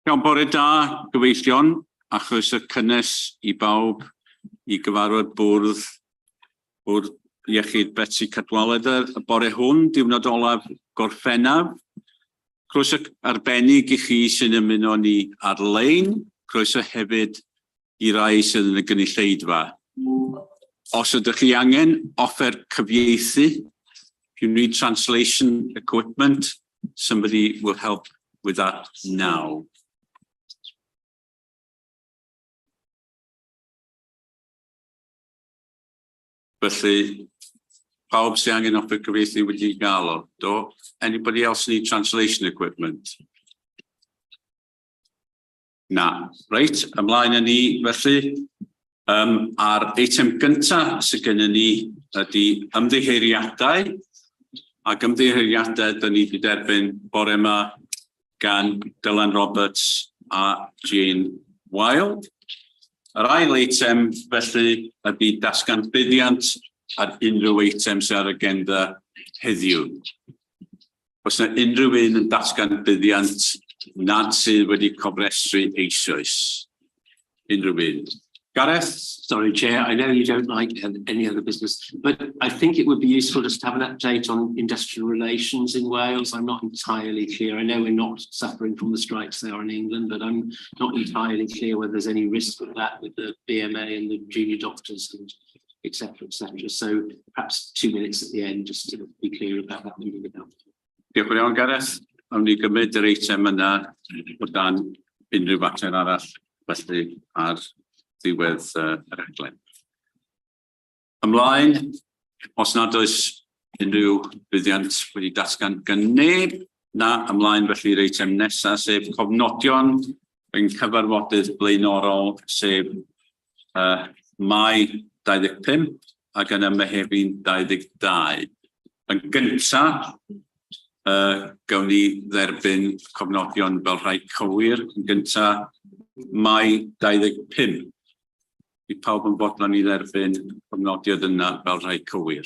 Iawn, bore da, gyfeillion, achos y cynnes I bawb I gyfarfod bwrdd iechyd Betsy Cadwaladr. Y bore hwn, diwrnod olaf gorffennaf. Croeso arbennig I chi sy'n ymuno ni ar-lein. Croeso hefyd I rai sydd yn y gynulleidfa. Os ydych chi angen offer cyfieithu, if you need translation equipment, somebody will help with that now. Felly, pawb sy'n angen offer cyfieithu wedi gael o. Do? Anybody else need translation equipment? Na. Reit, ymlaen ni felly. Ar eitem gynta sydd gennym ni ydy ymddiheuriadau. Ac ymddiheuriadau dyn ni wedi derbyn bore yma gan Dylan Roberts a Jane Wild. Yr ail eitem felly ydy dasgan buddiant ar unrhyw eitem sy'n ar agenda heddiw. Os yna unrhyw un yn dasgan buddiant nad sydd wedi cofrestru eisoes. Unrhyw un. Gareth? Sorry, Chair, I know you don't like any other business, but I think it would be useful just to have an update on industrial relations in Wales. I'm not entirely clear. I know we're not suffering from the strikes there in England, but I'm not entirely clear whether there's any risk of that with the BMA and the junior doctors and et cetera, et cetera. So perhaps 2 minutes at the end just to be clear about that. Diolch yn iawn, Gareth. Awn ni gymryd yr eitem yna o dan unrhyw fater arall felly ar ddiwedd yr rhaglen. Ymlaen, os nad oes unrhyw buddiant wedi datgan gan neb, na ymlaen felly'r eitem nesaf sef cofnodion yn cyfarfodydd blaenorol sef Mai 25 ac yn y Mehefin 22. Yn gyntaf, gawn ni dderbyn cofnodion fel rhai cywir. Yn gyntaf, Mai 25. I pawb yn bodlon I dderbyn cofnodiad yna fel rhai cywir.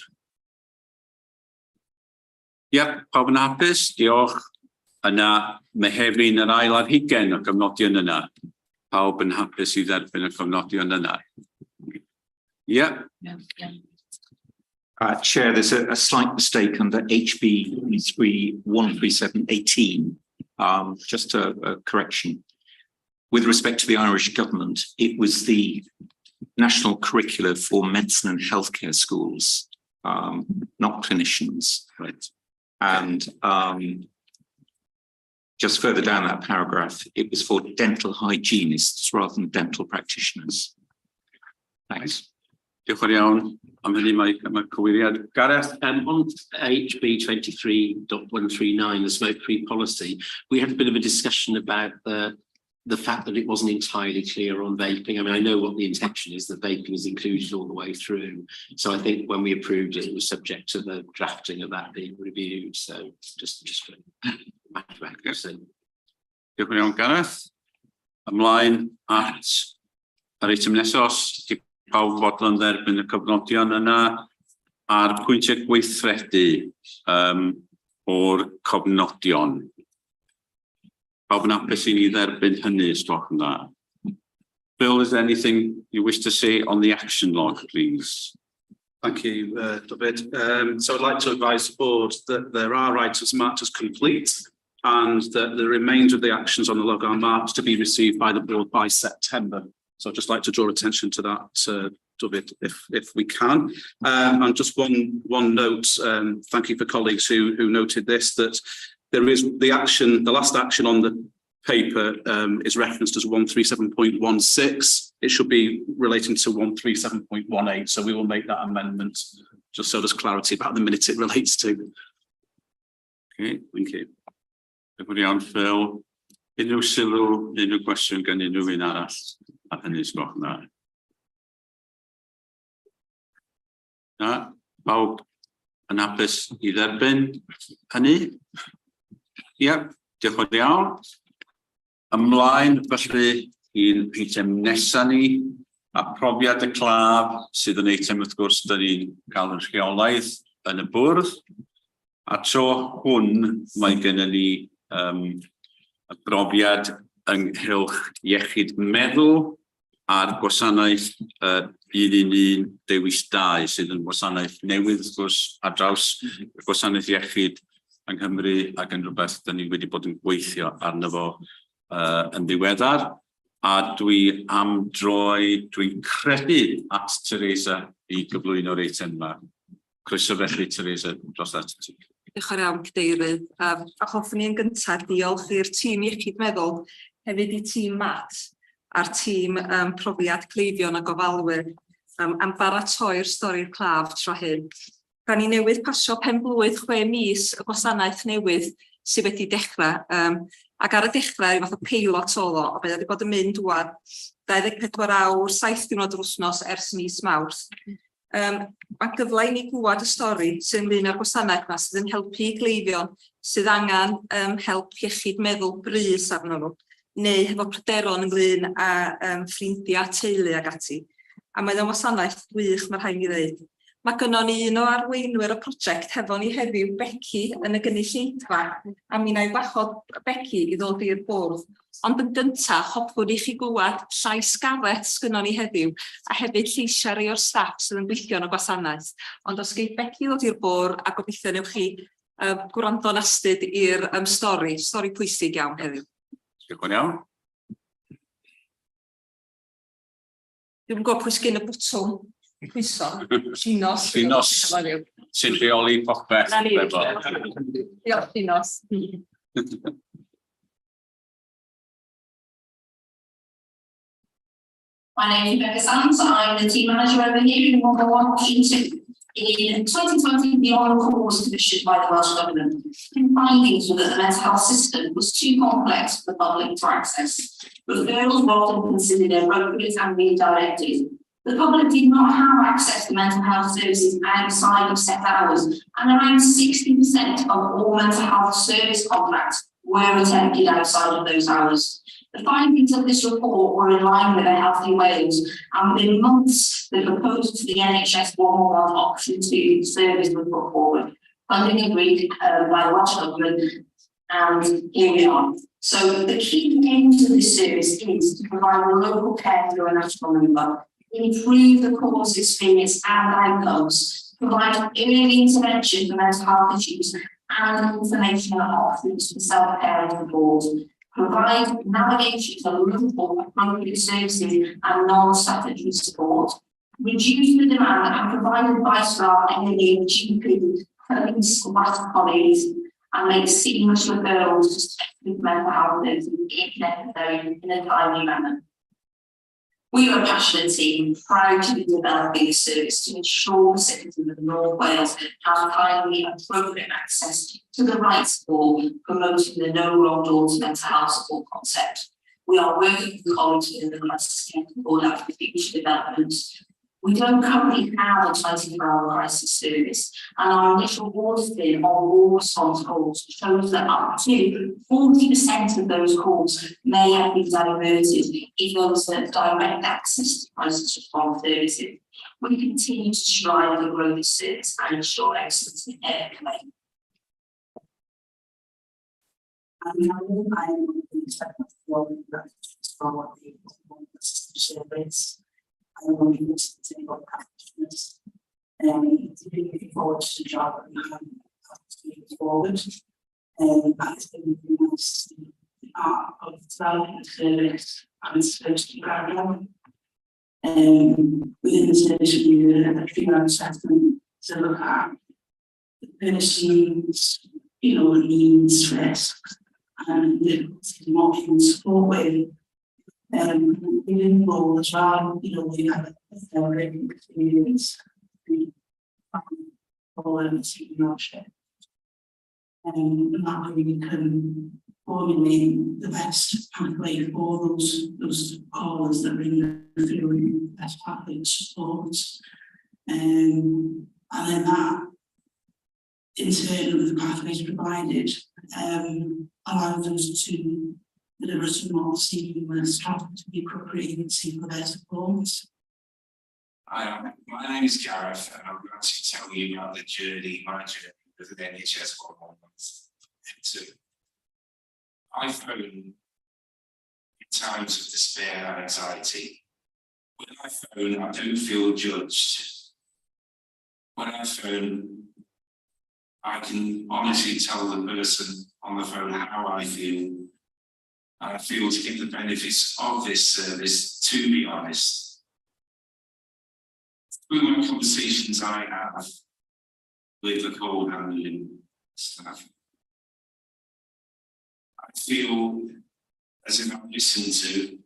Pawb yn hapus, diolch. Yna Mehefin yr ail ar 20 o cofnodion yna. Pawb yn hapus I dderbyn y cofnodion yna. Chair, there's a slight mistake under HB 13718. Just a correction. With respect to the Irish government, it was the National Curricula for Medicine and Healthcare Schools, not clinicians. Right. And just further down that paragraph, it was for dental hygienists rather than dental practitioners. Thanks. Diolch yn iawn. Am hynny mae cywiriad. Gareth? On HB 23.139, the smoke-free policy, we had a bit of a discussion about the fact that it wasn't entirely clear on vaping. I mean, I know what the intention is, that vaping is included all the way through. So I think when we approved it, it was subject to the drafting of that being reviewed. So just for matter of accuracy. Diolch yn iawn, Gareth. Ymlaen at yr eitem nesaf. Pawb fodlon dderbyn y cofnodion yna a'r pwyntiau gweithredu o'r cofnodion. Pawb yn hapus I ni dderbyn hynny, os gwelwch yn dda. Bill, is there anything you wish to say on the action log, please? Thank you, David. So I'd like to advise the board that there are items marked as complete and that the remainder of the actions on the log are marked to be received by the board by September. So I'd just like to draw attention to that, David, if we can. And just one note, thank you for colleagues who noted this, that there is the last action on the paper is referenced as 137.16. It should be relating to 137.18. So we will make that amendment just so there's clarity about the minute it relates to. Okay, thank you. Everybody on Phil. Unrhyw sylw, unrhyw gwestiwn gan unrhyw un arall a hynny sgwch yna. Na, pawb yn hapus I dderbyn hynny. Diolch yn iawn. Ymlaen felly i'n eitem nesaf ni, a profiad y claf sydd yn eitem wrth gwrs dyn ni'n cael yn rheolaidd yn y bwrdd. A tro hwn mae gennym ni y brofiad ynghylch iechyd meddwl a'r gwasanaeth 111 dewis 2 sydd yn gwasanaeth newydd wrth gwrs ar draws y gwasanaeth iechyd yng Nghymru ac yn rhywbeth da ni wedi bod yn gweithio arno fo yn ddiweddar a dwi'n credu at Teresa i gyflwyno'r eitem yma. Croeso felly Teresa dros at ti. Diolch yn iawn Cadeirydd. A hoffwn i yn gyntaf diolch i'r tîm iechyd meddwl, hefyd i tîm MAT a'r tîm profiad cleifion a gofalwyr am baratoi'r stori'r claf tro hyn. Da ni newydd pasio penblwydd 6 mis y gwasanaeth newydd sydd wedi dechrau ac ar y dechrau ryw fath o peilot oedd o, a wedi bod yn mynd wan 24 awr, 7 diwrnod yr wythnos ers mis Mawrth. Mae'n gyfle i ni glwad y stori sy'n ynglyn â'r gwasanaeth yma sydd yn helpu gleifion sydd angen help iechyd meddwl brys arno nhw, neu hefo pryderon ynglyn â ffrindiau, teulu ag ati. A mae'n wasanaeth gwych mae rhaid i ddweud. Mae gynnon ni un o arweinwyr y prosiect hefo ni heddiw Becky yn y gynulleidfa a mi wna i wahodd Becky i ddod i'r bwrdd. Ond yn gyntaf, hoffwn i chi glywed llais Gareth sgynnon ni heddiw a hefyd lleisia rei o'r staff sydd yn gweithio yn y gwasanaeth. Ond os gei Becky ddod i'r bwrdd a gobeithio newch chi gwrando'n astyd i'r stori pwysig iawn heddiw. Diolch yn iawn. Dwi'n gwybod pwy sgyn y bwtwm. Pwyso, Sinos. Sinos, sy'n rheoli popeth. Diolch Sinos. My name is Rebecca Sands. I'm the team manager over here in Number 1 Washington. In 2020, the oral call was commissioned by the Welsh Government. The findings were that the mental health system was too complex for the public to access. Referrals were often considered inappropriate and redirected. The public did not have access to mental health services outside of set hours, and around 60% of all mental health service contracts were attempted outside of those hours. The findings of this report were in line with a Healthy Wales, and within months, the proposal to the NHS 111 option 2 service was put forward. Funding agreed by the Welsh Government, and here we are. So the key aims of this service is to provide local care through a national number, improve the cause experience and outcomes, provide early intervention for mental health issues and information on options for self-care and support, provide navigation to local appropriate services and non-statutory support, reduce the demand and provide advice for our NLA, GP, police, colleagues, and make seamless referrals to specific mental health services if necessary in a timely manner. We are a passionate team, proud to be developing a service to ensure citizens of North Wales have timely and appropriate access to the right support, promoting the no wrong door to mental health support concept. We are working with colleagues within the crisis care board out for future developments. We don't currently have a 24-hour crisis service, and our initial auditing on all response calls shows that up to 40% of those calls may have been diverted if those that direct access to crisis response services. We continue to strive to grow this service and ensure excellence in care delivery. I want to listen to what practitioners looking forward to the job that we have moving forward. I think it would be nice to see the art of developing the service and it's supposed to carry on. Within the service we do a 3-hour assessment to look at the person's, needs, risks, and what we can support with. Within the role as well, we have a great experience for seeking ownership. And that way we can formulate the best pathway for those callers that bring through best pathway support. And then that, in turn with the pathways provided, allows us to deliver some more seamless strategy to be appropriate for their support. Hi, my name is Gareth, and I'm going to tell you about my journey with the NHS 111. I phoned times of despair and anxiety. When I phone, I don't feel judged. When I phone, I can honestly tell the person on the phone how I feel. And I feel to get the benefits of this service, to be honest. Through my conversations I have with the call handling staff, I feel as if I'm listened to,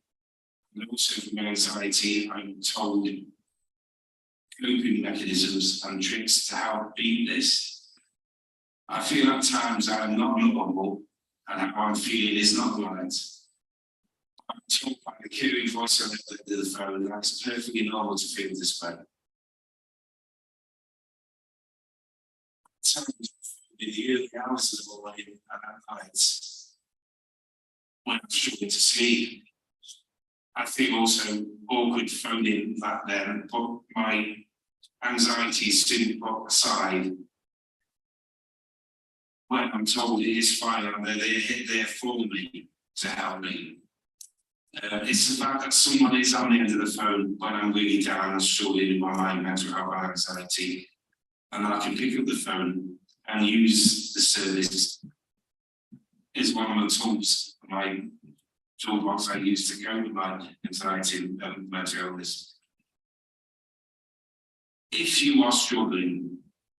and also from anxiety, I'm told coping mechanisms and tricks to help beat this. I feel at times I'm not normal and how I'm feeling is not right. I'm told by the caring voice on the end of the phone that it's perfectly normal to feel this way. In the early hours of the morning and at night, when I'm struggling to sleep, I feel also awkward phoning that then, but my anxiety is soon put aside when I'm told it is fine and they're there for me to help me. It's the fact that someone is on the end of the phone when I'm really down and struggling in my mind, mental health and anxiety, and I can pick up the phone and use the service is one of the tools, my toolbox I use to cope with my anxiety and mental illness. If you are struggling,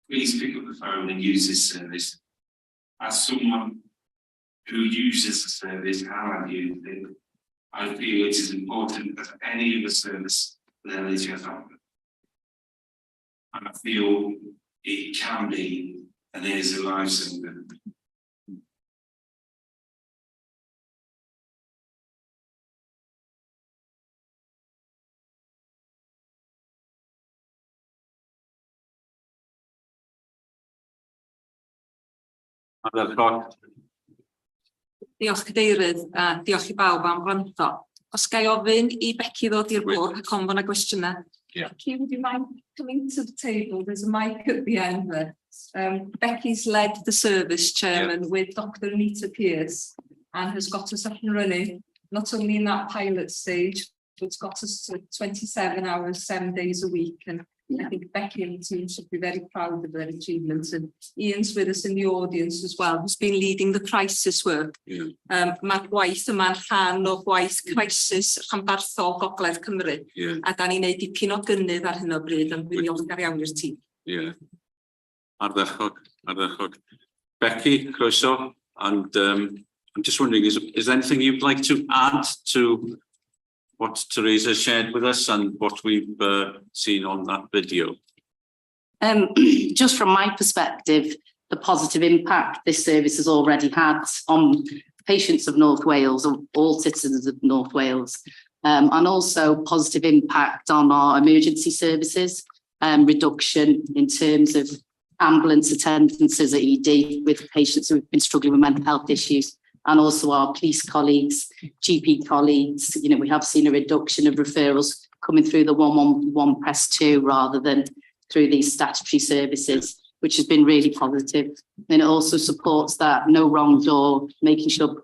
please pick up the phone and use this service. As someone who uses the service and I've used it, I feel it is important as any other service there is to offer. And I feel it can be and is a lifesaver. Diolch cadeirydd, a diolch I bawb am wrando. Os ga I ofyn I Becky ddod i'r bwrdd ac ofyn y gwestiynau. Yeah. Becky, would you mind coming to the table? There's a mic at the end there. Becky's led the service, Chairman, with Dr. Anita Pierce and has got us up and running, not only in that pilot stage, but it's got us to 27 hours, 7 days a week. And I think Becky and the team should be very proud of their achievements. And Ian's with us in the audience as well, who's been leading the crisis work. Yeah. Mae'r gwaith yma'n rhan o gwaith crisis rhanbarthol Gogledd Cymru. Yeah. A da ni'n neud dipyn o gynnydd ar hyn o bryd, yn ddiolchgar iawn i'r tîm. Yeah. Ardderchog. Becky, croeso, and I'm just wondering, is there anything you'd like to add to what Teresa shared with us and what we've seen on that video? Just from my perspective, the positive impact this service has already had on patients of North Wales, all citizens of North Wales, and also positive impact on our emergency services, reduction in terms of ambulance attendances at ED with patients who have been struggling with mental health issues, and also our police colleagues, GP colleagues. You know, we have seen a reduction of referrals coming through the 111 press 2 rather than through these statutory services, which has been really positive. And it also supports that no wrong door, making sure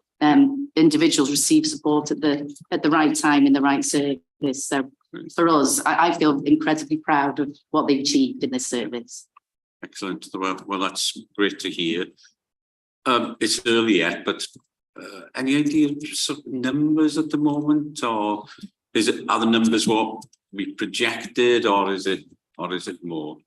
individuals receive support at the right time in the right service. So for us, I feel incredibly proud of what they've achieved in this service. Excellent. Well, that's great to hear. It's early yet, but any idea of sort of numbers at the moment, or are the numbers what we projected, or is it more?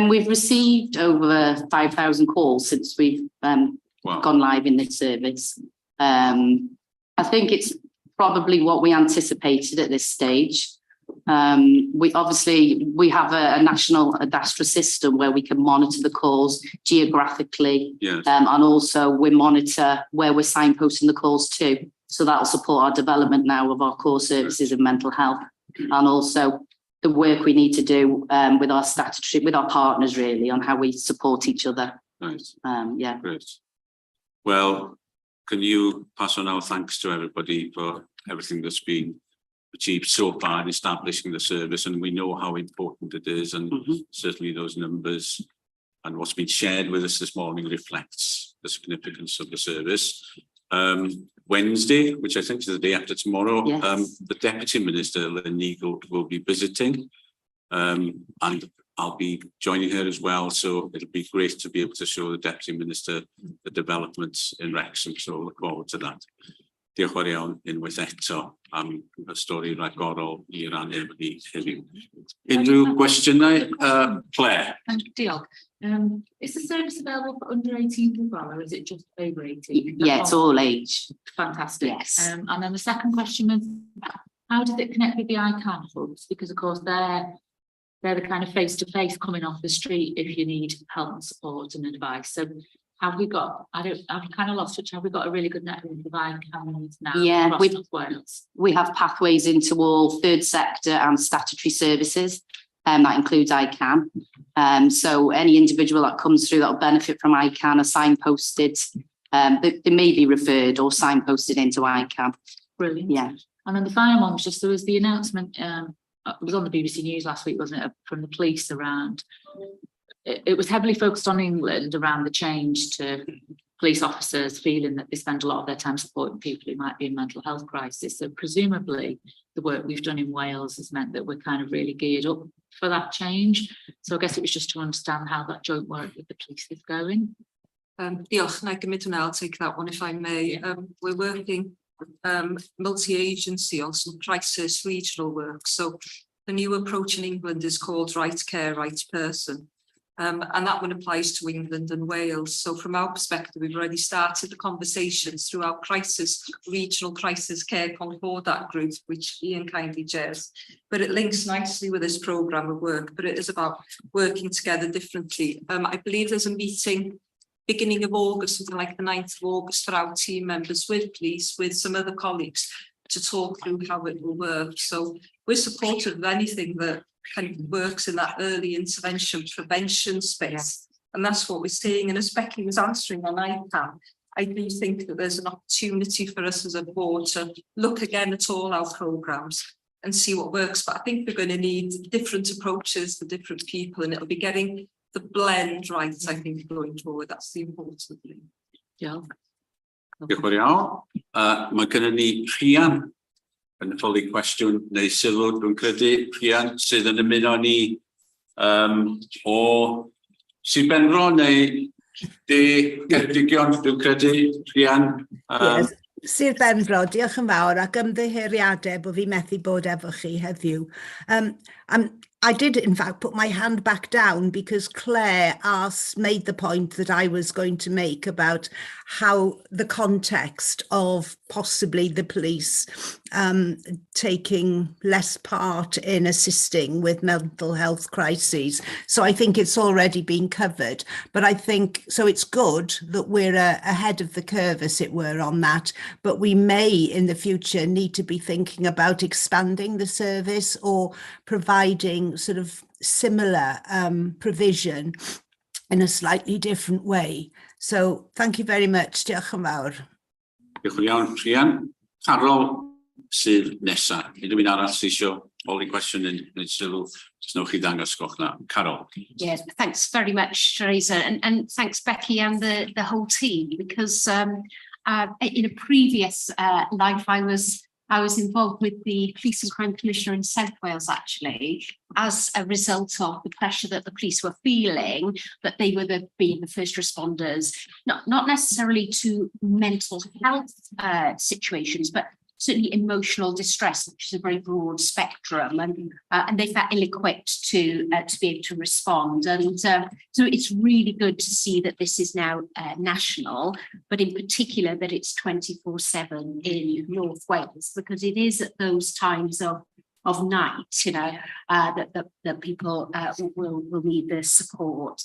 We've received over 5,000 calls since we've gone live in this service. I think it's probably what we anticipated at this stage. We have a national ADASTRA system where we can monitor the calls geographically, yes. And also we monitor where we're signposting the calls to. So that will support our development now of our core services in mental health, and also the work we need to do with our partners really on how we support each other. Nice. Yeah. Great. Well, can you pass on our thanks to everybody for everything that's been achieved so far in establishing the service, and we know how important it is, and certainly those numbers and what's been shared with us this morning reflects the significance of the service. Wednesday, which I think is the day after tomorrow, Yes. the Deputy Minister, Lynn Eagle, will be visiting. And I'll be joining her as well. So it'll be great to be able to show the Deputy Minister the developments in Wrexham. So look forward to that. Diolch yn fawr iawn unwaith eto am y stori ragorol I rannu efo ni heddiw. Unrhyw gwestiynau? Claire? Diolch. Is the service available for under 18 as well, or is it just over 18? Yeah, it's all age. Fantastic. Yes. And then the second question was, how does it connect with the ICANN hubs? Because of course they're the kind of face-to-face coming off the street if you need help and support and advice. So have we got, I've kind of lost touch, have we got a really good network of ICANN now? Yeah, across North Wales? We have pathways into all third sector and statutory services. That includes ICANN. So any individual that comes through that will benefit from ICANN are signposted. They may be referred or signposted into ICANN. Brilliant. Yeah. And then the final one was just, there was the announcement, it was on the BBC News last week, wasn't it, from the police around, it was heavily focused on England around the change to police officers feeling that they spend a lot of their time supporting people who might be in mental health crisis. So presumably the work we've done in Wales has meant that we're kind of really geared up for that change. So I guess it was just to understand how that joint work with the police is going. Diolch, na gymryd hwnna, I'll take that one if I may. We're working multi-agency on some crisis regional work. So the new approach in England is called right care, right person. And that one applies to England and Wales. So from our perspective, we've already started the conversations through our regional crisis care concordat group, which Ian kindly chairs. But it links nicely with this programme of work, but it is about working together differently. I believe there's a meeting beginning of August, something like the 9th of August, for our team members with police, with some other colleagues, to talk through how it will work. So we're supportive of anything that kind of works in that early intervention prevention space. And that's what we're seeing. And as Becky was answering on ICANN, I do think that there's an opportunity for us as a board to look again at all our programmes and see what works. But I think we're going to need different approaches for different people, and it'll be getting the blend right, I think, going forward. That's the important thing. Yeah. Diolch yn fawr iawn. Mae gennym ni Rhian yn ffoli cwestiwn neu sylw, dwi'n credu, Rhian, sydd yn ymuno ni o Sir Benfro neu de Geredigion, dwi'n credu, Rhian. Yes. Sir Benfro, diolch yn fawr ac ymddiheuriadau bod fi methu bod efo chi heddiw. I did, in fact, put my hand back down because Claire made the point that I was going to make about how the context of possibly the police taking less part in assisting with mental health crises. So I think it's already been covered, but I think, so it's good that we're ahead of the curve, as it were, on that, but we may in the future need to be thinking about expanding the service or providing sort of similar provision in a slightly different way. So thank you very much. Diolch yn fawr. Diolch yn iawn, Rhian. Carol sydd nesa. Unrhyw un arall sydd eisiau holi cwestiwn yn sylw, os newch chi ddangos goch na. Carol. Yes, thanks very much, Teresa, and thanks Becky and the whole team, because in a previous life I was involved with the Police and Crime Commissioner in South Wales, actually, as a result of the pressure that the police were feeling, that they were being the first responders, not necessarily to mental health situations, but certainly emotional distress, which is a very broad spectrum, and they felt ill-equipped to be able to respond. And so it's really good to see that this is now national, but in particular that it's 24/7 in North Wales, because it is at those times of night, you know, that people will need the support.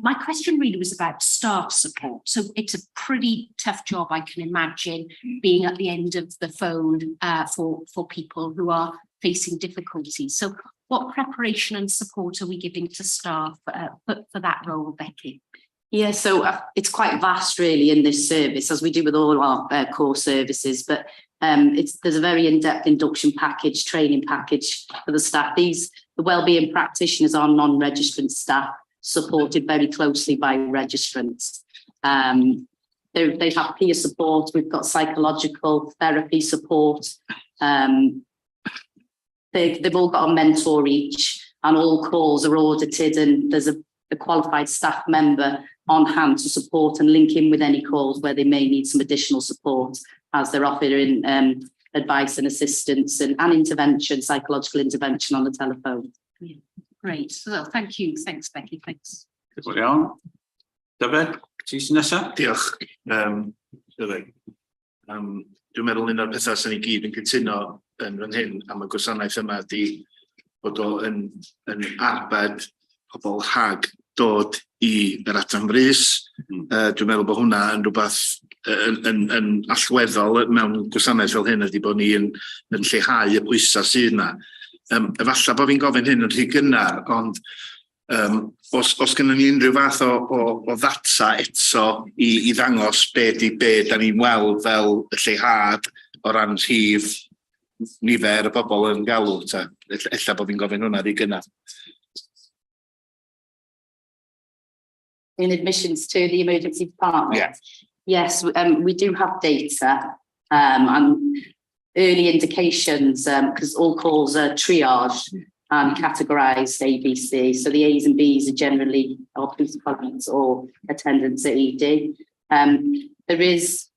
My question really was about staff support. So it's a pretty tough job, I can imagine, being at the end of the phone for people who are facing difficulties. So what preparation and support are we giving to staff for that role, Becky? Yeah, so it's quite vast really in this service, as we do with all our core services, but there's a very in-depth induction package, training package for the staff. The wellbeing practitioners are non-registrant staff, supported very closely by registrants. they have peer support. We've got psychological therapy support. They've all got a mentor each, and all calls are audited, and there's a qualified staff member on hand to support and link in with any calls where they may need some additional support, as they're offering advice and assistance and intervention, psychological intervention on the telephone. Yeah, great. So thank you. Thanks, Becky. Thanks. Diolch yn iawn. Dyfed, ti sy'n nesaf? Diolch. Dwi'n meddwl un o'r pethau sy'n ni gyd yn cytuno yn fan hyn am y gwasanaeth yma ydi bod o yn arbed pobl rhag dod i yr adran frys. Dwi'n meddwl bod hwnna yn rhywbeth yn allweddol mewn gwasanaeth fel hyn ydi bod ni yn lleihau y pwysau sydd yna. Efallai bod fi'n gofyn hyn yn rhy gynnar, ond os gynnon ni unrhyw fath o ddata eto i ddangos be da ni'n weld fel y lleihad o ran rhif nifer y bobl yn galw, ella bod fi'n gofyn hwnna rhy gynnar. In admissions to the emergency department? Yeah. Yes, we do have data and early indications, because all calls are triaged and categorised ABC. So the A's and B's are generally our police departments or attendants at ED. There is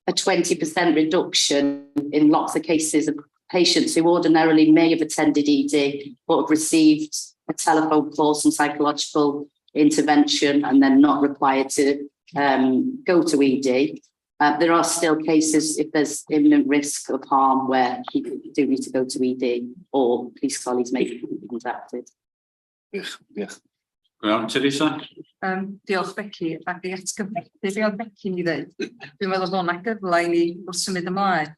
a 20% reduction in lots of cases of patients who ordinarily may have attended ED but have received a telephone call, some psychological intervention, and then not required to go to ED. There are still cases if there's imminent risk of harm where people do need to go to ED or police colleagues may be contacted. Diolch. Iawn, Teresa? Diolch Becky, ac i atgyfnerthu be oedd Becky'n i ddweud. Dwi'n meddwl bod hwnna gyfle i ni wrth symud ymlaen.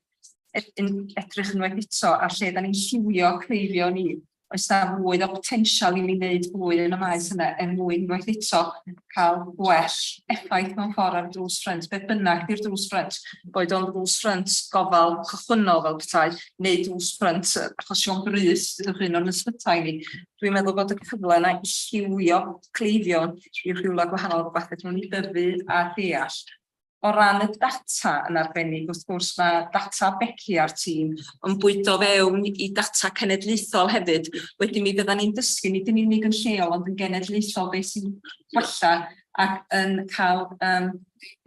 Edrych unwaith eto ar lle da ni'n lliwio cleifion ni. Oes na fwy o potensial i ni wneud fwy yn y maes yna, mwyn unwaith eto cael gwell effaith mewn ffordd ar drws ffrynt, beth bynnag di'r drws ffrynt, boed o'n drws ffrynt gofal cychwynnol fel petai, neu drws ffrynt achosion brys, ydych hyn o'n ysbytai ni. Dwi'n meddwl bod y cyfle yna i lliwio cleifion i rhywle gwahanol rhywbeth ydyn nhw'n ei dyfu a deall. O ran y data yn arbennig, wrth gwrs mae data Becky ar tîm yn bwydo fewn i data cenedlaethol hefyd. Wedyn mi fyddan ni'n dysgu, nid yn unig yn lleol, ond yn genedlaethol beth sy'n gwella ac yn cael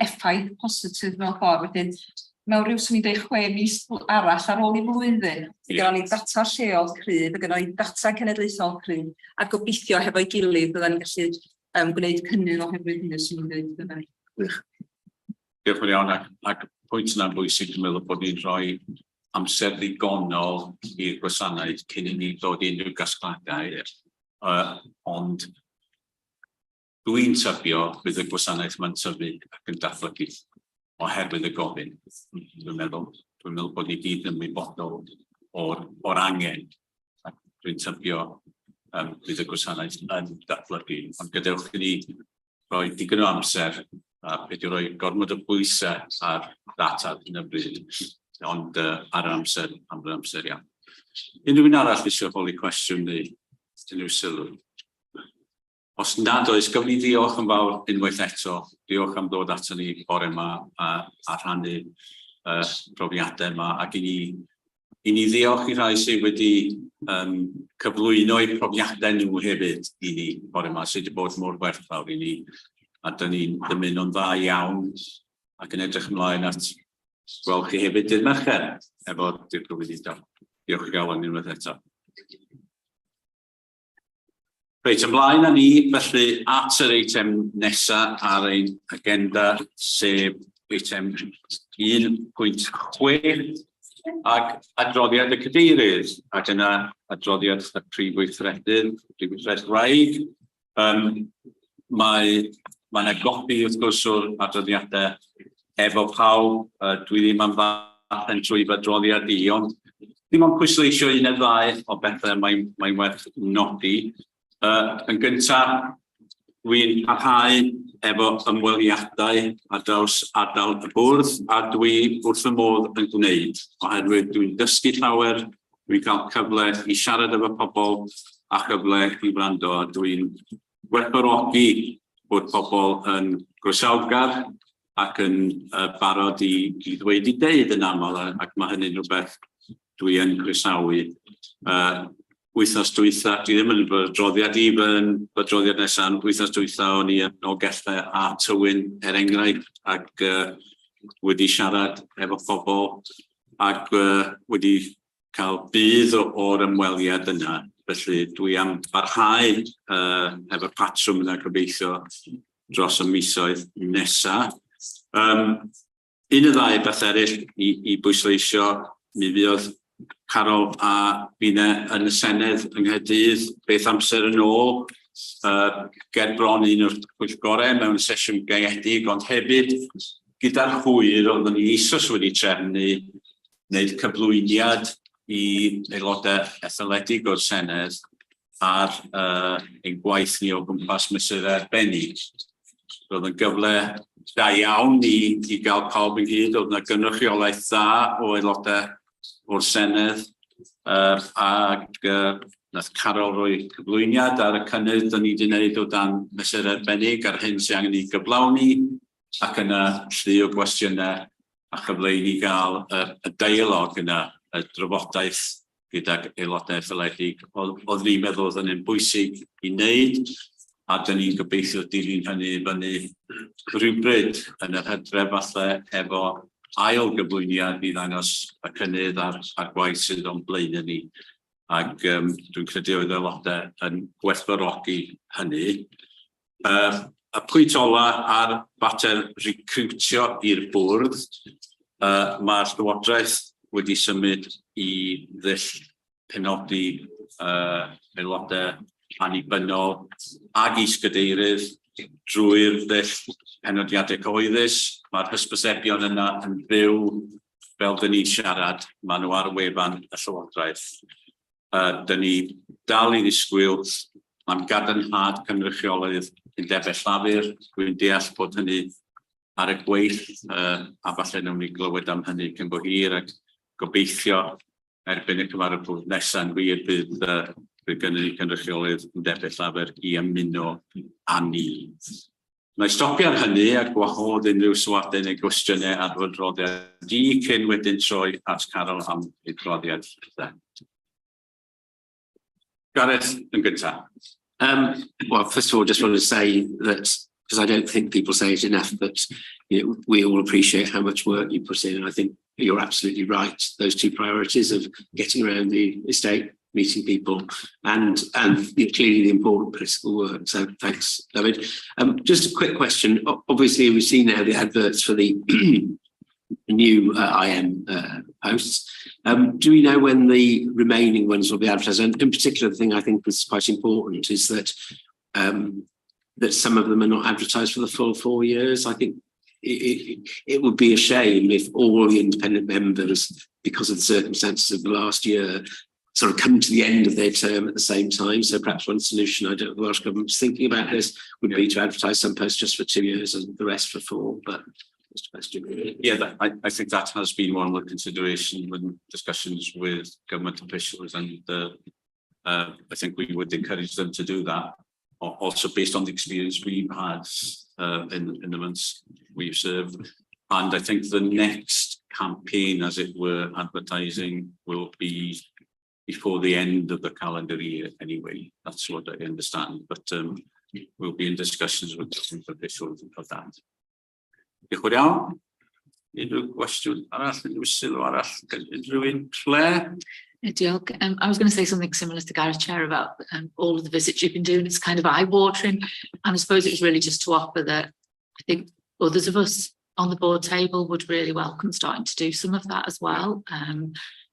effaith positif mewn ffordd. Wedyn, mewn rhyw sy'n ni'n 6 mis arall ar ôl i flwyddyn, gyda ni data lleol cryf, gyda ni data cenedlaethol cryf, a gobeithio hefo'i gilydd byddan ni'n gallu gwneud cynnydd oherwydd hynny sy'n ni'n dweud. Diolch yn iawn, ac pwynt yna'n bwysig dwi'n meddwl bod ni'n rhoi amser ddigonol i'r gwasanaeth cyn i ni ddod i unrhyw gasgliadau. Ond dwi'n tybio bydd y gwasanaeth ma'n tyfu ac yn datblygu oherwydd y gofyn. Dwi'n meddwl bod ni gyd yn wybodol o'r angen. Dwi'n tybio bydd y gwasanaeth yn datblygu. Ond gadewch i ni rhoi digon o amser a beth i roi gormod o bwysau ar data yn y bryd, ond ar amser iawn. Unrhyw un arall eisiau holi cwestiwn neu unrhyw sylw? Os nad oes, gofyn ni ddiolch yn fawr unwaith eto. Diolch am ddod ato ni bore yma a rhannu profiadau yma, ac i ni ddiolch i rai sydd wedi cyflwyno'u profiadau nhw hefyd i ni bore yma, sydd wedi bod mor werthfawr i ni. A dyn ni'n dymuno'n dda iawn ac yn edrych ymlaen at gweld chi hefyd dydd Mercher efo diwrnod. Diolch iawn unwaith eto. Reit, ymlaen â ni felly at yr eitem nesaf ar ein agenda, sef eitem 1.6 ac adroddiad y cadeirydd, ac yna adroddiad y prif weithredydd Wraig. Mae yna gopi wrth gwrs o'r adroddiadau efo pawb, dwi ddim am ddarllen trwy adroddiad i, ond ddim ond pwysleisio un neu ddau o bethau mae'n werth nodi. Yn gyntaf, dwi'n parhau efo ymweliadau ar draws ardal y bwrdd, a dwi wrth fy modd yn gwneud, oherwydd dwi'n dysgu llawer, dwi'n cael cyfle i siarad efo pobl a cyfle i wrando, a dwi'n gwerthfawrogi bod pobl yn groesawgar ac yn barod i ddweud i deud yn aml, ac mae hynny'n rhywbeth dwi yn croesawu. Wythnos dwytha, dwi ddim yn adroddiad i yn adroddiad nesaf, wythnos dwytha o'n i yn Nolgellau a Tywyn enghraifft ac wedi siarad efo phobl ac wedi cael bydd o'r ymweliad yna. Felly dwi am barhau efo'r patrwm yna gobeithio dros y misoedd nesaf. Un y ddau beth eraill i bwysleisio, mi fydd Carol a Bina yn y Senedd yng Nghaerdydd beth amser yn ôl, ger bron un o'r pwyllgorau mewn sesiwn gaeedig, ond hefyd gyda'r hwyr oeddwn ni eisoes wedi trefnu wneud cyflwyniad i aelodau etholedig o'r Senedd ar ein gwaith ni o gwmpas mesur arbennig. Roedd yn gyfle da iawn i gael pawb ynghyd, oedd yna gynrychiolaeth dda o aelodau o'r Senedd ac nath Carol roi cyflwyniad ar y cynnydd da ni wedi gwneud o dan mesur arbennig ar hyn sy'n angen i gyflawni ac yna llu o gwestiynau a chyfle i ni gael y dialog yna, y drafodaeth gyda'r aelodau etholedig. Oedd ni'n meddwl oedd hynny'n bwysig i wneud a da ni'n gobeithio dilyn hynny fyny rhywbryd yn yr Hydref falle efo ail gyflwyniad i ddangos y cynnydd a'r gwaith sydd o'n blaen ni. Ac dwi'n credu oedd aelodau yn gwerthfawrogi hynny. Y pwynt ola ar fater recriwtio i'r bwrdd, mae'r Llywodraeth wedi symud i ddull penodi aelodau annibynnol ag is-gadeirydd drwy'r ddull penodiadau cyhoeddus. Mae'r hysbysebion yna yn byw fel dyn ni'n siarad, maen nhw ar wefan y Llywodraeth. Dyn ni dal i ddisgwyl, mae'n gadarnhad cynrychiolaeth Undebau Llafur. Dwi'n deall bod hynny ar y gweill a falle nawn ni glywed am hynny cyn bo hir ac gobeithio erbyn y cyfarfod nesaf yn wir bydd gynnu ni cynrychiolaeth Undebau Llafur i ymuno â ni. Mae stopio ar hynny a gwahodd unrhyw sylwadau neu gwestiynau ar fy adroddiad cyn wedyn troi at Carol am ei adroddiad. Gareth yn gyntaf. Well, first of all, just want to say that, because I don't think people say it enough, but we all appreciate how much work you put in, and I think you're absolutely right. Those two priorities of getting around the estate, meeting people, and clearly the important political work. So thanks, David. Just a quick question. Obviously, we've seen now the adverts for the new IM posts. Do we know when the remaining ones will be advertised? And in particular, the thing I think was quite important is that that some of them are not advertised for the full 4 years. I think it would be a shame if all the independent members, because of the circumstances of the last year, sort of come to the end of their term at the same time. So perhaps one solution, I don't know if the Welsh Government's thinking about this, would be to advertise some posts just for 2 years and the rest for 4, but just a question. Yeah, I think that has been one of the considerations when discussions with government officials, and I think we would encourage them to do that, also based on the experience we've had in the months we've served. And I think the next campaign, as it were, advertising will be before the end of the calendar year anyway. That's what I understand, but we'll be in discussions with government officials of that. Diolch yn iawn. Unrhyw gwestiwn arall, unrhyw sylw arall, unrhyw un, Claire? Diolch. I was going to say something similar to Gareth, Chair, about all of the visits you've been doing. It's kind of eye-watering, and I suppose it was really just to offer that I think others of us on the board table would really welcome starting to do some of that as well,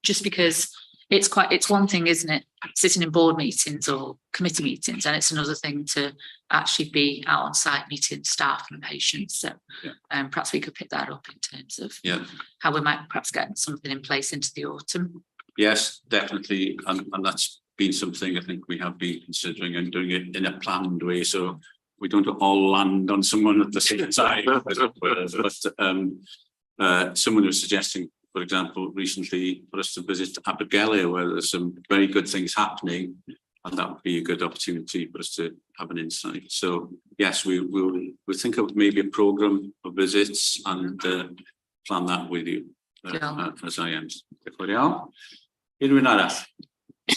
just because it's one thing, isn't it, sitting in board meetings or committee meetings, and it's another thing to actually be out on site meeting staff and patients. So perhaps we could pick that up in terms of how we might perhaps get something in place into the autumn. Yes, definitely, and that's been something I think we have been considering and doing it in a planned way, so we don't all land on someone at the same time. But someone was suggesting, for example, recently for us to visit Abergele, where there's some very good things happening, and that would be a good opportunity for us to have an insight. So yes, we'll think of maybe a programme of visits and plan that with you as I am. Diolch yn fawr iawn. Unrhyw arall?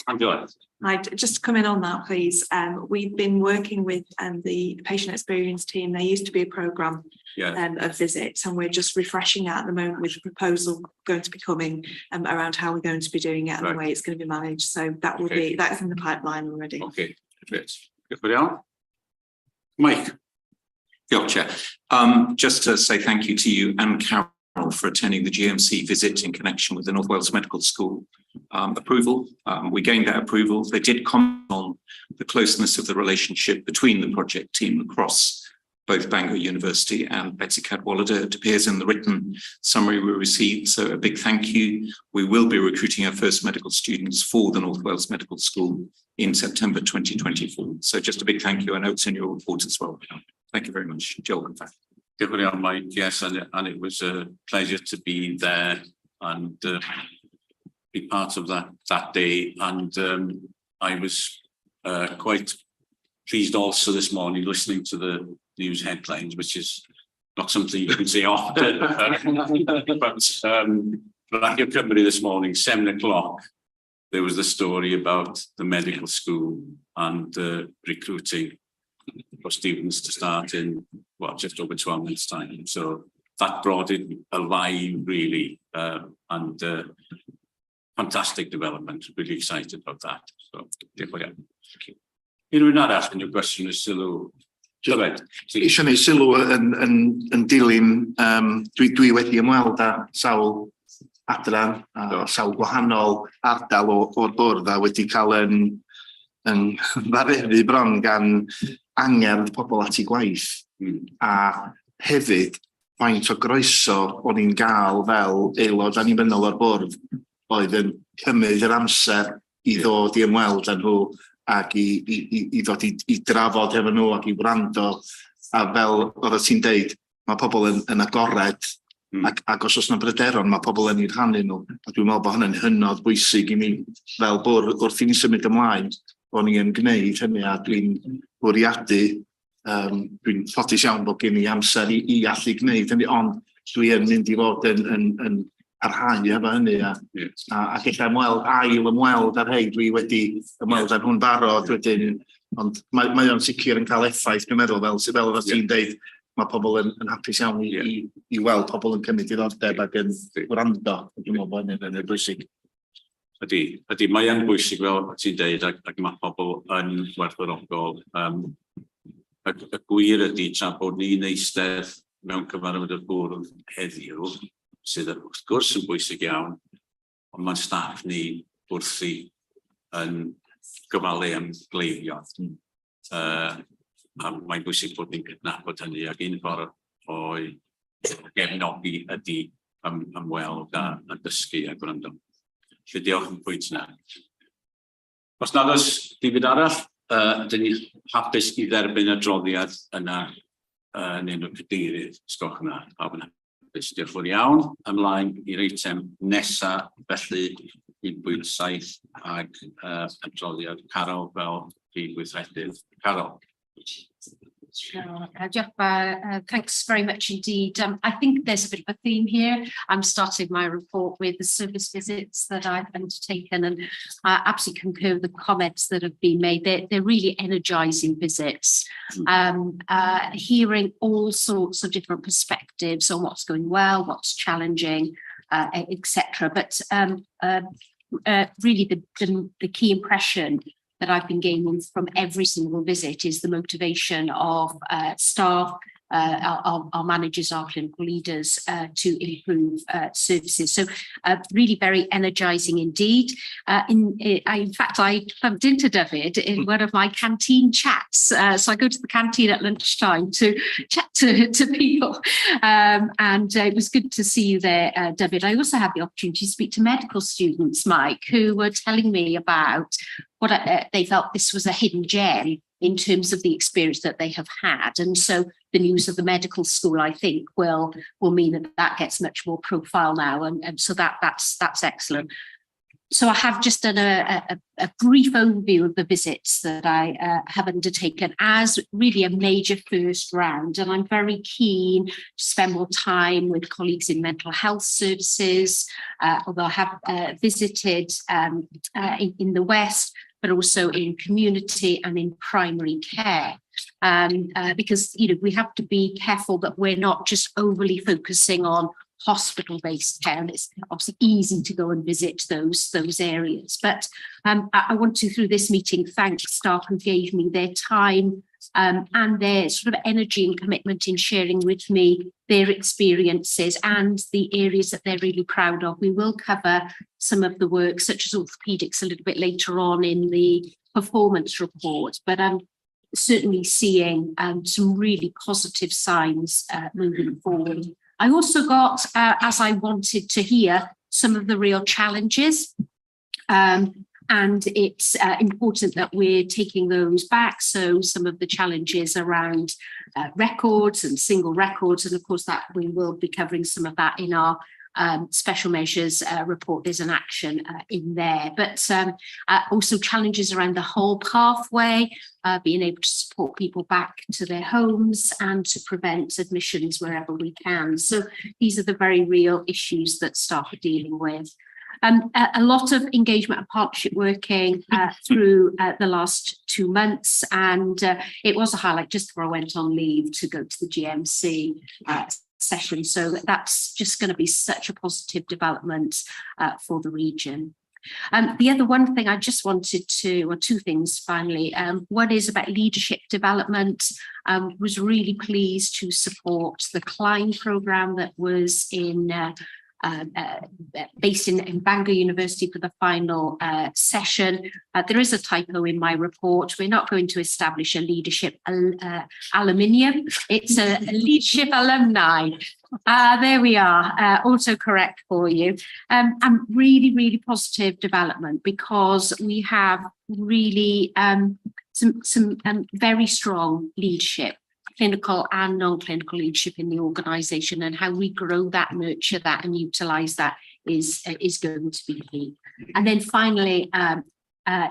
Angela. I'd just come in on that, please. We've been working with the patient experience team. There used to be a programme of visits, and we're just refreshing that at the moment with a proposal going to be coming around how we're going to be doing it and the way it's going to be managed. So that will be, that is in the pipeline already. Okay, great. Diolch yn fawr iawn. Mike. Gotcha. Just to say thank you to you and Carol for attending the GMC visit in connection with the North Wales Medical School approval. We gained that approval. They did comment on the closeness of the relationship between the project team across both Bangor University and Betsy Cadwallader. It appears in the written summary we received, so a big thank you. We will be recruiting our first medical students for the North Wales Medical School in September 2024. So just a big thank you. I know it's in your report as well. Thank you very much, Joel and Fath. Diolch yn fawr iawn, Mike. Yes, and it was a pleasure to be there and be part of that day. And I was quite pleased also this morning listening to the news headlines, which is not something you can say often. But Radio Cymru this morning, 7 o'clock, there was the story about the medical school and recruiting for students to start in, well, just over 12 months' time. So that brought it alive, really, and fantastic development. Really excited about that. So, thank you. Unrhyw arall yn y gwestiwn y sylw? Eisiau neud sylw yn dilyn, dwi wedi ymweld â sawl adran, sawl gwahanol ardal o'r bwrdd a wedi cael yn ddareru bron gan angerdd pobl at ei gwaith a hefyd faint o groeso o'n i'n gael fel aelod annibynnol o'r bwrdd oedd yn cymryd yr amser i ddod i ymweld â nhw ac i ddod i drafod efo nhw ac i wrando a fel oedd ti'n deud mae pobl yn agored ac os oes yna bryderon mae pobl yn ei rhannu nhw a dwi'n meddwl bod hynny'n hynod bwysig i mi fel bwrdd wrth i ni symud ymlaen o'n i'n gwneud hynny a dwi'n bwriadu dwi'n ffodus iawn bod gen i amser i allu gwneud hynny ond dwi yn mynd i fod yn parhau efo hynny a gallai ymweld ar hei dwi wedi ymweld ar hwn barod wedyn ond mae o'n sicr yn cael effaith dwi'n meddwl fel oedd ti'n deud mae pobl yn hapus iawn i weld pobl yn cymryd diddordeb ac yn wrando dwi'n meddwl bod hynny'n bwysig. Ydy, mae yn bwysig fel ti'n deud ac mae pobl yn werthfawrogol. Y gwir ydy tra bod ni'n eistedd mewn cyfarfod y bwrdd heddiw sydd wrth gwrs yn bwysig iawn ond mae'n staff ni wrthi yn gyfalu am gleifion. A mae'n bwysig bod ni'n cydnabod hynny ac un ffordd o'i gefnogi ydy ymweld a dysgu a gwrando. Felly diolch yn pwynt yna. Os nad oes difyd arall, dyn ni hapus i dderbyn y droddiad yna yn enw cadeirydd, sgwch yna, pawb yna. Diolch yn fawr iawn. Ymlaen i'r eitem nesaf, felly 1.7 ag adroddiad Carol fel prif gweithredydd. Carol. Thanks very much indeed. I think there's a bit of a theme here. I'm starting my report with the service visits that I've undertaken and I absolutely concur with the comments that have been made. They're really energising visits. Hearing all sorts of different perspectives on what's going well, what's challenging, etc. But really the key impression that I've been gaining from every single visit is the motivation of staff, our managers, our clinical leaders to improve services. So really very energising indeed. In fact, I bumped into David in one of my canteen chats. So I go to the canteen at lunchtime to chat to people. And it was good to see you there, David. I also had the opportunity to speak to medical students, Mike, who were telling me about what they felt this was a hidden gem in terms of the experience that they have had. And so the news of the medical school, I think, will mean that gets much more profile now. And so that's excellent. So I have just done a brief overview of the visits that I have undertaken as really a major first round, and I'm very keen to spend more time with colleagues in mental health services, although I have visited in the West, but also in community and in primary care. Because we have to be careful that we're not just overly focusing on hospital-based care, and it's obviously easy to go and visit those areas. But I want to, through this meeting, thank staff who gave me their time and their sort of energy and commitment in sharing with me their experiences and the areas that they're really proud of. We will cover some of the work, such as orthopaedics, a little bit later on in the performance report, but I'm certainly seeing some really positive signs moving forward. I also got, as I wanted to hear, some of the real challenges. And it's important that we're taking those back. So some of the challenges around records and single records, and of course that we will be covering some of that in our special measures report. There's an action in there, but also challenges around the whole pathway, being able to support people back to their homes and to prevent admissions wherever we can. So these are the very real issues that staff are dealing with. A lot of engagement and partnership working through the last 2 months, and it was a highlight just before I went on leave to go to the GMC session. So that's just going to be such a positive development for the region. The other one thing I just wanted to, or two things finally, one is about leadership development. Was really pleased to support the Klein programme that was in based in Bangor University for the final session. There is a typo in my report. We're not going to establish a leadership aluminium. It's a leadership alumni. There we are, also correct for you. And really, really positive development, because we have really some very strong leadership, clinical and non-clinical leadership in the organisation, and how we grow that, nurture that and utilise that is going to be key. And then finally,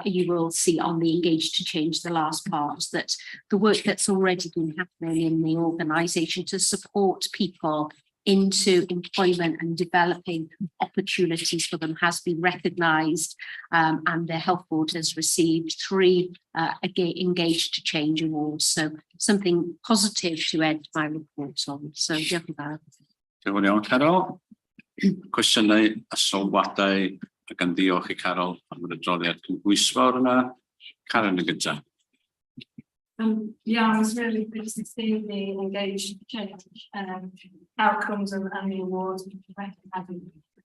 you will see on the Engage to Change, the last part, that the work that's already been happening in the organisation to support people into employment and developing opportunities for them has been recognised, and the Health Board has received 3 Engage to Change awards. So something positive to end my report on. So diolch yn fawr. Diolch yn iawn, Carol. Cwestiynau a sylwadau, ac yn diolch i Carol am yr adroddiad cynhwysfawr yna. Karen yn gyntaf. Yeah, I was really pleased to see the Engage to Change outcomes and the awards.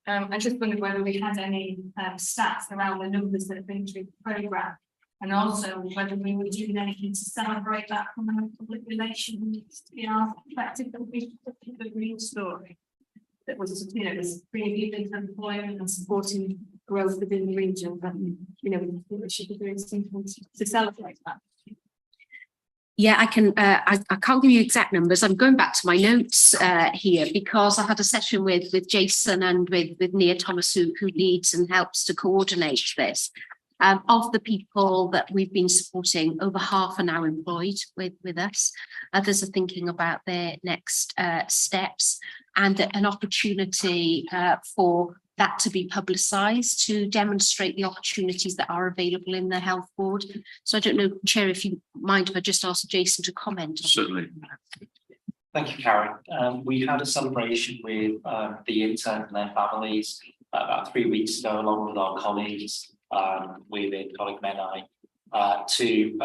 I just wondered whether we had any stats around the numbers that have been through the programme, and also whether we were doing anything to celebrate that from a public relations perspective, that would be the real story. That was, was bringing people into employment and supporting growth within the region. But we should be doing something to celebrate that. Yeah, I can. I can't give you exact numbers. I'm going back to my notes here, because I had a session with Jason and with Nia Thomas, who leads and helps to coordinate this. Of the people that we've been supporting, over half are now employed with us. Others are thinking about their next steps, and an opportunity for that to be publicised to demonstrate the opportunities that are available in the Health Board. So I don't know, Chair, if you mind if I just ask Jason to comment on Certainly. That. Thank you, Karen. We had a celebration with the intern and their families about 3 weeks ago, along with our colleagues within colleague Menai, to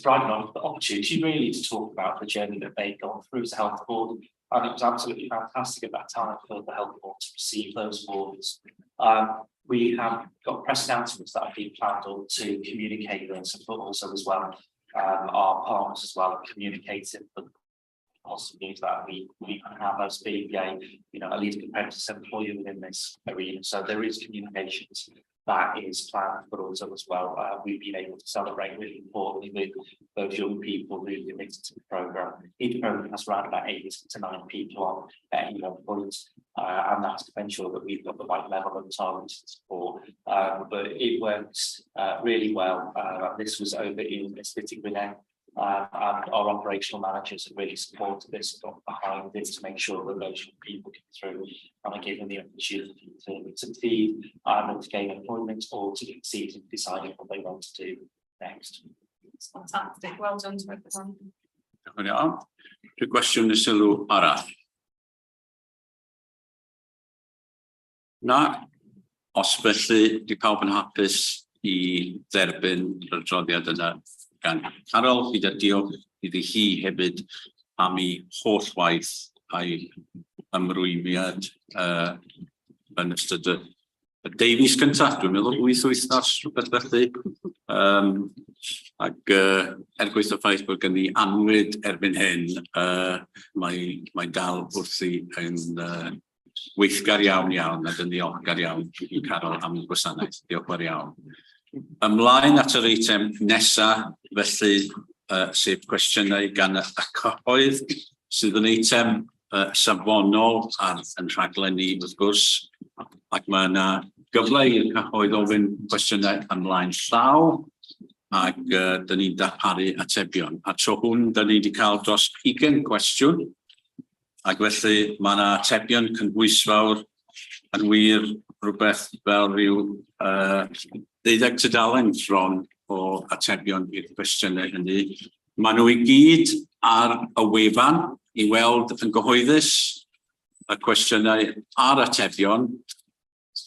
provide an opportunity really to talk about the journey that they've gone through as a Health Board. And it was absolutely fantastic at that time for the Health Board to receive those awards. We have got press announcements that have been planned on to communicate this, but also as well our partners as well communicating the positive news that we have as being a leading apprentice employer within this arena. So there is communications that is planned for us as well. We've been able to celebrate really importantly with those young people who committed to the programme. Each programme has around about 8 to 9 people on at any one point, and that's to ensure that we've got the right level of targeted support. But it works really well. This was over in City Gwynedd. And our operational managers have really supported this and got behind it to make sure that those young people get through and are given the opportunity to succeed and to gain employment or to succeed in deciding what they want to do next. It's fantastic. Well done to everyone. Diolch yn iawn. Rwy'n gwestiwn y sylw arall. Na, os felly di pawb yn hapus I dderbyn yr adroddiad yna gan Carol, gyda diolch iddi hi hefyd am ei holl waith a'i ymrwymiad yn ystod y Davies gyntaf, dwi'n meddwl 8 wythnos rhywbeth felly. Ac gweithio ffaith bod gen I anwyd erbyn hyn, mae dal wrthi yn weithgar iawn a dyn ddiolchgar iawn I Carol am y gwasanaeth. Diolch iawn. Ymlaen at yr eitem nesa, felly sef cwestiynau gan y cyhoedd sydd yn eitem safonol yn rhaglenni wrth gwrs, ac mae yna gyfle i'r cyhoedd ofyn cwestiynau ymlaen llaw, ac dyn ni'n darparu atebion. A tro hwn, dyn ni wedi cael dros 20 cwestiwn, ac felly mae yna atebion cynhwysfawr yn wir rhywbeth fel rhyw 12 tudalen ffron o atebion i'r cwestiynau hynny. Maen nhw I gyd ar y wefan I weld yn gyhoeddus y cwestiynau a'r atebion.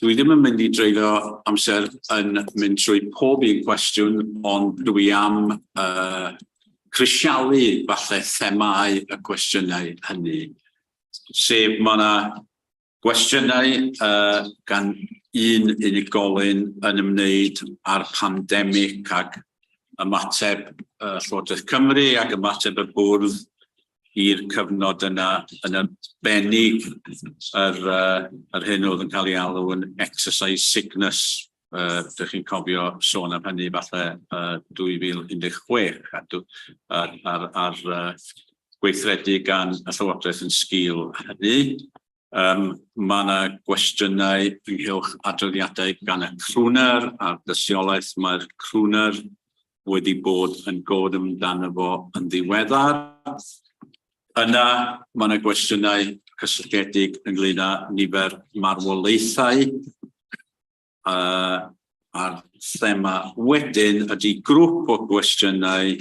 Dwi ddim yn mynd I dreulio amser yn mynd trwy pob un cwestiwn, ond dwi am crisialu falle themau y cwestiynau hynny. Sef mae yna gwestiynau gan un unigolyn yn ymwneud â'r pandemig ac ymateb Llywodraeth Cymru ac ymateb y bwrdd i'r cyfnod yna yn arbennig yr hyn oedd yn cael ei alw yn exercise sickness. Dych chi'n cofio sôn am hynny falle 2016 ar gweithredu gan y Llywodraeth yn sgil hynny. Mae yna gwestiynau ynghylch adroddiadau gan y crwner a'r dystiolaeth mae'r crwner wedi bod yn god amdano fo yn ddiweddar. Yna mae yna gwestiynau cysylltiedig ynglŷn â nifer marwolaethau. A'r thema wedyn ydy grŵp o gwestiynau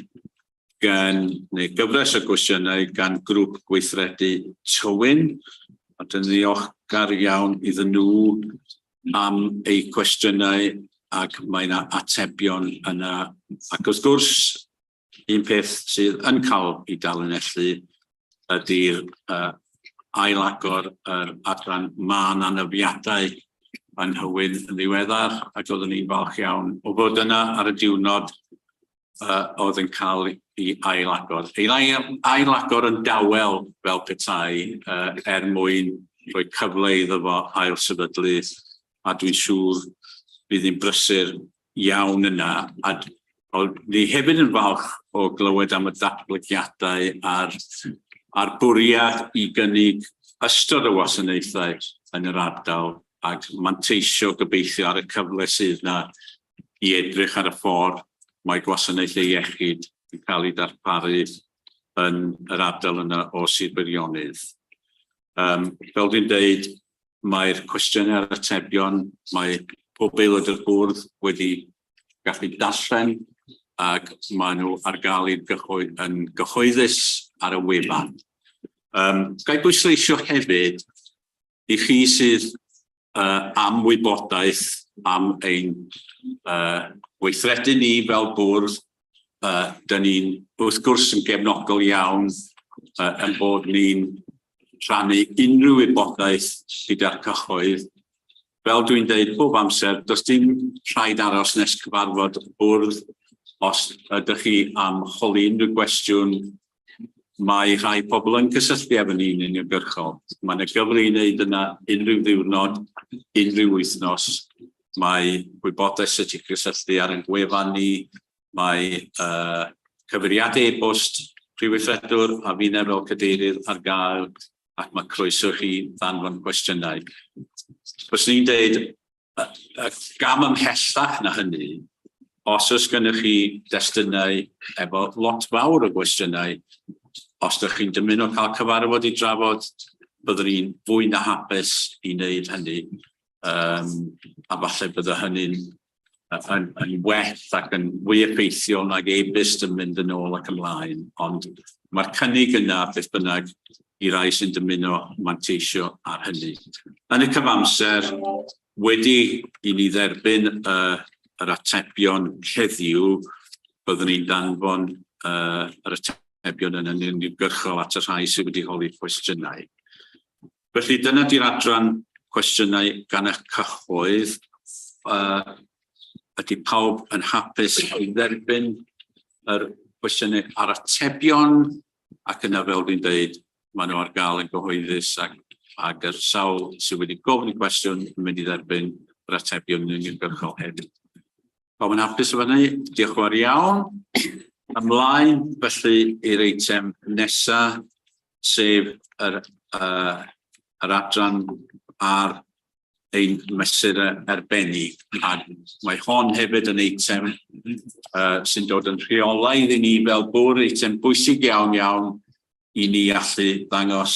neu gyfres o gwestiynau gan grŵp gweithredu Tywyn. A dyn ddiolchgar iawn iddyn nhw am eu cwestiynau ac mae yna atebion yna. Ac wrth gwrs, un peth sydd yn cael ei dalynellu ydy'r ailagor yr adran man anafiadau yn Hywyn yn ddiweddar, ac oeddwn ni'n falch iawn o fod yna ar y diwrnod oedd yn cael ei ailagor. Ei ailagor yn dawel fel petai mwyn rhoi cyfle iddo fo ail sefydlu, a dwi'n siŵr bydd hi'n brysur iawn yna. A ni hefyd yn falch o glywed am y datblygiadau a'r bwriad I gynnig ystod y wasanaethau yn yr ardal, ac manteisio gobeithio ar y cyfle sydd yna I edrych ar y ffordd mae gwasanaethau iechyd yn cael ei darparu yn yr ardal yna o Sir Beirionnydd. Fel dwi'n deud, mae'r cwestiynau a'r atebion, mae pob aelod o'r bwrdd wedi gallu darllen ac maen nhw ar gael yn gyhoeddus ar y wefan. Gai bwysleisio hefyd I chi sydd am wybodaeth am ein weithredu ni fel bwrdd, dyn ni'n wrth gwrs yn gefnogol iawn yn bod ni'n rhannu unrhyw wybodaeth gyda'r cyhoedd. Fel dwi'n deud bob amser, does dim rhaid aros nes cyfarfod bwrdd os ydych chi am holi unrhyw gwestiwn. Mae rhai pobl yn cysylltu efo ni'n uniongyrchol. Mae yna gyfle I wneud yna unrhyw ddiwrnod, unrhyw wythnos, mae wybodaeth sydd wedi cysylltu ar ein gwefan ni, mae cyfeiriadau e-bost Prifweithredwr a fi'n fel cadeirydd ar gael, ac mae croeso chi ddanfon cwestiynau. Fyswn i'n deud, gam ymhellach na hynny, os oes gennych chi destunau efo lot fawr o gwestiynau, os ydych chi'n dymuno cael cyfarfod i drafod, byddwn ni'n fwy na hapus i wneud hynny. A falle bydde hynny'n yn well ac yn fwy effeithiol nag e-byst yn mynd yn ôl ac ymlaen. Ond mae'r cynnig yna beth bynnag i rai sy'n dymuno manteisio ar hynny. Yn y cyfamser, wedi i ni dderbyn yr atebion heddiw, byddwn ni'n danfon yr atebion yn unigyrchol at y rhai sydd wedi holi cwestiynau. Felly dyna di'r adran cwestiynau gan eich cyhoedd. Ydy pawb yn hapus i dderbyn yr cwestiynau ar atebion, ac yna fel dwi'n dweud, maen nhw ar gael yn gyhoeddus ac yr sawl sydd wedi gofyn y cwestiwn yn mynd i dderbyn yr atebion yn unigyrchol hefyd. Pawb yn hapus efo hynny, diolch yn fawr iawn. Ymlaen felly i'r eitem nesaf, sef yr adran ar ein mesurau arbennig. A mae hon hefyd yn eitem sy'n dod yn rheolaidd i ni fel bwrdd, eitem bwysig iawn i ni allu ddangos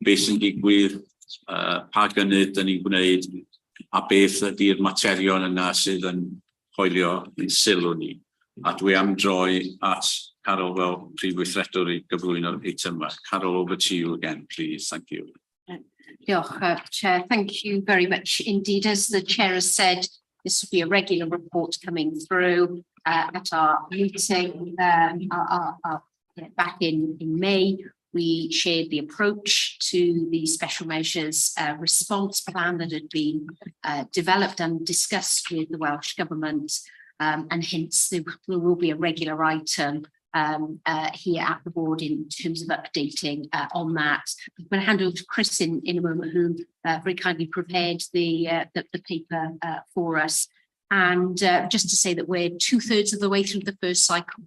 beth sy'n digwydd, pa gynnydd dyn ni'n gwneud, a beth ydy'r materion yna sydd yn hoelio yn sylw ni. A dwi am droi at Carol fel Prifweithredwr i gyflwyno'r eitem yma. Carol, over to you again, please. Thank you. Diolch, Chair. Thank you very much indeed. As the Chair has said, this will be a regular report coming through at our meeting back in May. We shared the approach to the special measures response plan that had been developed and discussed with the Welsh Government, and hence there will be a regular item here at the board in terms of updating on that. I'm going to hand over to Chris in a moment, who very kindly prepared the paper for us. And just to say that we're 2/3 of the way through the first cycle.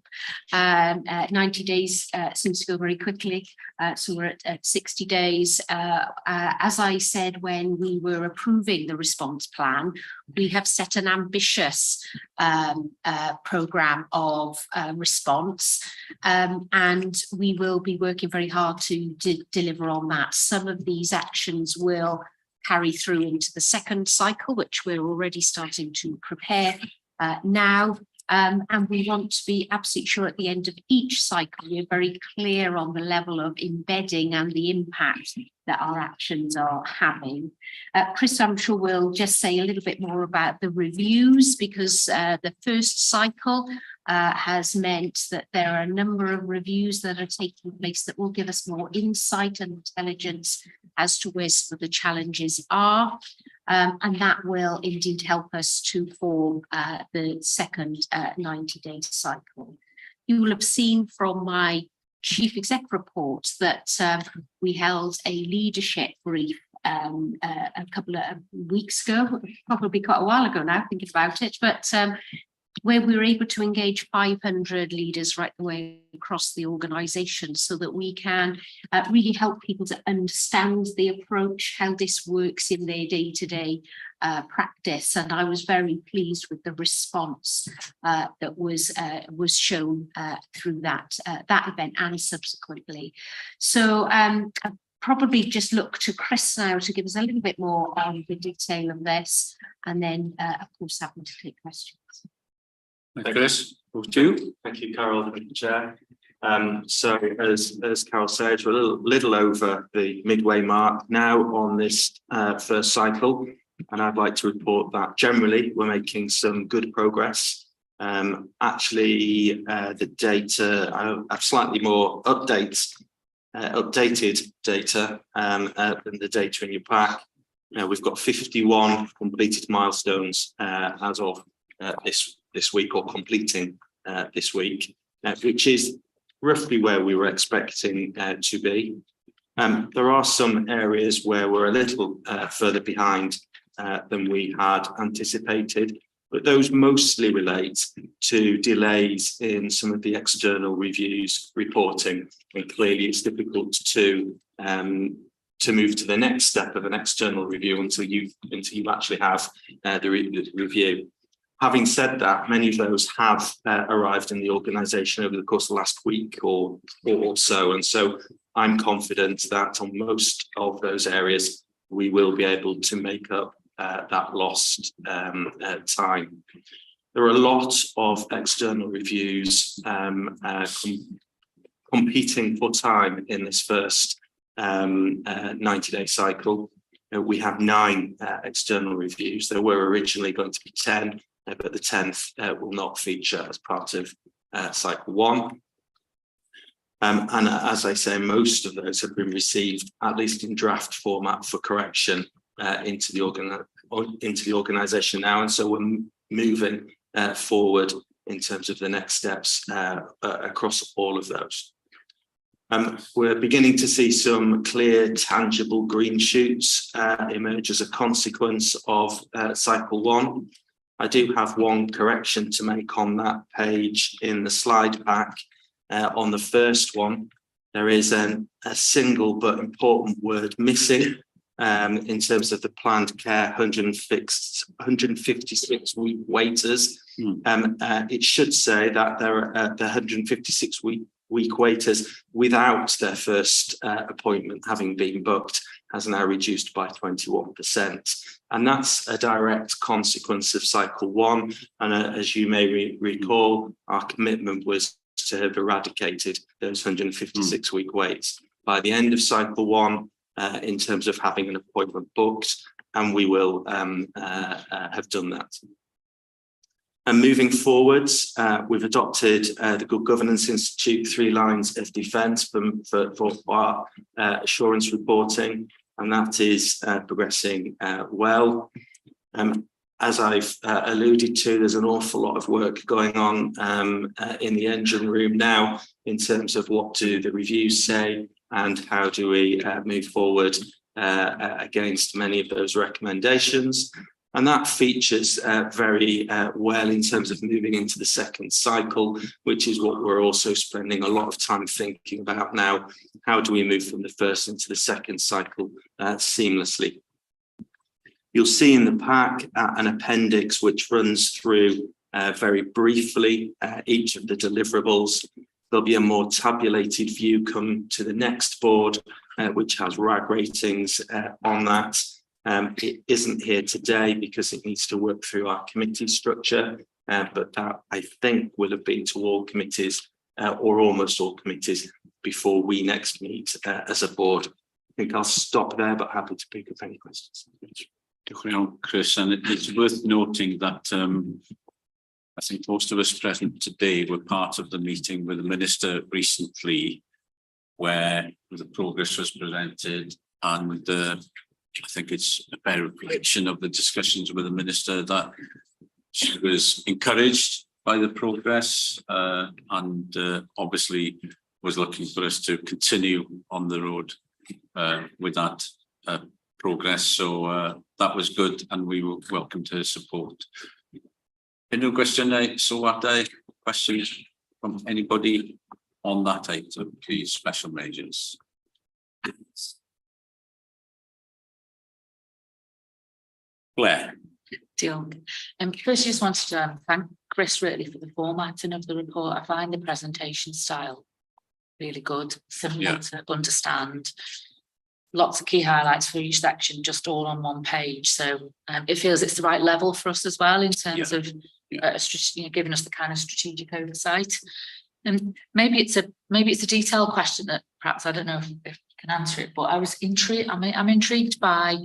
90 days seems to go very quickly. So we're at 60 days. As I said, when we were approving the response plan, we have set an ambitious programme of response, and we will be working very hard to deliver on that. Some of these actions will carry through into the second cycle, which we're already starting to prepare now. And we want to be absolutely sure at the end of each cycle, we're very clear on the level of embedding and the impact that our actions are having. Chris, I'm sure will just say a little bit more about the reviews, because the first cycle has meant that there are a number of reviews that are taking place that will give us more insight and intelligence as to where some of the challenges are. And that will indeed help us to form the second 90-day cycle. You will have seen from my Chief Exec report that we held a leadership brief a couple of weeks ago, probably quite a while ago now, thinking about it, but where we were able to engage 500 leaders right the way across the organisation, so that we can really help people to understand the approach, how this works in their day-to-day practice. And I was very pleased with the response that was shown through that event and subsequently. So probably just look to Chris now to give us a little bit more on the detail of this, and then of course happy to take questions. Chris, over to you. Thank you, Carol, Mr. Chair. So as Carol said, we're a little over the midway mark now on this first cycle, and I'd like to report that generally we're making some good progress. Actually, the data, I have slightly more updated data than the data in your pack. We've got 51 completed milestones as of this week, or completing this week, which is roughly where we were expecting to be. There are some areas where we're a little further behind than we had anticipated, but those mostly relate to delays in some of the external reviews reporting. And clearly it's difficult to move to the next step of an external review until you actually have the review. Having said that, many of those have arrived in the organisation over the course of the last week or so, and so I'm confident that on most of those areas we will be able to make up that lost time. There are a lot of external reviews competing for time in this first 90-day cycle. We have 9 external reviews. There were originally going to be 10, but the 10th will not feature as part of cycle 1. And as I say, most of those have been received, at least in draft format, for correction into the organisation now, and so we're moving forward in terms of the next steps across all of those. We're beginning to see some clear, tangible green shoots emerge as a consequence of cycle 1. I do have one correction to make on that page in the slide pack. On the first one, there is a single but important word missing in terms of the planned care 156-week waiters. It should say that there are the 156-week waiters without their first appointment having been booked has now reduced by 21%. And that's a direct consequence of cycle 1. And as you may recall, our commitment was to have eradicated those 156-week waits by the end of cycle 1 in terms of having an appointment booked, and we will have done that. And moving forwards, we've adopted the Good Governance Institute 3 lines of defence for our assurance reporting, and that is progressing well. As I've alluded to, there's an awful lot of work going on in the engine room now in terms of what do the reviews say and how do we move forward against many of those recommendations. And that features very well in terms of moving into the second cycle, which is what we're also spending a lot of time thinking about now. How do we move from the first into the second cycle seamlessly? You'll see in the pack an appendix which runs through very briefly each of the deliverables. There'll be a more tabulated view come to the next board, which has RAG ratings on that. It isn't here today because it needs to work through our committee structure, but that I think will have been to all committees or almost all committees before we next meet as a board. I think I'll stop there, but happy to pick up any questions. Chris, and it's worth noting that I think most of us present today were part of the meeting with the Minister recently, where the progress was presented, and I think it's a better reflection of the discussions with the Minister that she was encouraged by the progress and obviously was looking for us to continue on the road with that progress. So that was good, and we will welcome her support. Any questions from anybody on that item, please? Special measures. Claire. Diolch. First, I just wanted to thank Chris really for the formatting of the report. I find the presentation style really good, simple to understand. Lots of key highlights for each section, just all on one page. So it feels it's the right level for us as well in terms of giving us the kind of strategic oversight. And maybe it's a detailed question that perhaps I don't know if you can answer it, but I was intrigued. I'm intrigued by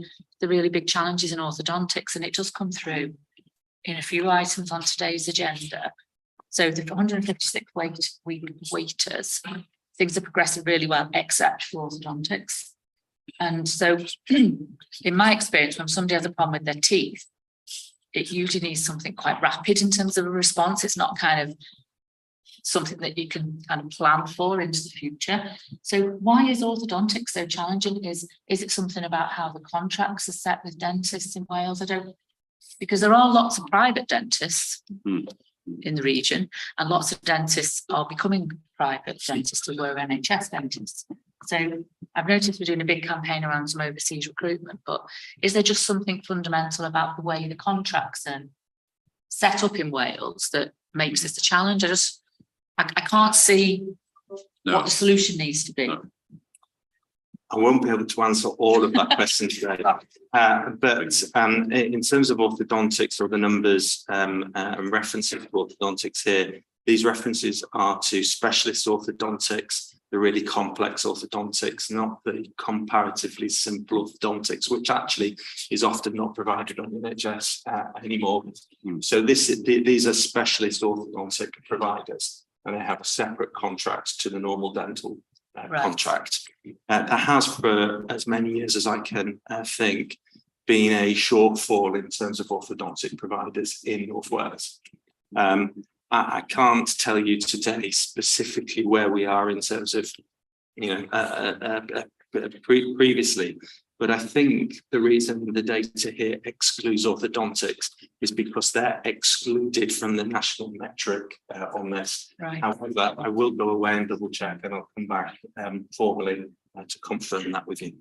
the really big challenges in orthodontics, and it does come through in a few items on today's agenda. So the 156 waiters, things are progressing really well, except for orthodontics. And so in my experience, when somebody has a problem with their teeth, it usually needs something quite rapid in terms of a response. It's not kind of something that you can kind of plan for into the future. So why is orthodontics so challenging? Is it something about how the contracts are set with dentists in Wales? Because there are lots of private dentists in the region, and lots of dentists are becoming private dentists who were NHS dentists. So I've noticed we're doing a big campaign around some overseas recruitment, but is there just something fundamental about the way the contracts are set up in Wales that makes this a challenge? I can't see what the solution needs to be. I won't be able to answer all of that question today. But in terms of orthodontics or the numbers and references to orthodontics here, these references are to specialist orthodontics, the really complex orthodontics, not the comparatively simple orthodontics, which actually is often not provided on NHS anymore. So these are specialist orthodontic providers, and they have a separate contract to the normal dental contract. There has, for as many years as I can think, been a shortfall in terms of orthodontic providers in North Wales. I can't tell you today specifically where we are in terms of, previously, but I think the reason the data here excludes orthodontics is because they're excluded from the national metric on this. Right. However, I will go away and double check, and I'll come back formally to confirm that with you.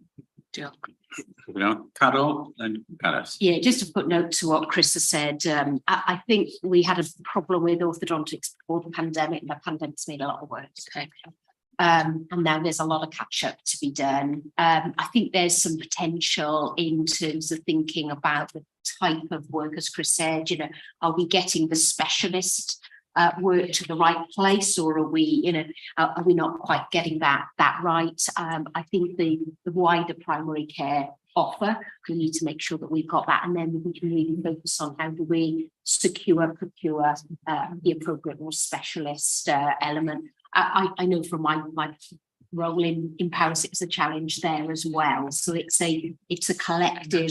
Carol and Gareth. Yeah, just a footnote to what Chris has said. I think we had a problem with orthodontics before the pandemic. The pandemic's made a lot of worse. Okay. And now there's a lot of catch up to be done. I think there's some potential in terms of thinking about the type of work, as Chris said, are we getting the specialist work to the right place, or are we not quite getting that right? I think the wider primary care offer, we need to make sure that we've got that, and then we can really focus on how do we procure the appropriate more specialist element. I know from my role in Paris, it was a challenge there as well. So it's a collective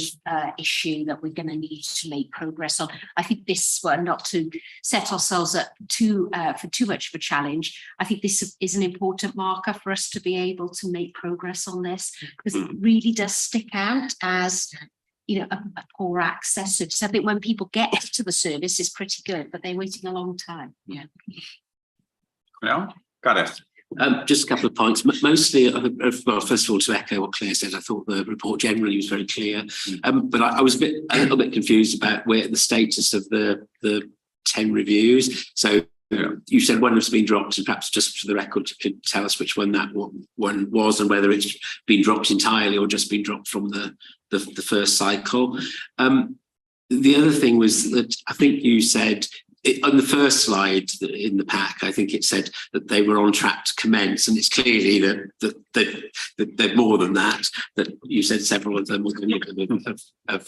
issue that we're going to need to make progress on. I think this, not to set ourselves up for too much of a challenge, I think this is an important marker for us to be able to make progress on this, because it really does stick out as a poor access. So I think when people get to the service, it's pretty good, but they're waiting a long time. Yeah. Well, Gareth. Just a couple of points. Mostly, well, first of all, to echo what Claire said, I thought the report generally was very clear. But I was a little bit confused about where the status of the 10 reviews. So you said one has been dropped, and perhaps just for the record, you could tell us which one that one was, and whether it's been dropped entirely or just been dropped from the first cycle. The other thing was that I think you said, on the first slide in the pack, I think it said that they were on track to commence, and it's clearly that they're more than that. That you said several of them have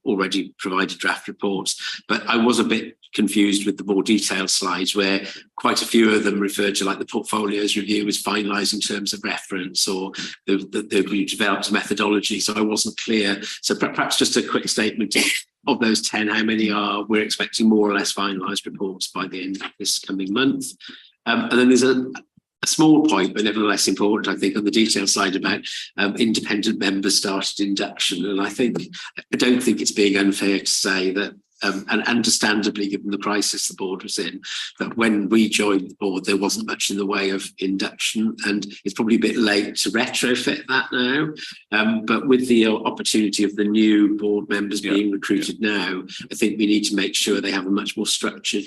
already provided draft reports, but I was a bit confused with the more detailed slides, where quite a few of them referred to, like, the portfolios review was finalised in terms of reference, or they've developed a methodology. So I wasn't clear. So perhaps just a quick statement of those 10, how many we're expecting more or less finalised reports by the end of this coming month. And then there's a small point, but nevertheless important, I think, on the detail side about independent members started induction. And I don't think it's being unfair to say that, and understandably, given the crisis the board was in, that when we joined the board, there wasn't much in the way of induction, and it's probably a bit late to retrofit that now. But with the opportunity of the new board members being recruited now, I think we need to make sure they have a much more structured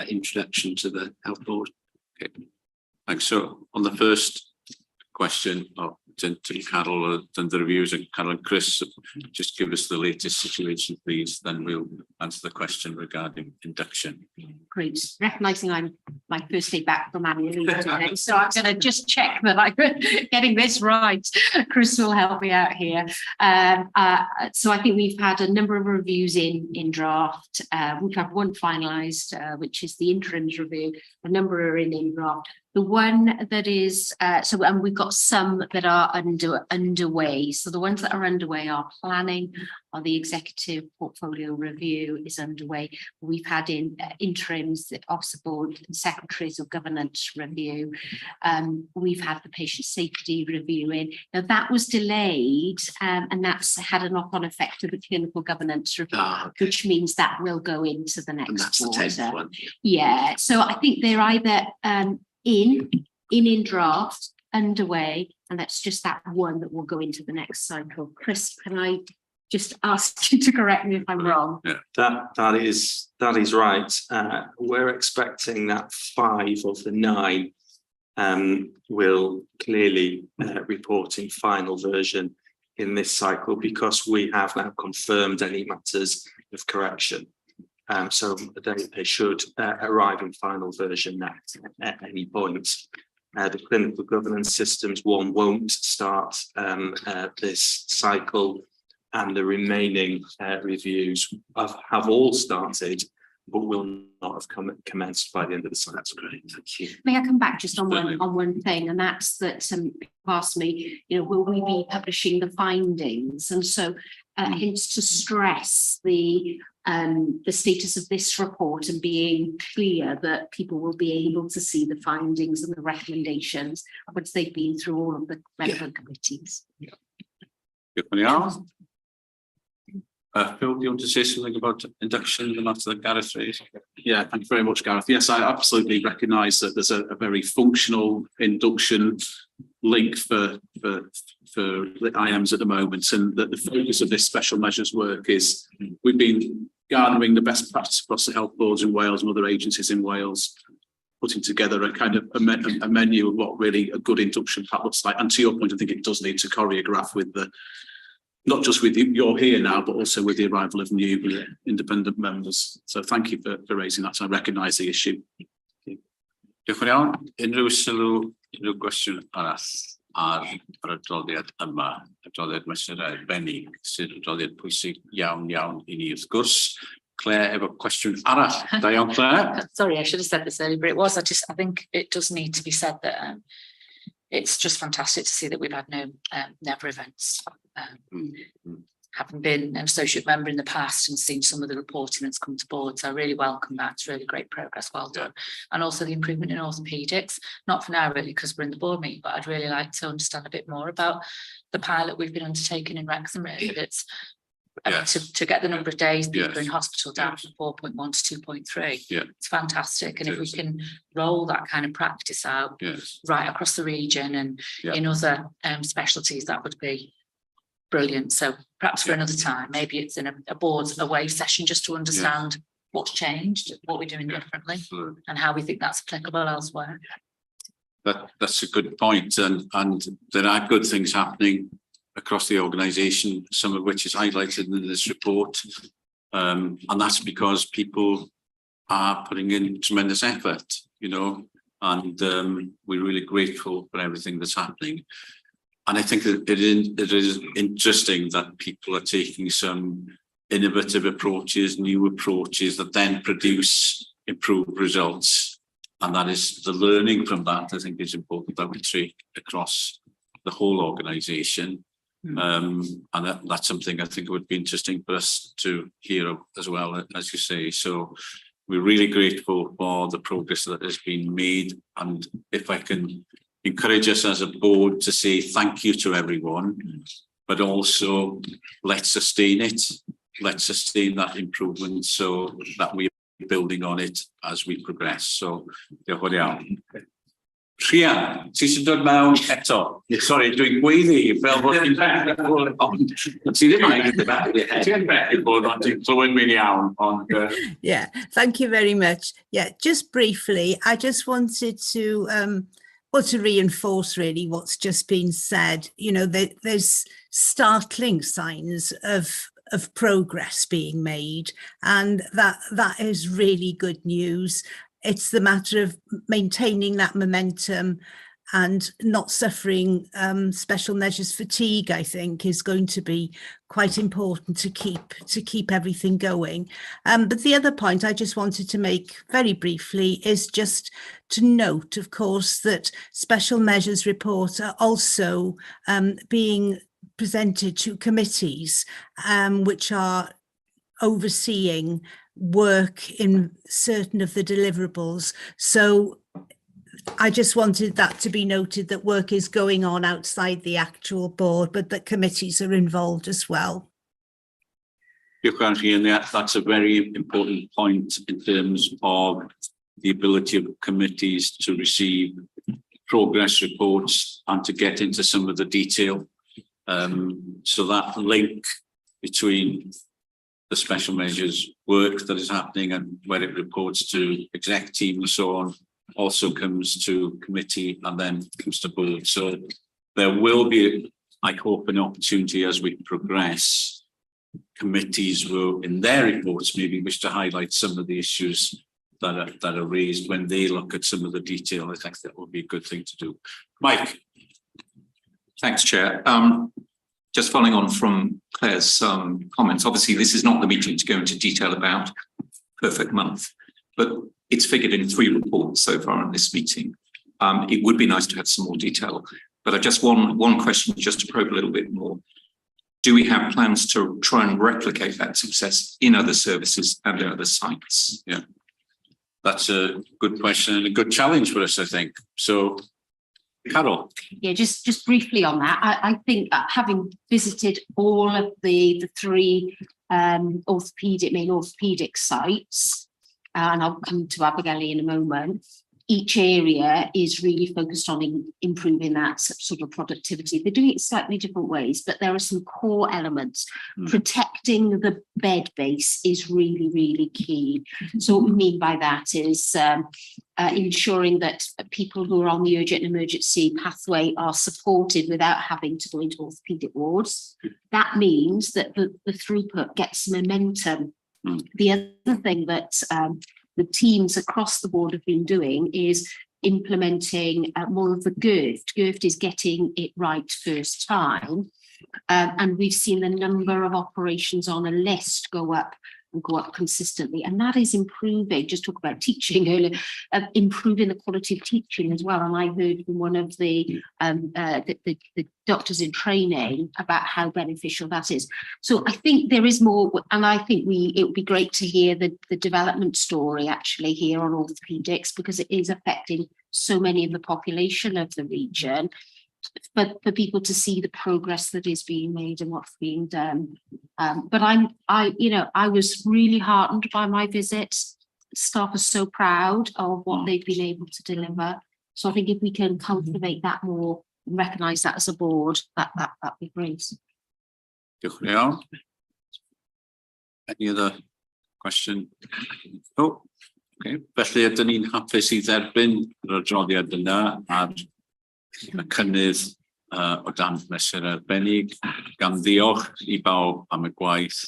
introduction to the health board. Okay. Thanks. So on the first question, to Carol and the reviews, and Carol and Chris, just give us the latest situation, please. Then we'll answer the question regarding induction. Great. Recognising I'm my first day back from annual leave today, so I'm going to just check that I'm getting this right. Chris will help me out here. So I think we've had a number of reviews in draft. We've had one finalised, which is the interims review. A number are in draft. The one that is, and we've got some that are underway. So the ones that are underway are planning, or the executive portfolio review is underway. We've had interims, the officer board and secretaries of governance review. We've had the patient safety review in. Now that was delayed, and that's had a knock-on effect of the clinical governance review, which means that will go into the next quarter. That's the 10th one. Yeah, so I think they're either in draft, underway, and that's just that one that will go into the next cycle. Chris, can I just ask you to correct me if I'm wrong? Yeah. That is right. We're expecting that 5 of the 9 will clearly report in final version in this cycle, because we have now confirmed any matters of correction. So they should arrive in final version at any point. The clinical governance systems one won't start this cycle, and the remaining reviews have all started, but will not have commenced by the end of the cycle. That's great, thank you. May I come back just on one thing, and that's that some people asked me, will we be publishing the findings? And so hence to stress the status of this report and being clear that people will be able to see the findings and the recommendations once they've been through all of the relevant committees. Phil, do you want to say something about induction, the matter that Gareth raised? Yeah, thank you very much, Gareth. Yes, I absolutely recognise that there's a very functional induction link for the IMs at the moment, and that the focus of this special measures work is we've been garnering the best practice across the health boards in Wales and other agencies in Wales, putting together a kind of a menu of what really a good induction pack looks like. And to your point, I think it does need to choreograph with not just with you're here now, but also with the arrival of new independent members. So thank you for raising that. I recognise the issue. Diolch yn iawn. Unrhyw sylw, unrhyw gwestiwn arall ar yr adroddiad yma, adroddiad mesur arbennig, sydd adroddiad pwysig iawn i ni wrth gwrs. Claire, efo cwestiwn arall. Da iawn, Claire. Sorry, I should have said this earlier, but it was. I think it does need to be said that it's just fantastic to see that we've had no never events. Having been an associate member in the past and seen some of the reporting that's come to board, so I really welcome that. It's really great progress, well done. And also the improvement in orthopaedics, not for now really because we're in the board meeting, but I'd really like to understand a bit more about the pilot we've been undertaking in Wrexham. Really, it's to get the number of days people in hospital down from 4.1 to 2.3. It's fantastic, and if we can roll that kind of practice out right across the region and in other specialties, that would be brilliant. So perhaps for another time, maybe it's in a board away session, just to understand what's changed, what we're doing differently, and how we think that's applicable elsewhere. That's a good point, and there are good things happening across the organisation, some of which is highlighted in this report, and that's because people are putting in tremendous effort, and we're really grateful for everything that's happening. And I think that it is interesting that people are taking some innovative approaches, new approaches that then produce improved results. And that is the learning from that, I think, is important that we take across the whole organisation. And that's something I think would be interesting for us to hear as well, as you say. So we're really grateful for the progress that has been made. And if I can encourage us as a board to say thank you to everyone, but also let's sustain it. Let's sustain that improvement so that we're building on it as we progress. So, diolch yn iawn. Rhian, ti sy'n dod mewn eto? Sorry, dwi'n gweiddi fel bod ti'n beth ond ti ddim yn beth bod ond ti'n clywed mi'n iawn. Yeah, thank you very much. Yeah, just briefly, I just wanted to to reinforce really what's just been said. There's startling signs of progress being made, and that is really good news. It's the matter of maintaining that momentum and not suffering special measures fatigue, I think, is going to be quite important to keep everything going. But the other point I just wanted to make very briefly is just to note, of course, that special measures reports are also being presented to committees which are overseeing work in certain of the deliverables. So I just wanted that to be noted, that work is going on outside the actual board, but that committees are involved as well. And that's a very important point in terms of the ability of committees to receive progress reports and to get into some of the detail. So that link between the special measures work that is happening and where it reports to exec team and so on also comes to committee and then comes to board. So there will be, I hope, an opportunity as we progress. Committees will, in their reports, maybe wish to highlight some of the issues that are raised when they look at some of the detail. I think that would be a good thing to do. Mike. Thanks, Chair. Just following on from Claire's comments, obviously this is not the meeting to go into detail about perfect month, but it's figured in 3 reports so far in this meeting. It would be nice to have some more detail, but I just one question just to probe a little bit more. Do we have plans to try and replicate that success in other services and other sites? Yeah, that's a good question and a good challenge for us, I think. So, Carol. Yeah, just briefly on that, I think that having visited all of the 3 main orthopaedic sites, and I'll come to Abigail in a moment, each area is really focused on improving that sort of productivity. They're doing it slightly different ways, but there are some core elements. Protecting the bed base is really, really key. So what we mean by that is ensuring that people who are on the urgent and emergency pathway are supported without having to go into orthopaedic wards. That means that the throughput gets momentum. The other thing that the teams across the board have been doing is implementing more of the GIRFT. GIRFT is getting it right first time. And we've seen the number of operations on a list go up consistently. And that is improving, just talk about teaching earlier, improving the quality of teaching as well. And I heard from one of the doctors in training about how beneficial that is. So I think there is more, and I think it would be great to hear the development story actually here on orthopedics, because it is affecting so many of the population of the region. But for people to see the progress that is being made and what's being done. But I was really heartened by my visit. Staff are so proud of what they've been able to deliver. So I think if we can cultivate that more and recognise that as a board, that'd be great. Any other question? Oh, okay. Felly ydyn ni'n hapus I dderbyn yr adroddiad yna ar y cynnydd o dan mesur arbennig, gan ddiolch I bawb am y gwaith,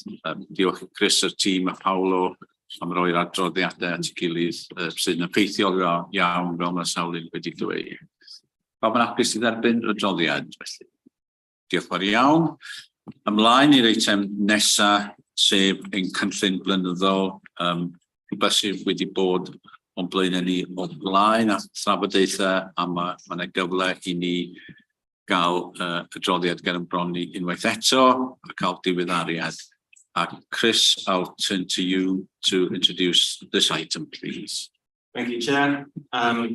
diolch I Chris a'r tîm a Paolo am roi'r adroddiadau at ei gilydd sy'n effeithiol iawn fel mae Sawlin wedi dweud. Pawb yn hapus I dderbyn yr adroddiad felly. Diolch fawr iawn. Ymlaen i'r eitem nesaf, sef ein cynllun blynyddol, rhywbeth sydd wedi bod o'n blaen ni o blaen a trafodaethau, a mae yna gyfle I ni gael adroddiad gan ybron ni unwaith eto a cael diweddariad. Chris, I'll turn to you to introduce this item, please. Thank you, Chair.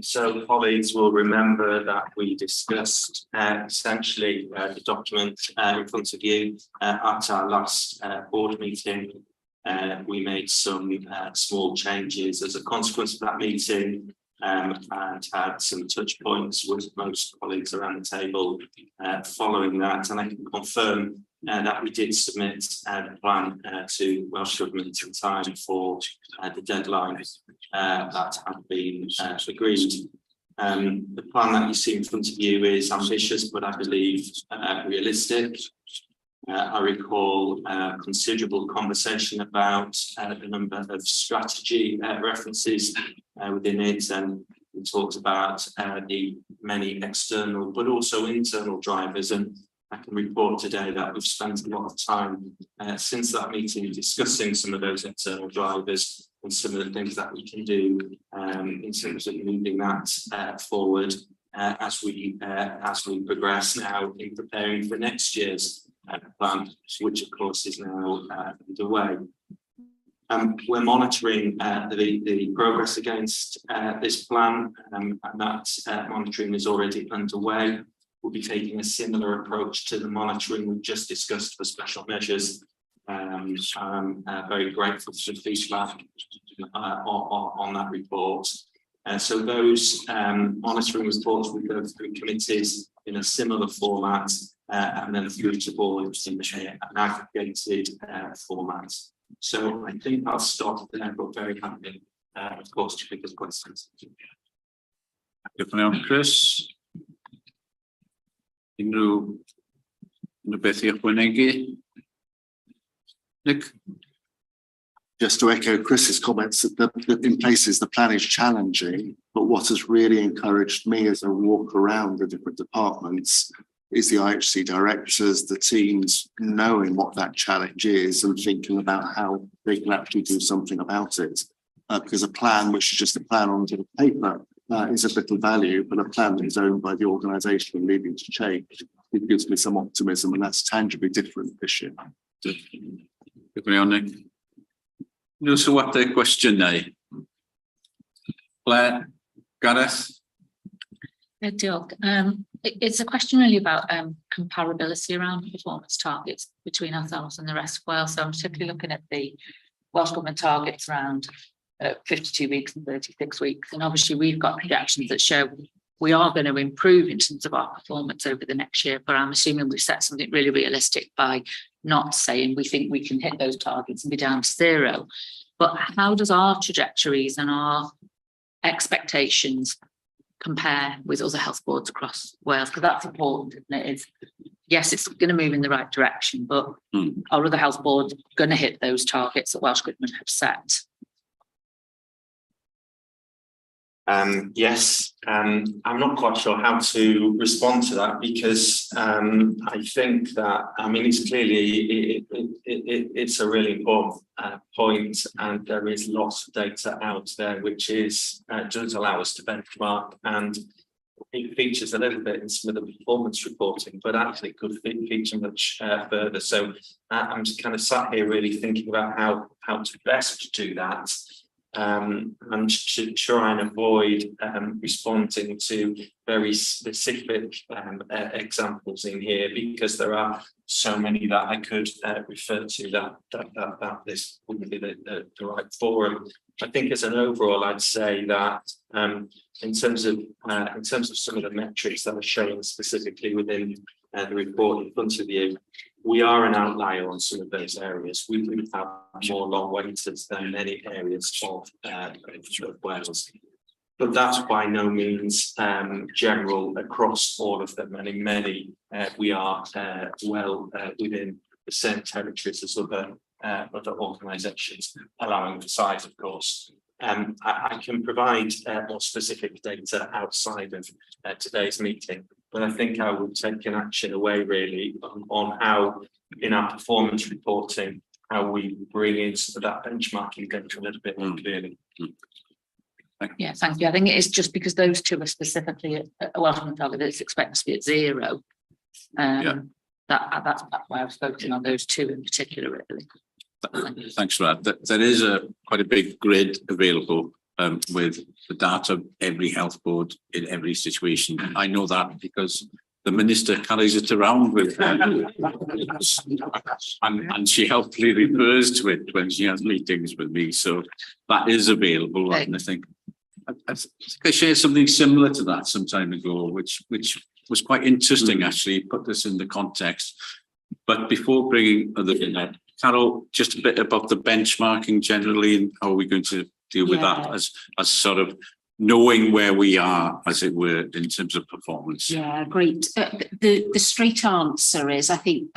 So colleagues will remember that we discussed essentially the document in front of you at our last board meeting. We made some small changes as a consequence of that meeting and had some touch points with most colleagues around the table following that. And I can confirm that we did submit the plan to Welsh Government in time for the deadline that had been agreed. The plan that you see in front of you is ambitious, but I believe realistic. I recall considerable conversation about the number of strategy references within it, and we talked about the many external but also internal drivers, and I can report today that we've spent a lot of time since that meeting discussing some of those internal drivers and some of the things that we can do in terms of moving that forward as we progress now in preparing for next year's plan, which of course is now underway. We're monitoring the progress against this plan, and that monitoring is already underway. We'll be taking a similar approach to the monitoring we've just discussed for special measures. I'm very grateful for the feedback on that report. So those monitoring reports will go through committees in a similar format, and then through to boards in an aggregated format. So I think I'll stop there, but very happy, of course, to pick up questions. Diolch yn iawn, Chris. Unrhyw beth i ychwanegu? Nick? Just to echo Chris's comments, that in places the plan is challenging, but what has really encouraged me as I walk around the different departments is the IHC directors, the teams knowing what that challenge is and thinking about how they can actually do something about it. Because a plan, which is just a plan on the paper, is of little value, but a plan that is owned by the organisation and leading to change, it gives me some optimism, and that's tangibly different this year. Diolch yn iawn, Nick. Unrhyw sylwadau cwestiynau? Claire, Gareth? Diolch. It's a question really about comparability around performance targets between ourselves and the rest of Wales. So I'm particularly looking at the Welsh Government targets around 52 weeks and 36 weeks. And obviously we've got projections that show we are going to improve in terms of our performance over the next year, but I'm assuming we've set something really realistic by not saying we think we can hit those targets and be down to zero. But how does our trajectories and our expectations compare with other health boards across Wales? Because that's important, isn't it? Yes, it's going to move in the right direction, but are other health boards going to hit those targets that Welsh Government have set? Yes, I'm not quite sure how to respond to that, because I think that, I mean, it's clearly, it's a really important point, and there is lots of data out there which is does allow us to benchmark, and it features a little bit in some of the performance reporting, but actually it could feature much further. So I'm just kind of sat here really thinking about how to best do that. And to try and avoid responding to very specific examples in here, because there are so many that I could refer to that this wouldn't be the right forum. I think as an overall, I'd say that in terms of some of the metrics that are shown specifically within the report in front of you, we are an outlier on some of those areas. We do have more long waiters than many areas of Wales, but that's by no means general across all of them. And in many, we are well within the same territories as other organisations, allowing for size, of course. I can provide more specific data outside of today's meeting, but I think I would take an action away really on how, in our performance reporting, how we bring in some of that benchmarking data a little bit more clearly. Yeah, thank you. I think it is just because those two are specifically a Welsh Government target that's expected to be at zero. That's why I was focusing on those two in particular, really. Thanks for that. There is quite a big grid available with the data of every health board in every situation. I know that because the minister carries it around with her, and she helpfully refers to it when she has meetings with me. So that is available, and I think I shared something similar to that some time ago, which was quite interesting. Actually, put this in the context. But before bringing other in, Carol, just a bit about the benchmarking generally, and how are we going to deal with that as sort of knowing where we are, as it were, in terms of performance. Yeah, great. The straight answer is, I think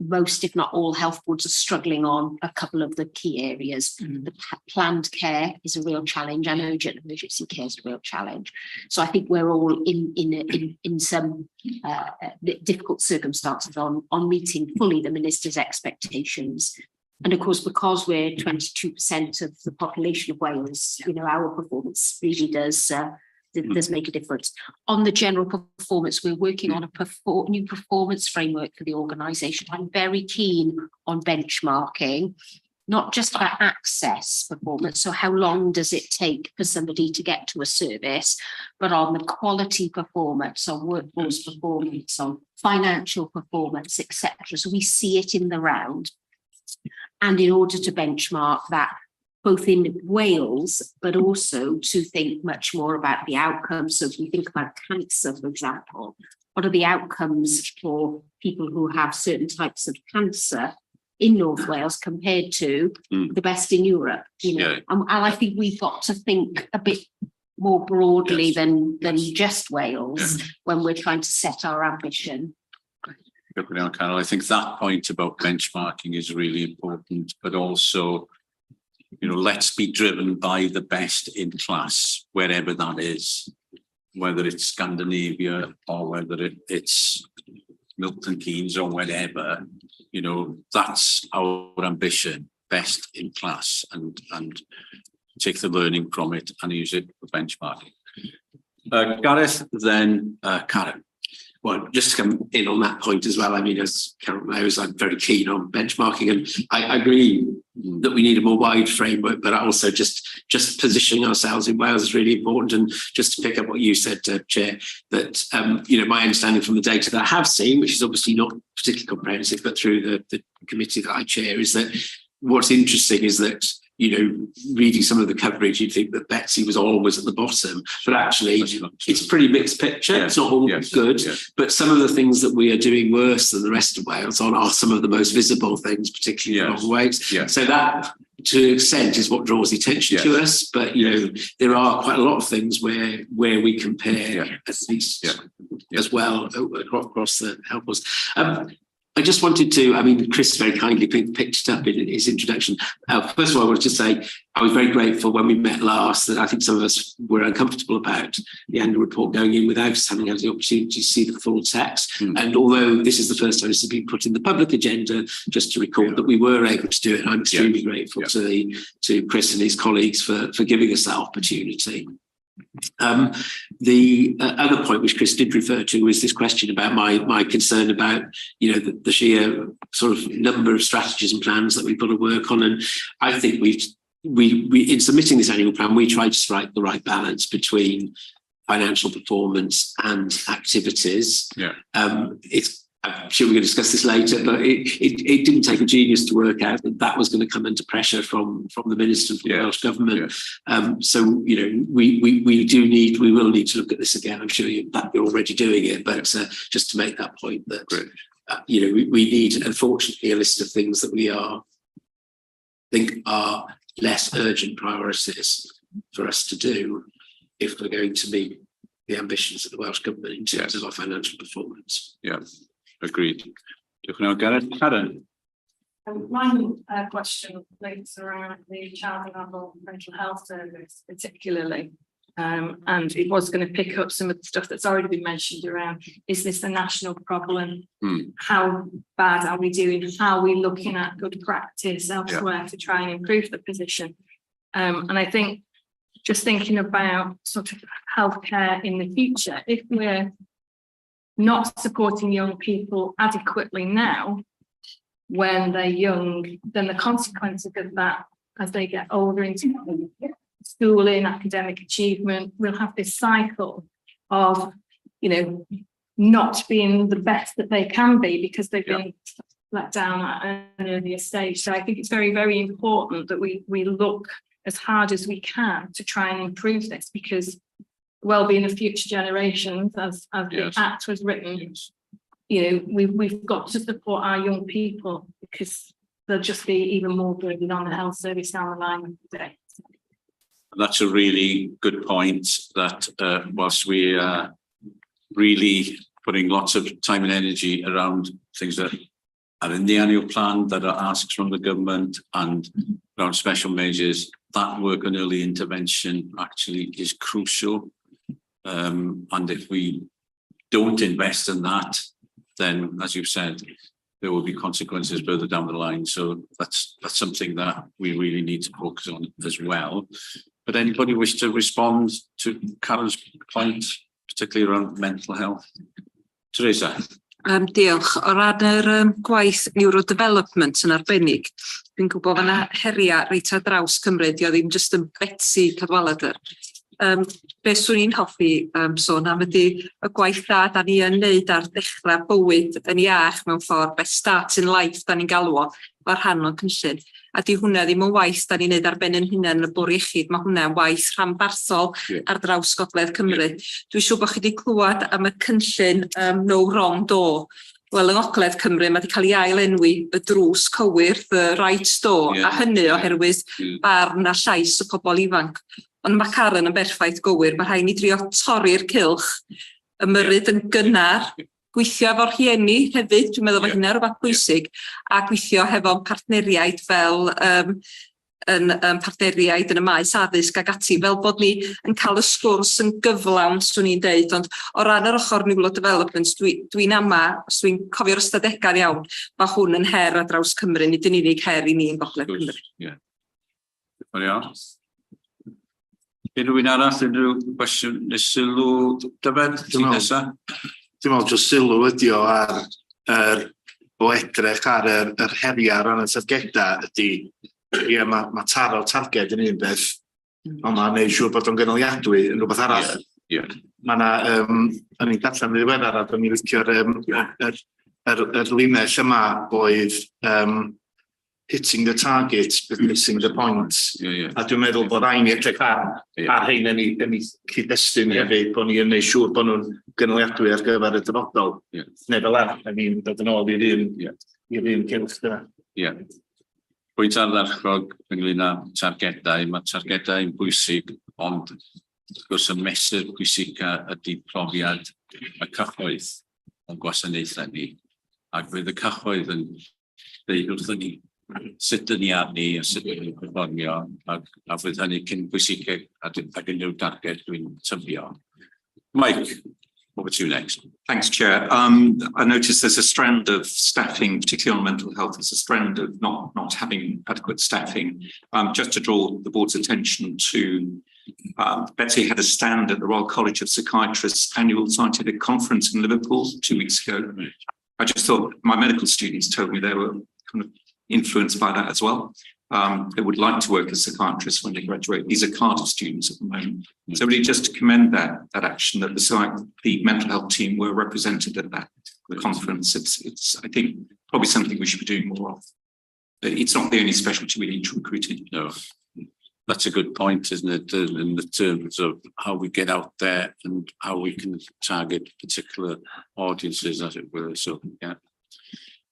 most, if not all, health boards are struggling on a couple of the key areas. The planned care is a real challenge. I know general emergency care is a real challenge. So I think we're all in some difficult circumstances on meeting fully the minister's expectations. And of course, because we're 22% of the population of Wales, you know, our performance really does make a difference. On the general performance, we're working on a new performance framework for the organisation. I'm very keen on benchmarking, not just about access performance, so how long does it take for somebody to get to a service, but on the quality performance, on workforce performance, on financial performance, etc. So we see it in the round. And in order to benchmark that, both in Wales, but also to think much more about the outcomes. So if we think about cancer, for example, what are the outcomes for people who have certain types of cancer in North Wales compared to the best in Europe? You know, and I think we've got to think a bit more broadly than just Wales when we're trying to set our ambition. Carol, I think that point about benchmarking is really important, but also, you know, let's be driven by the best in class, wherever that is, whether it's Scandinavia or whether it's Milton Keynes or whatever. You know, that's our ambition, best in class, and take the learning from it and use it for benchmarking. Gareth, then Karen. Well, just to come in on that point as well, I mean, as Carol knows, I'm very keen on benchmarking, and I agree that we need a more wide framework, but also just positioning ourselves in Wales is really important. And just to pick up what you said, Chair, that, you know, my understanding from the data that I have seen, which is obviously not particularly comprehensive, but through the committee that I chair, is that what's interesting is that, you know, reading some of the coverage, you'd think that Betsy was always at the bottom, but actually it's a pretty mixed picture. It's not all good, but some of the things that we are doing worse than the rest of Wales on are some of the most visible things, particularly long waits. So that, to an extent, is what draws the attention to us. But, you know, there are quite a lot of things where we compare at least as well across the help us. I just wanted to, I mean, Chris very kindly picked it up in his introduction. First of all, I wanted to say I was very grateful when we met last that I think some of us were uncomfortable about the annual report going in without us having had the opportunity to see the full text. And although this is the first time this has been put in the public agenda, just to record that we were able to do it, I'm extremely grateful to Chris and his colleagues for giving us that opportunity. The other point which Chris did refer to was this question about my concern about, you know, the sheer sort of number of strategies and plans that we've got to work on. And I think we in submitting this annual plan, we tried to strike the right balance between financial performance and activities. I'm sure we're going to discuss this later, but it didn't take a genius to work out that was going to come under pressure from the Minister and from the Welsh Government. So, you know, we will need to look at this again. I'm sure you're already doing it, but just to make that point that, you know, we need, unfortunately, a list of things that we think are less urgent priorities for us to do if we're going to meet the ambitions of the Welsh Government in terms of our financial performance. Agreed. Gareth, Karen. My question links around the child and adult mental health service, particularly, and it was going to pick up some of the stuff that's already been mentioned around, is this a national problem? How bad are we doing? How are we looking at good practice elsewhere to try and improve the position? And I think just thinking about sort of healthcare in the future, if we're not supporting young people adequately now when they're young, then the consequences of that as they get older into schooling, academic achievement, we'll have this cycle of, you know, not being the best that they can be because they've been let down at an earlier stage. So I think it's very, very important that we look as hard as we can to try and improve this, because well-being of future generations, as the Act was written, you know, we've got to support our young people, because there'll just be even more burden on the health service down the line today. That's a really good point, that whilst we are really putting lots of time and energy around things that are in the annual plan, that are asks from the government, and around special measures, that work on early intervention actually is crucial. And if we don't invest in that, then, as you've said, there will be consequences further down the line. So that's something that we really need to focus on as well. But anybody wish to respond to Karen's point, particularly around mental health? Teresa. Diolch. O ran yr gwaith neurodevelopment yn arbennig, dwi'n gwybod bod yna heriau reit ar draws Cymru, dio ddim jyst yn Betsy Cadwaladr. Be swn i'n hoffi sôn am ydy y gwaith da ni yn neud ar dechrau bywyd yn iach mewn ffordd, best start in life da ni'n galw o, o'r rhan o'n cynllun. A di hwnna ddim yn waith da ni'n neud ar ben yn hunain yn y bwr iechyd, mae hwnna'n waith rhanbarthol ar draws Gogledd Cymru. Dwi'n siŵr bod chi wedi clywed am y cynllun No Wrong Door. Wel, yng Ngogledd Cymru, mae wedi cael ei ail-enwi y drws cywir, the right door, a hynny oherwydd barn a llais o pobl ifanc. Ond mae Karen yn berffaith gywir, mae rhaid ni drio torri'r cylch, ymyrryd yn gynnar, gweithio efo'r rhieni hefyd, dwi'n meddwl bod hynny'n rhywbeth bwysig, a gweithio hefo'n partneriaid fel partneriaid yn y maes addysg ag ati, fel bod ni yn cael y sgwrs yn gyflawn, swn i'n deud, ond o ran yr ochr neurodevelopment, dwi'n ama, os dwi'n cofio'r ystadegau'n iawn, mae hwn yn her ar draws Cymru, nid yn unig her i ni yn Gogledd Cymru. Unrhyw un arall, unrhyw cwestiwn neu sylw, Dyfed, ti'n nesa? Dwi'n meddwl jyst sylw ydi o ar o edrych ar yr heriau ran y targedau ydi, mae taro targed yn un beth, ond mae'n neud siŵr bod o'n gynaliadwy yn rhywbeth arall. Mae yna, yn i'n darllen yn ddiweddar, a dwi'n licio'r linell yma oedd hitting the target, but missing the point. A dwi'n meddwl bod rhaid ni edrych ar hyn yn ei cyd-destun hefyd, bod ni yn neud siŵr bod nhw'n gynaliadwy ar gyfer y dyfodol. Neu fel ar, dod yn ôl i'r un cylch dyna. Pwynt ardderchog ynglyn â targedau, mae targedau'n bwysig, ond wrth gwrs y mesur bwysig ydy profiad y cyhoedd o'n gwasanaethau ni. Ac fydd y cyhoedd yn dweud wrthyn ni sut dyn ni arni a sut dyn ni'n performio, a fydd hynny cyn bwysig ag unrhyw targed dwi'n tybio. Mike, over to you next. Thanks, Chair. I noticed there's a strand of staffing, particularly on mental health, there's a strand of not having adequate staffing. Just to draw the board's attention to, Betsy had a stand at the Royal College of Psychiatrists annual scientific conference in Liverpool 2 weeks ago. I just thought my medical students told me they were kind of influenced by that as well. They would like to work as psychiatrists when they graduate. These are Cardiff students at the moment. So really just to commend that action, that the mental health team were represented at the conference. It's I think probably something we should be doing more of. It's not the only specialty we need to recruit in. No, that's a good point, isn't it? In the terms of how we get out there and how we can target particular audiences, as it were. So, yeah.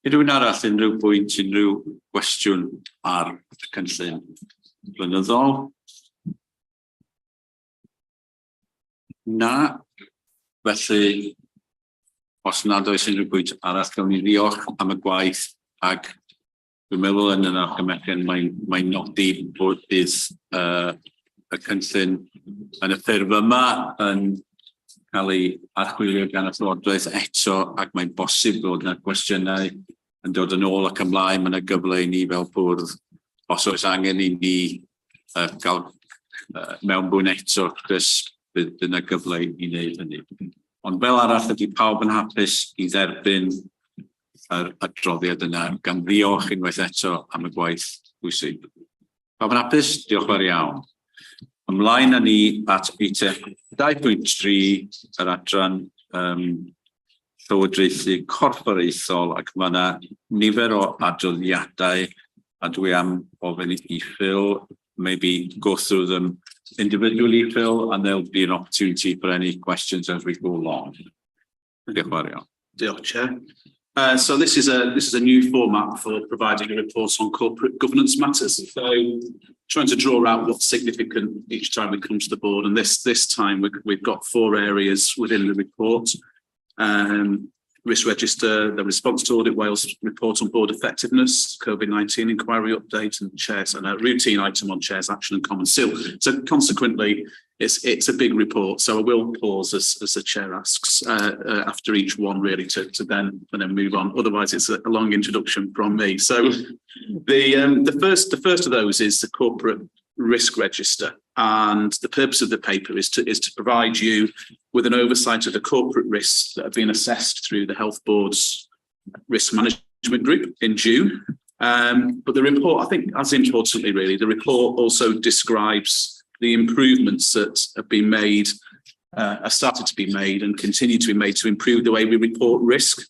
Unrhyw arall, unrhyw bwynt, unrhyw gwestiwn ar y cynllun blynyddol? Na. Felly, os nad oes unrhyw bwynt arall, gawn ni ddiolch am y gwaith, ac dwi'n meddwl yn yr argymellion mae'n nodi bod bydd y cynllun yn y ffurf yma yn cael ei archwilio gan y Llywodraeth eto, ac mae'n bosib bod yna gwestiynau yn dod yn ôl ac ymlaen. Mae yna gyfle i ni fel bwrdd, os oes angen i ni gael mewnbwn eto, chos bydd yna gyfle i wneud hynny. Ond fel arall ydy pawb yn hapus i dderbyn yr adroddiad yna, gan ddiolch unwaith eto am y gwaith bwysig. Pawb yn hapus? Diolch fawr iawn. Ymlaen â ni at eitem 2.3, yr adran llywodraethu corfforaethol, ac mae yna nifer o adroddiadau, a dwi am ofyn i Phil maybe go through them individually, Phil, and there'll be an opportunity for any questions as we go along. Diolch fawr iawn. Diolch, Chair. So this is a new format for providing a report on corporate governance matters. So trying to draw out what's significant each time we come to the board, and this time we've got 4 areas within the report. Risk register, the response to Audit Wales report on board effectiveness, COVID-19 inquiry update, and chairs, and a routine item on chairs action and common seal. So consequently, it's a big report. So I will pause as the chair asks after each one, really, to then move on. Otherwise, it's a long introduction from me. So the first of those is the corporate risk register, and the purpose of the paper is to provide you with an oversight of the corporate risks that have been assessed through the Health Board's risk management group in June. But the report, I think, as importantly, really, the report also describes the improvements that have been made, have started to be made, and continue to be made to improve the way we report risk.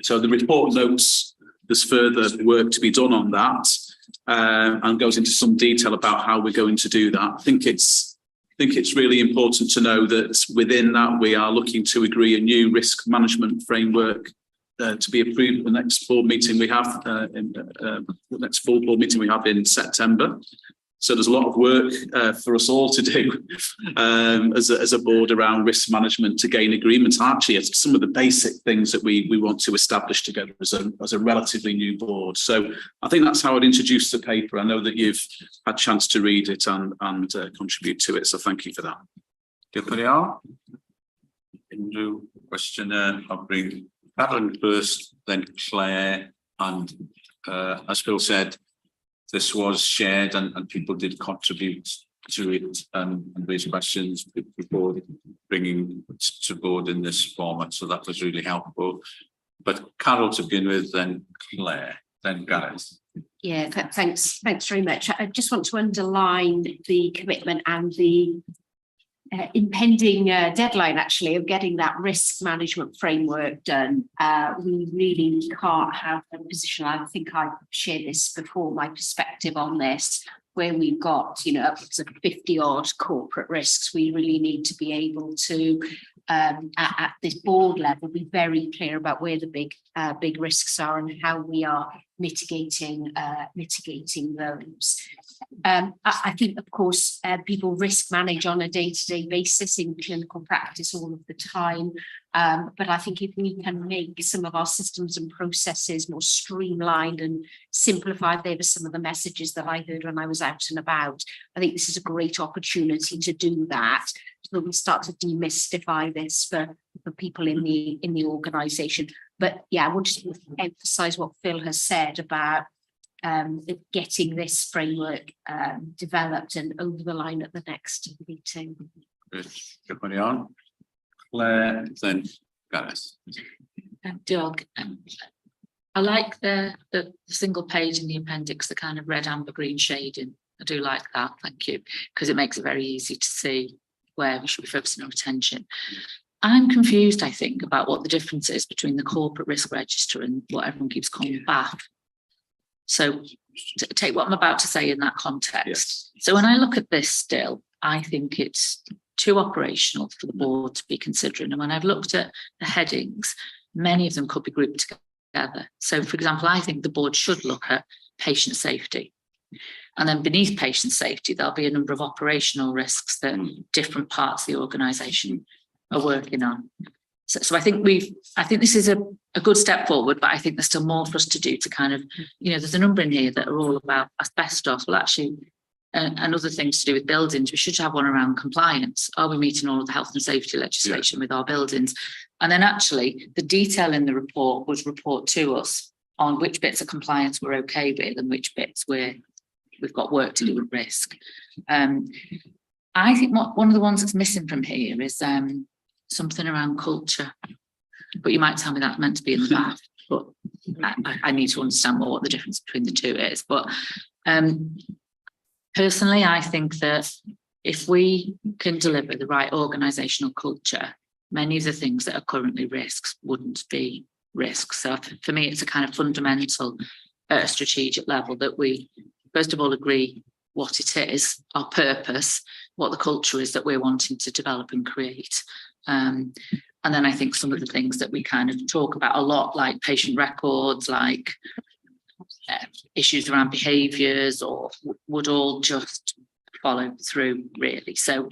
So the report notes there's further work to be done on that. And goes into some detail about how we're going to do that. I think it's really important to know that within that we are looking to agree a new risk management framework to be approved at the next board meeting we have the next full board meeting we have in September. So there's a lot of work for us all to do as a board around risk management to gain agreement. Actually, it's some of the basic things that we want to establish together as a relatively new board. So I think that's how I'd introduce the paper. I know that you've had a chance to read it and contribute to it. So thank you for that. Diolch yn fawr. Unrhyw cwestiynau, I'll bring Carolyn first, then Claire, and as Phil said, this was shared and people did contribute to it and raise questions before bringing it to board in this format. So that was really helpful. But Carol to begin with, then Claire, then Gareth. Yeah, thanks very much. I just want to underline the commitment and the impending deadline, actually, of getting that risk management framework done. We really can't have a position, I think I've shared this before, my perspective on this, where we've got, upwards of 50 odd corporate risks. We really need to be able to, at this board level, be very clear about where the big risks are and how we are mitigating those. I think, of course, people risk manage on a day-to-day basis in clinical practice all of the time. But I think if we can make some of our systems and processes more streamlined and simplified, they were some of the messages that I heard when I was out and about. I think this is a great opportunity to do that, so that we start to demystify this for people in the organisation. But yeah, I wanted to emphasise what Phil has said about getting this framework developed and over the line at the next meeting. Good. Claire, then Gareth. Doug, I like the single page in the appendix, the kind of red, amber, green shading. I do like that, thank you, because it makes it very easy to see where we should be focusing our attention. I'm confused, I think, about what the difference is between the corporate risk register and what everyone keeps calling BAF. So take what I'm about to say in that context. Yes. So when I look at this still, I think it's too operational for the board to be considering. And when I've looked at the headings, many of them could be grouped together. So, for example, I think the board should look at patient safety. And then beneath patient safety, there'll be a number of operational risks that different parts of the organisation are working on. So I think this is a good step forward, but I think there's still more for us to do to kind of, there's a number in here that are all about asbestos. Well, actually, and other things to do with buildings, we should have one around compliance. Are we meeting all of the health and safety legislation with our buildings? And then actually, the detail in the report was report to us on which bits of compliance we're okay with and which bits we've got work to do with risk. I think one of the ones that's missing from here is something around culture, but you might tell me that's meant to be in the back, but I need to understand more what the difference between the two is. But personally, I think that if we can deliver the right organisational culture, many of the things that are currently risks wouldn't be risks. So for me, it's a kind of fundamental at a strategic level that we, first of all, agree what it is, our purpose, what the culture is that we're wanting to develop and create. And then I think some of the things that we kind of talk about a lot, like patient records, like issues around behaviours, or would all just follow through, really. So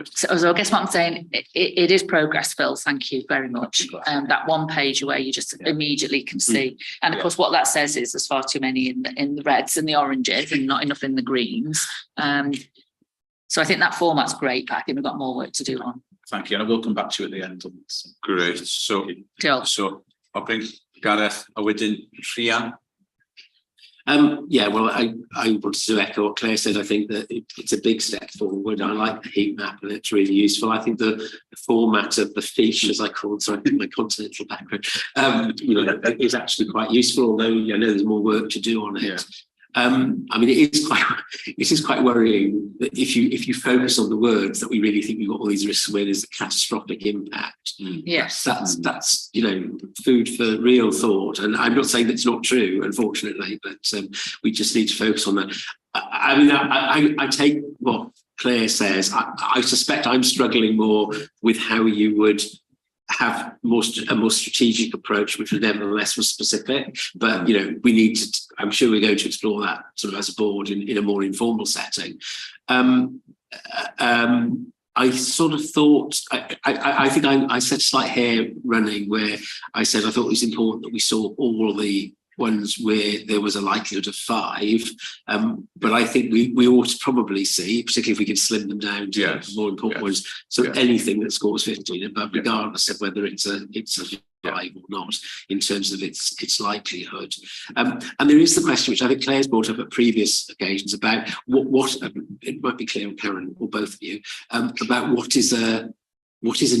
so I guess what I'm saying, it is progress, Phil. Thank you very much. That one page where you just immediately can see, and of course, what that says is there's far too many in the reds and the oranges, and not enough in the greens. So I think that format's great, but I think we've got more work to do on. Thank you, and I will come back to you at the end on this. Great. So I'll bring Gareth a wedyn Rhian. Yeah, well, I wanted to echo what Claire said. I think that it's a big step forward. I like the heat map, and it's really useful. I think the format of the fiche, as I call it, so I think my continental background, is actually quite useful, although I know there's more work to do on it. Yeah. I mean, it is quite worrying that if you focus on the words that we really think we've got all these risks where there's a catastrophic impact. Yes, that's food for real thought. And I'm not saying that's not true, unfortunately, but we just need to focus on that. I mean, I take what Claire says. I suspect I'm struggling more with how you would have a more strategic approach, which would nevertheless was specific. But we need to. I'm sure we're going to explore that sort of as a board in a more informal setting. I sort of thought. I think I said slight hair running where I said I thought it was important that we saw all the ones where there was a likelihood of 5, but I think we ought to probably see, particularly if we can slim them down to more important ones. So anything that scores 15 above, regardless of whether it's a 5 or not, in terms of its likelihood. And there is the question, which I think Claire's brought up at previous occasions, about what it might be Claire or Karen or both of you, about what is an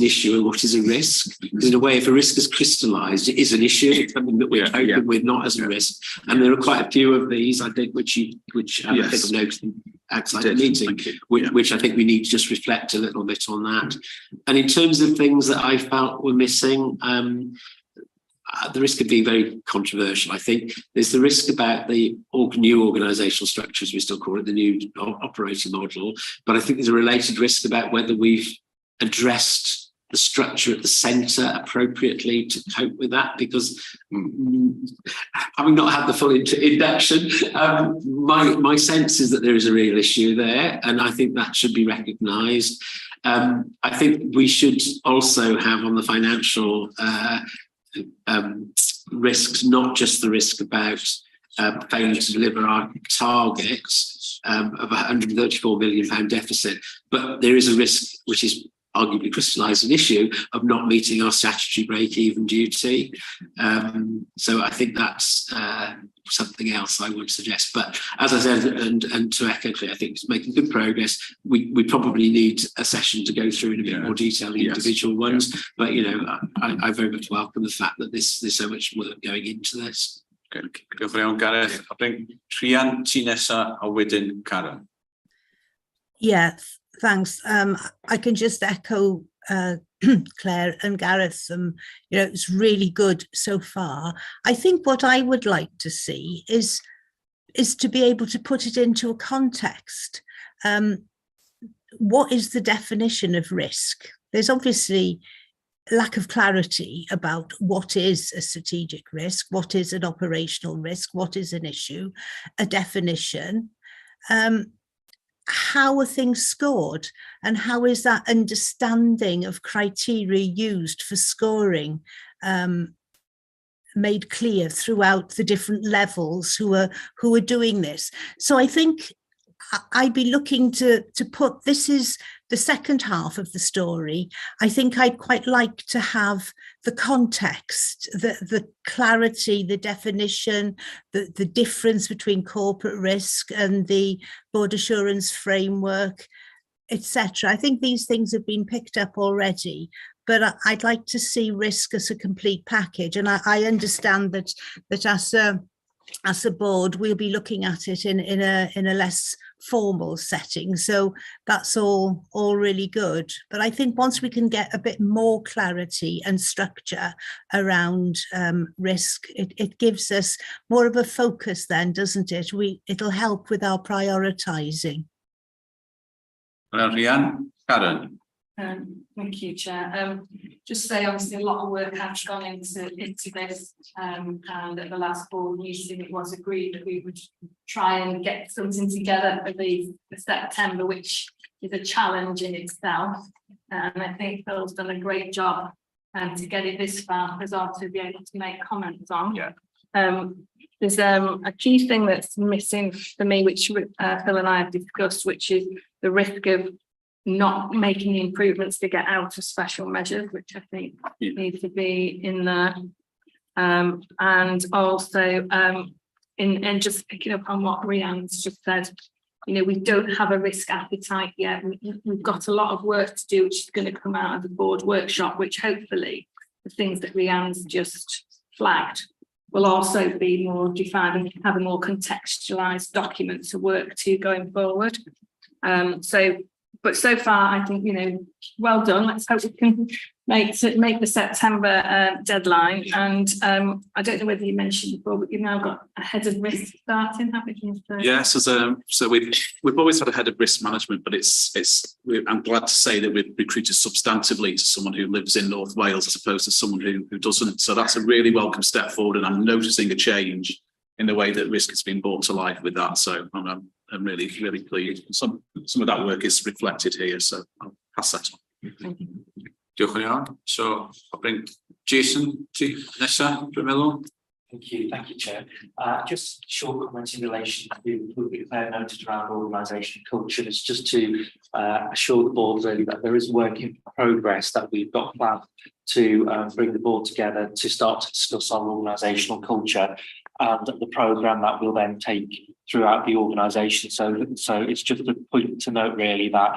issue and what is a risk. Because in a way, if a risk is crystallised, it is an issue. It's something that we're coping with, not as a risk. And there are quite a few of these, I think, which I think I've noticed outside the meeting, which I think we need to just reflect a little bit on that. And in terms of things that I felt were missing, the risk of being very controversial. I think there's the risk about the new organisational structure, as we still call it, the new operating model. But I think there's a related risk about whether we've addressed the structure at the centre appropriately to cope with that, because having not had the full induction, my sense is that there is a real issue there, and I think that should be recognised. I think we should also have on the financial risks, not just the risk about failing to deliver our targets of £134 million deficit, but there is a risk, which is arguably crystallised an issue, of not meeting our statutory break-even duty. So I think that's something else I would suggest. But as I said, and to echo Claire, I think it's making good progress. We probably need a session to go through in a bit more detail the individual ones. But I very much welcome the fact that there's so much work going into this. Good. Diolch yn fawr, Gareth. I'll bring Rhian ti nesa a wedyn Karen. Yes. Thanks. I can just echo Claire and Gareth. It's really good so far. I think what I would like to see is to be able to put it into a context. What is the definition of risk? There's obviously lack of clarity about what is a strategic risk, what is an operational risk, what is an issue, a definition. How are things scored, and how is that understanding of criteria used for scoring made clear throughout the different levels who are doing this? So I think I'd be looking to put, this is the second half of the story. I think I'd quite like to have the context, the clarity, the definition, the difference between corporate risk and the board assurance framework, etc. I think these things have been picked up already, but I'd like to see risk as a complete package. And I understand that as a board, we'll be looking at it in a less formal setting. So that's all really good. But I think once we can get a bit more clarity and structure around risk, it gives us more of a focus then, doesn't it? It'll help with our prioritising. Rhian, Karen. Thank you, Chair. Just say obviously a lot of work has gone into this, and at the last board meeting it was agreed that we would try and get something together for the September, which is a challenge in itself. And I think Phil's done a great job to get it this far for us all to be able to make comments on. Yeah. There's a key thing that's missing for me, which Phil and I have discussed, which is the risk of not making the improvements to get out of special measures, which I think need to be in there. And also in just picking up on what Rhiann's just said, you know, we don't have a risk appetite yet. We've got a lot of work to do, which is going to come out of the board workshop, which hopefully the things that Rhiann's just flagged will also be more defined and have a more contextualised document to work to going forward. But so far, I think, you know, well done. Let's hope we can make the September deadline. And I don't know whether you mentioned before, but you've now got a head of risk starting, haven't you? Yes, so we've always had a head of risk management, but I'm glad to say that we've recruited substantively to someone who lives in North Wales as opposed to someone who doesn't. So that's a really welcome step forward, and I'm noticing a change in the way that risk has been brought to life with that. So I'm really pleased. Some of that work is reflected here, so I'll pass that on. Thank you. Diolch yn fawr. So I'll bring Jason to Nessa, Pramilo. Thank you, Chair. Just short comments in relation to what Claire noted around organisation culture. It's just to assure the board really that there is work in progress that we've got planned to bring the board together to start to discuss our organisational culture and the programme that will then take throughout the organisation. So it's just a point to note really that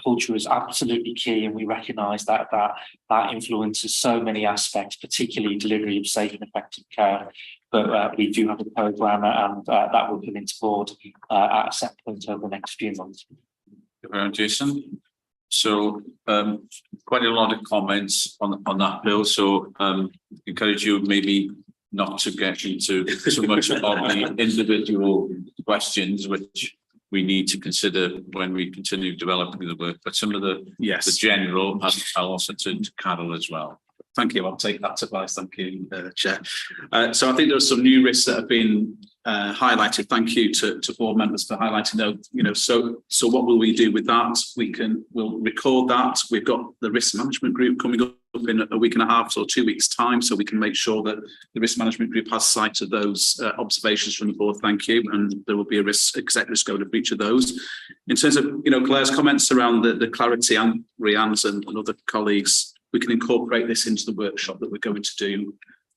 culture is absolutely key, and we recognise that influences so many aspects, particularly delivery of safe and effective care. But we do have a programme, and that will come into board at a set point over the next few months. Thank you very much, Jason. So quite a lot of comments on that bill. So encourage you maybe not to get into so much of the individual questions, which we need to consider when we continue developing the work, but some of the general, I'll also turn to Carol as well. Thank you. I'll take that advice. Thank you, Chair. So I think there are some new risks that have been highlighted. Thank you to board members for highlighting those. You know, so what will we do with that? We'll record that. We've got the risk management group coming up in a week and a half or 2 weeks' time, so we can make sure that the risk management group has sight of those observations from the board. Thank you, and there will be a exec risk code of each of those. In terms of Claire's comments around the clarity, and Rhiann's and other colleagues, we can incorporate this into the workshop that we're going to do.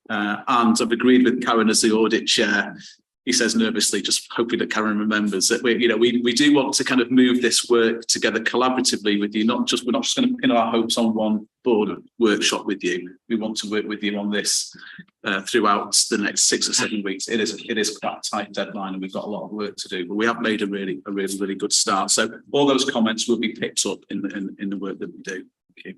And I've agreed with Karen as the audit chair. He says nervously, just hoping that Karen remembers that we do want to kind of move this work together collaboratively with you. We're not just going to pin our hopes on one board workshop with you. We want to work with you on this throughout the next 6 or 7 weeks. It is quite a tight deadline, and we've got a lot of work to do. But we have made a really good start. So all those comments will be picked up in the work that we do. Okay.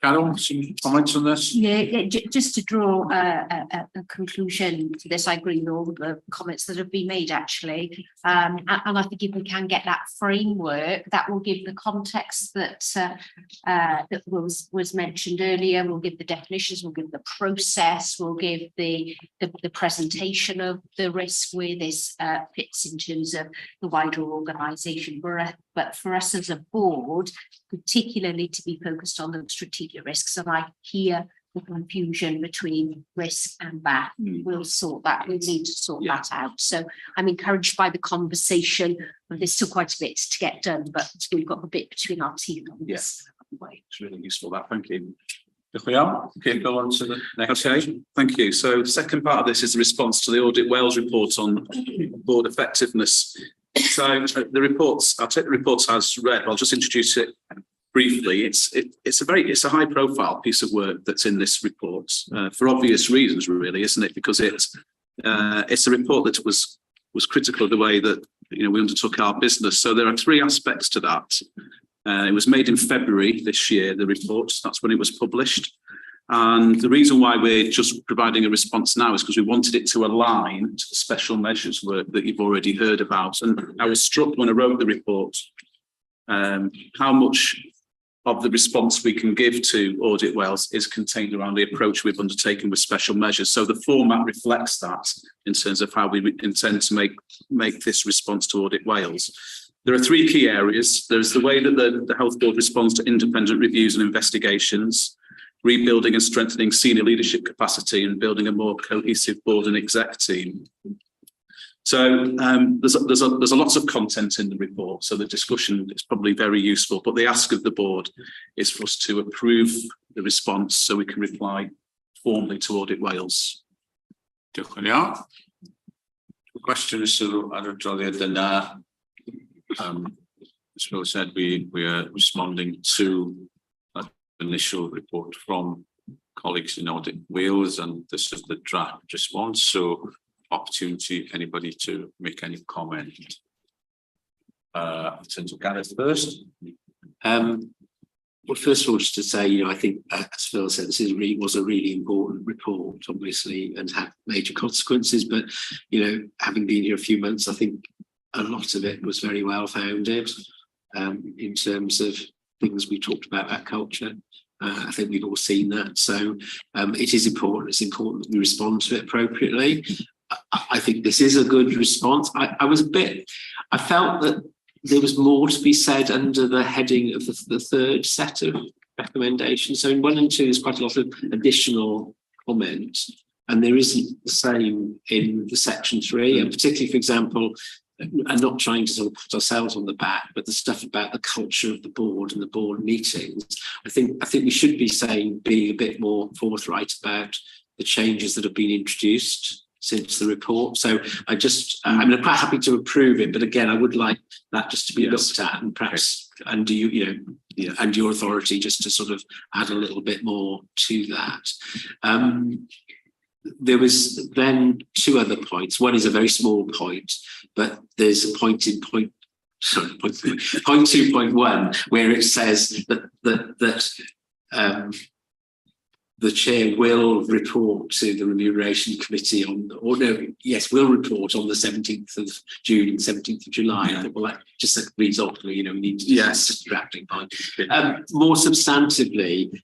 Carol, some comments on this? Yeah, just to draw a conclusion to this, I agree with all the comments that have been made actually, and I think if we can get that framework, that will give the context that was mentioned earlier. We'll give the definitions, we'll give the process, we'll give the presentation of the risk where this fits in terms of the wider organisation. But for us as a board, particularly to be focused on the strategic risks, and I hear the confusion between risk and BAF. We'll sort that. We need to sort that out. So I'm encouraged by the conversation. There's still quite a bit to get done, but we've got a bit between our teeth on this. It's really useful, that. Thank you. Okay, go on to the next. Okay, thank you. So the second part of this is the response to the Audit Wales report on board effectiveness. So the reports, I'll take the reports as read. I'll just introduce it briefly. It's a high profile piece of work that's in this report for obvious reasons, really, isn't it? Because it's a report that was critical of the way that we undertook our business. So there are 3 aspects to that. It was made in February this year, the report. That's when it was published. And the reason why we're just providing a response now is because we wanted it to align to the special measures work that you've already heard about. And I was struck when I wrote the report how much of the response we can give to Audit Wales is contained around the approach we've undertaken with special measures. So the format reflects that in terms of how we intend to make this response to Audit Wales. There are three key areas. There's the way that the Health Board responds to independent reviews and investigations, rebuilding and strengthening senior leadership capacity, and building a more cohesive board and exec team. So there's a lots of content in the report, so the discussion is probably very useful, but the ask of the board is for us to approve the response so we can reply formally to Audit Wales. Diolch yn iawn. Question is ar y adroddiad yna. As Phil said, we are responding to that initial report from colleagues in Audit Wales, and this is the draft response. So opportunity anybody to make any comment. In terms of Gareth first. Well, first of all, just to say, I think, as Phil said, this was a really important report, obviously, and had major consequences. But, having been here a few months, I think a lot of it was very well founded in terms of things we talked about culture. I think we've all seen that. So it is important. It's important that we respond to it appropriately. I think this is a good response. I felt that there was more to be said under the heading of the third set of recommendations. So in 1 and 2, there's quite a lot of additional comment, and there isn't the same in the section 3. And particularly, for example, and not trying to sort of put ourselves on the back, but the stuff about the culture of the board and the board meetings. I think we should be being a bit more forthright about the changes that have been introduced since the report. So I'm quite happy to approve it, but again, I would like that just to be looked at, and perhaps under and your authority just to sort of add a little bit more to that. There was then 2 other points. One is a very small point, but there's a point in point 2.1 where it says that the chair will report to the remuneration committee will report on the 17th of June and 17th of July. I thought, well, that just reads off, we need to just distracting point. More substantively,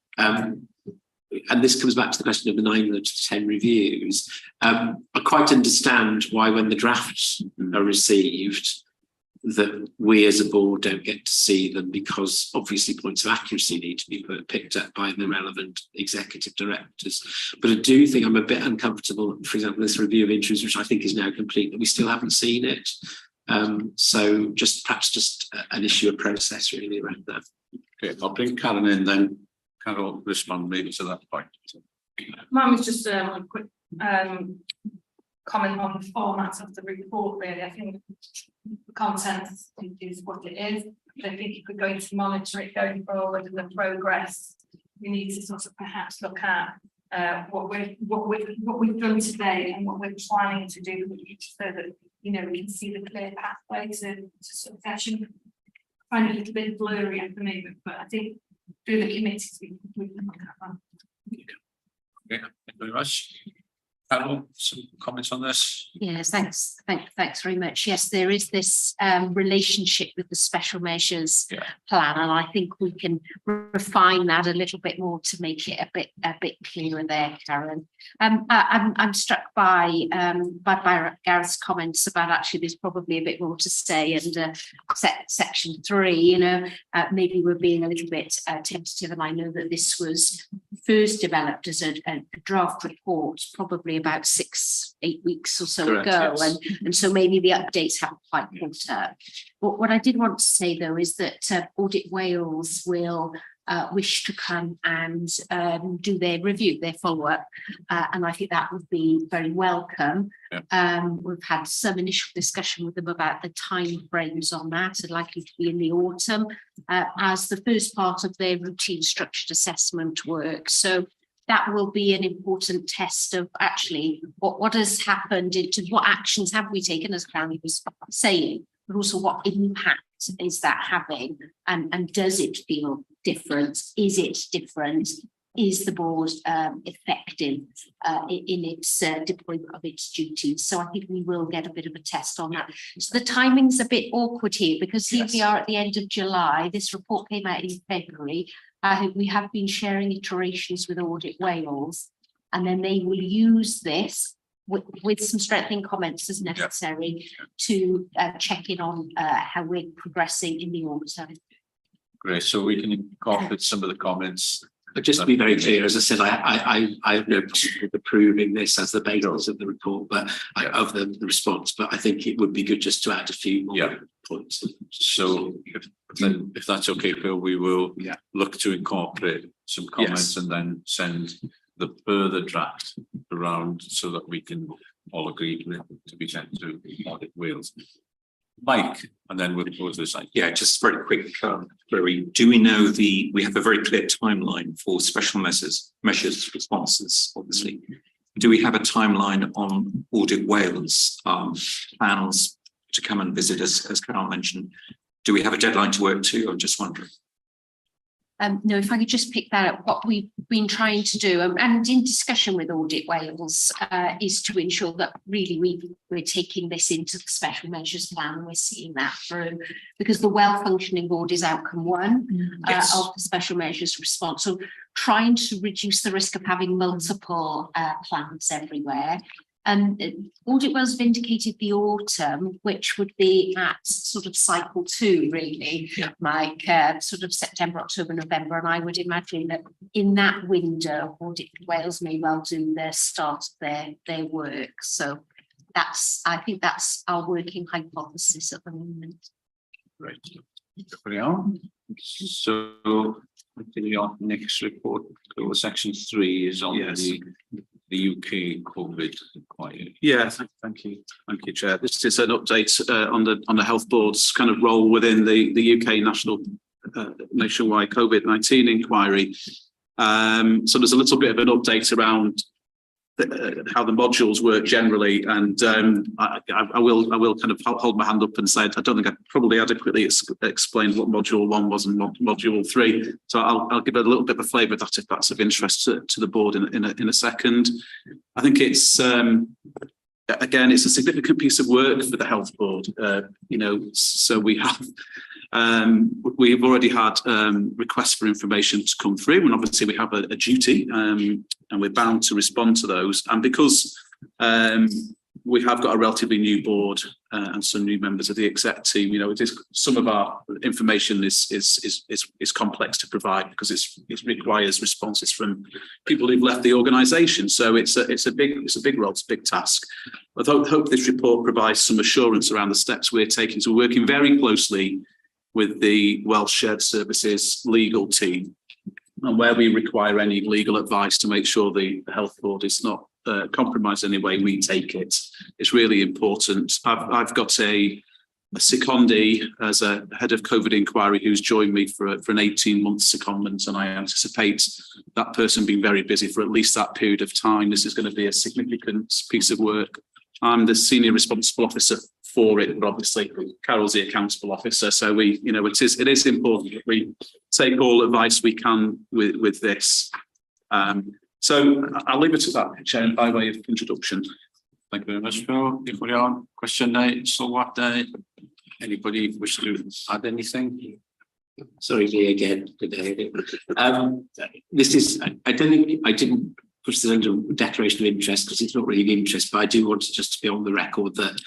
and this comes back to the question of the 9 to 10 reviews. I quite understand why when the drafts are received, that we as a board don't get to see them, because obviously points of accuracy need to be picked up by the relevant executive directors. But I do think I'm a bit uncomfortable, for example, this review of interims, which I think is now complete, that we still haven't seen it. So perhaps an issue of process really around that. Okay, I'll bring Karen in then. Karen will respond maybe to that point. Mine was just a quick comment on the format of the report, really. I think the content is what it is. I think if we're going to monitor it going forward and the progress, we need to sort of perhaps look at what we've done today and what we're planning to do, so that we can see the clear pathway to succession. I find it a little bit blurry at the moment, but I think through the committees we can look at that. Okay, thank you very much. Carol, some comments on this? Yes, thanks very much. Yes, there is this relationship with the special measures plan, and I think we can refine that a little bit more to make it a bit clearer there, Karen. I'm struck by Gareth's comments about actually there's probably a bit more to say, and section 3, maybe we're being a little bit tentative, and I know that this was first developed as a draft report probably about 6-8 weeks or so ago, yes. and so maybe the updates haven't quite caught up. But what I did want to say though is that Audit Wales will wish to come and do their review, their follow-up, and I think that would be very welcome. We've had some initial discussion with them about the time frames on that, and likely to be in the autumn as the first part of their routine structured assessment work. So that will be an important test of actually what has happened, into what actions have we taken, as Karen was saying, but also what impact is that having, and does it feel different? Is it different? is the board effective in its deployment of its duties? So I think we will get a bit of a test on that. So the timing's a bit awkward here because here we are at the end of July. This report came out in February. We have been sharing iterations with Audit Wales, and then they will use this with some strengthening comments as necessary to check in on how we're progressing in the audit. Great, so we can incorporate some of the comments. But just to be very clear, as I said, I have no problem with approving this as the basis of the report, but of the response. But I think it would be good just to add a few more points. So if that's okay, Phil, we will look to incorporate some comments and then send the further draft around so that we can all agree with it to be sent to Audit Wales. Mike, and then we'll close this. Yeah, just very quick query. Do we know we have a very clear timeline for special measures responses, obviously. Do we have a timeline on Audit Wales plans to come and visit us, as Carol mentioned? Do we have a deadline to work to? I'm just wondering. No, if I could just pick that up, what we've been trying to do, and in discussion with Audit Wales, is to ensure that really we're taking this into the special measures plan and we're seeing that through, because the well-functioning board is outcome one of the special measures response. So trying to reduce the risk of having multiple plans everywhere. Audit Wales vindicated the autumn, which would be at sort of cycle 2, really, like sort of September, October, November. And I would imagine that in that window, Audit Wales may well do their start of their work. So I think that's our working hypothesis at the moment. Right. So our next report, section 3 is on the UK COVID inquiry. Yeah, thank you, Chair. This is an update on the health board's kind of role within the UK nationwide COVID-19 inquiry. So there's a little bit of an update around how the modules work generally, and I will kind of hold my hand up and say I don't think I probably adequately explained what module 1 was and module 3. So I'll give a little bit of a flavour of that if that's of interest to the board in a second. I think it's again, it's a significant piece of work for the health board. So we've already had requests for information to come through, and obviously we have a duty, and we're bound to respond to those. And because we have got a relatively new board and some new members of the exec team, it is some of our information is complex to provide because it requires responses from people who've left the organisation. So it's a big role, it's a big task. I hope this report provides some assurance around the steps we're taking. So we're working very closely with the Welsh Shared Services legal team, and where we require any legal advice to make sure the health board is not compromised in any way, we take it. It's really important. I've got a secondee as a head of COVID inquiry who's joined me for an 18-month secondment, and I anticipate that person being very busy for at least that period of time. This is going to be a significant piece of work. I'm the senior responsible officer for it, but obviously Carol's the accountable officer. So it is important that we take all advice we can with this. So I'll leave it to that, Chair, by way of introduction. Thank you very much, Phil. Anybody on question anybody wish to add anything? Sorry, me again today. This is, I don't think I didn't push this under declaration of interest because it's not really an interest, but I do want to just be on the record that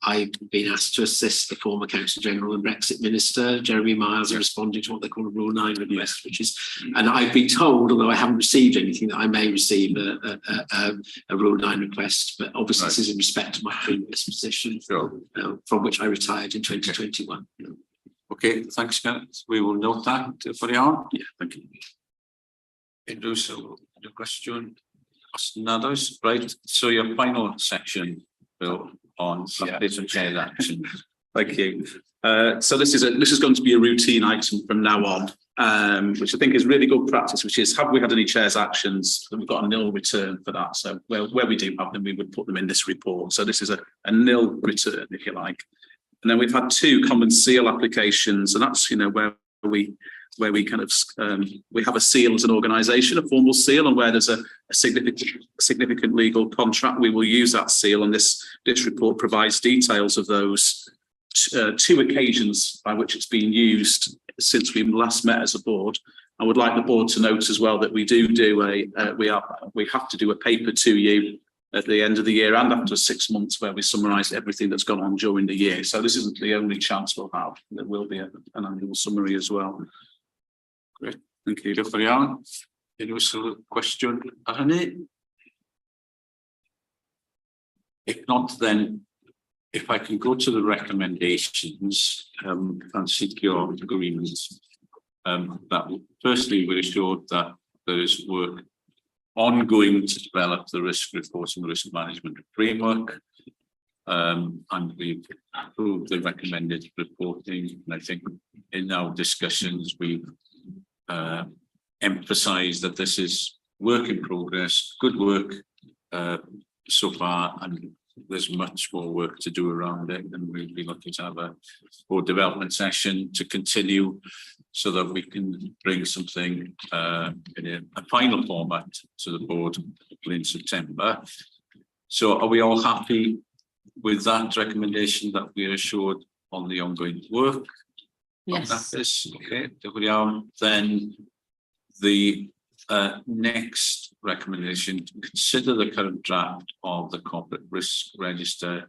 I've been asked to assist the former Counsel General and Brexit Minister, Jeremy Miles, in responding to what they call a Rule 9 request, which is, and I've been told, although I haven't received anything, that I may receive a Rule 9 request, but obviously this is in respect to my previous position, from which I retired in 2021. Okay, thanks, Kenneth. We will note that for you. Yeah, thank you. Your question, others, right? So your final section, Bill, on updates and chair action. Thank you. So this is going to be a routine item from now on, which I think is really good practice, which is, have we had any chairs actions? We've got a nil return for that. So where we do have them, we would put them in this report. So this is a nil return, if you like. And then we've had 2 common seal applications, and that's where we where we kind of we have a seal as an organisation, a formal seal, and where there's a significant legal contract, we will use that seal. And this report provides details of those two occasions by which it's been used since we last met as a board. I would like the board to note as well that we we have to do a paper to you at the end of the year and after 6 months where we summarise everything that's gone on during the year. So this isn't the only chance we'll have. There will be an annual summary as well. Great, thank you. Diolch yn fawr. Unrhyw cwestiwn ar hynny? If not, then if I can go to the recommendations and seek your agreement, that firstly we're assured that there is work ongoing to develop the risk reporting and risk management framework, and we've approved the recommended reporting. And I think in our discussions we've emphasised that this is work in progress, good work so far, and there's much more work to do around it, and we'll be looking to have a board development session to continue so that we can bring something in a final format to the board in September. So are we all happy with that recommendation that we are assured on the ongoing work? Yes. Okay, then the next recommendation, to consider the current draft of the corporate risk register,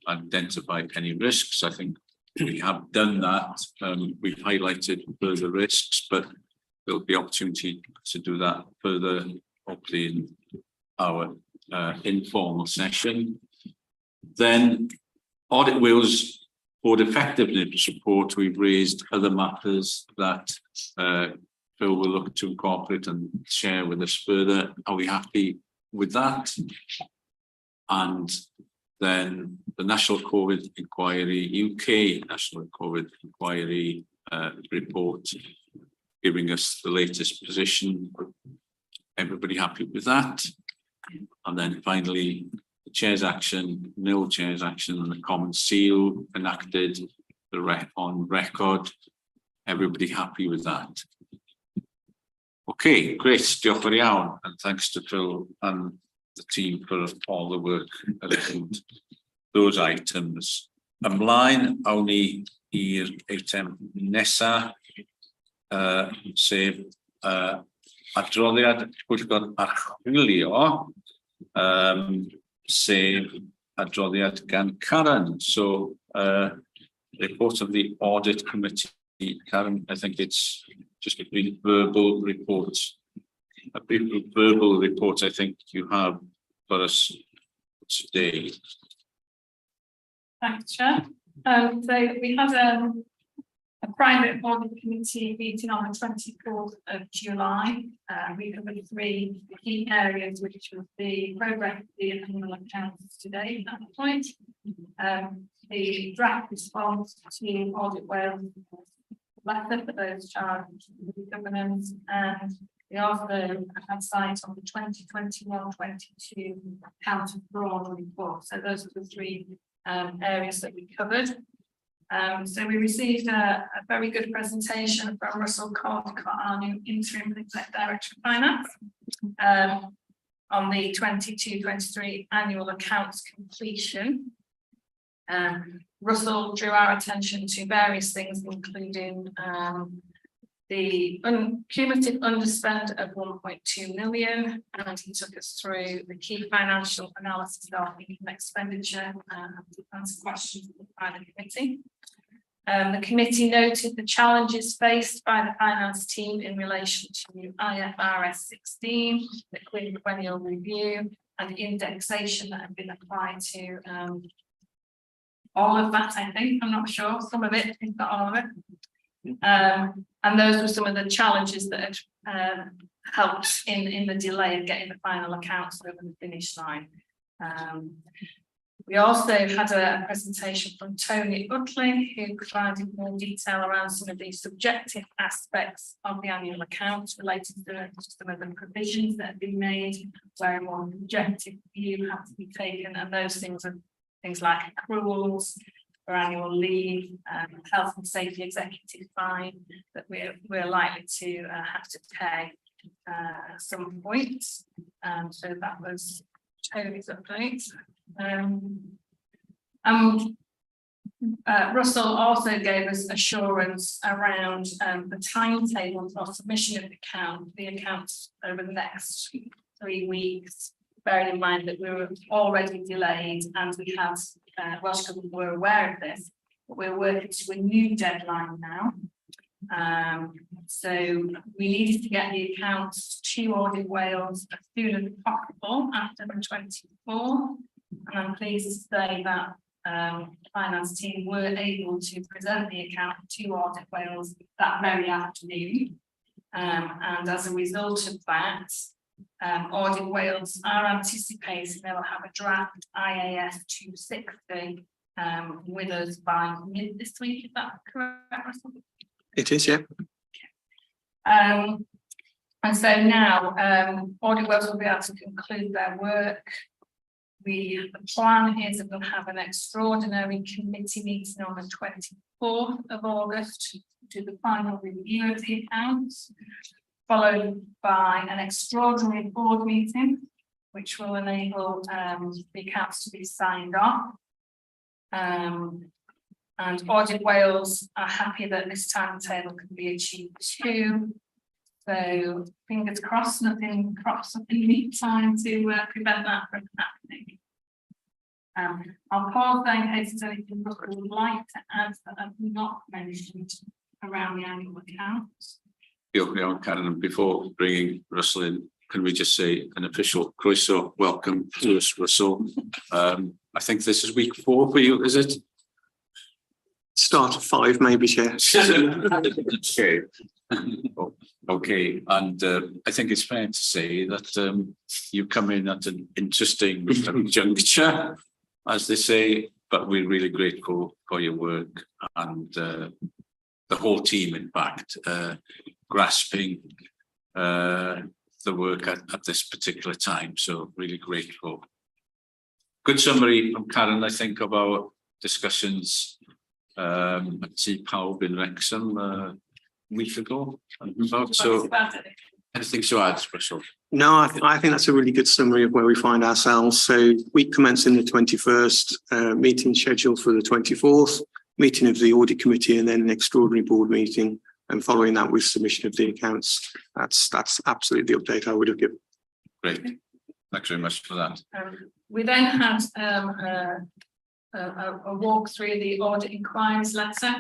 identify any risks. I think we have done that. We've highlighted further risks, but there'll be opportunity to do that further, hopefully in our informal session. Then Audit Wales Board Effectiveness Report, we've raised other matters that Phil will look to incorporate and share with us further. Are we happy with that? And then the National COVID Inquiry, UK National COVID Inquiry report, giving us the latest position. Everybody happy with that? And then finally, the Chair's action, no Chair's action, and the Common Seal enacted on record. Everybody happy with that? Okay, great. Diolch yn fawr, and thanks to Phil and the team for all the work around those items. Ymlaen, awn ni i'r eitem nesa, sef adroddiad pwyllgor archwilio, sef adroddiad gan Karen. So, report of the Audit Committee. Karen, I think it's just a brief verbal report. A brief verbal report I think you have for us today. Thanks, Chair. So we had a private audit committee meeting on the 24th of July. We covered 3 key areas, which was the progress of the annual accounts today at that point, the draft response to Audit Wales letter for those charged with governance, and we also had sight on the 2021-22 counter fraud report. So those are the 3 areas that we covered. So we received a very good presentation from Russell Caldicott, our new interim exec director of finance, on the 22-23 annual accounts completion. Russell drew our attention to various things, including the cumulative underspend of 1.2 million, and he took us through the key financial analysis of income expenditure and answered questions by the committee. The committee noted the challenges faced by the finance team in relation to IFRS 16, the quinquennial review, and indexation that have been applied to all of that, I think. I'm not sure, some of it, if not all of it. And those were some of the challenges that had helped in the delay of getting the final accounts over the finish line. We also had a presentation from Tony Utley, who provided more detail around some of the subjective aspects of the annual accounts related to some of the provisions that have been made, where a more objective view had to be taken, and those things are things like accruals, for annual leave, health and safety executive fine that we're likely to have to pay at some point. So that was Tony's update. Russell also gave us assurance around the timetable for submission of the accounts over the next 3 weeks, bearing in mind that we were already delayed and we had Welsh Government were aware of this, but we're working to a new deadline now. So we needed to get the accounts to Audit Wales as soon as possible after the 24th, and I'm pleased to say that finance team were able to present the account to Audit Wales that very afternoon, and as a result of that, Audit Wales are anticipating they will have a draft IAS 260 with us by mid this week. Is that correct, Russell? It is, yeah. And so now Audit Wales will be able to conclude their work. The plan is that we'll have an extraordinary committee meeting on the 24th of August to do the final review of the accounts, followed by an extraordinary board meeting, which will enable the accounts to be signed off. And Audit Wales are happy that this timetable can be achieved too. So fingers crossed, nothing crops up in the meantime to prevent that from happening. I'll pause there in case there's anything that I would like to add that I've not mentioned around the annual accounts. Karen, before bringing Russell in, can we just say an official croeso welcome to us, Russell. I think this is week 4 for you, is it? Start of 5, maybe, Chair. Okay. Okay, and I think it's fair to say that you come in at an interesting juncture, as they say, but we're really grateful for your work and the whole team, in fact, grasping the work at this particular time. So really grateful. Good summary from Karen, I think, of our discussions at T Pawb in Wrexham a week ago. So anything to add, Russell? No, I think that's a really good summary of where we find ourselves. So week commencing the 21st, meeting scheduled for the 24th, meeting of the audit committee, and then an extraordinary board meeting. And following that with submission of the accounts. That's absolutely the update I would have given. Great. Thanks very much for that. We then had a walk through the audit inquiries letter.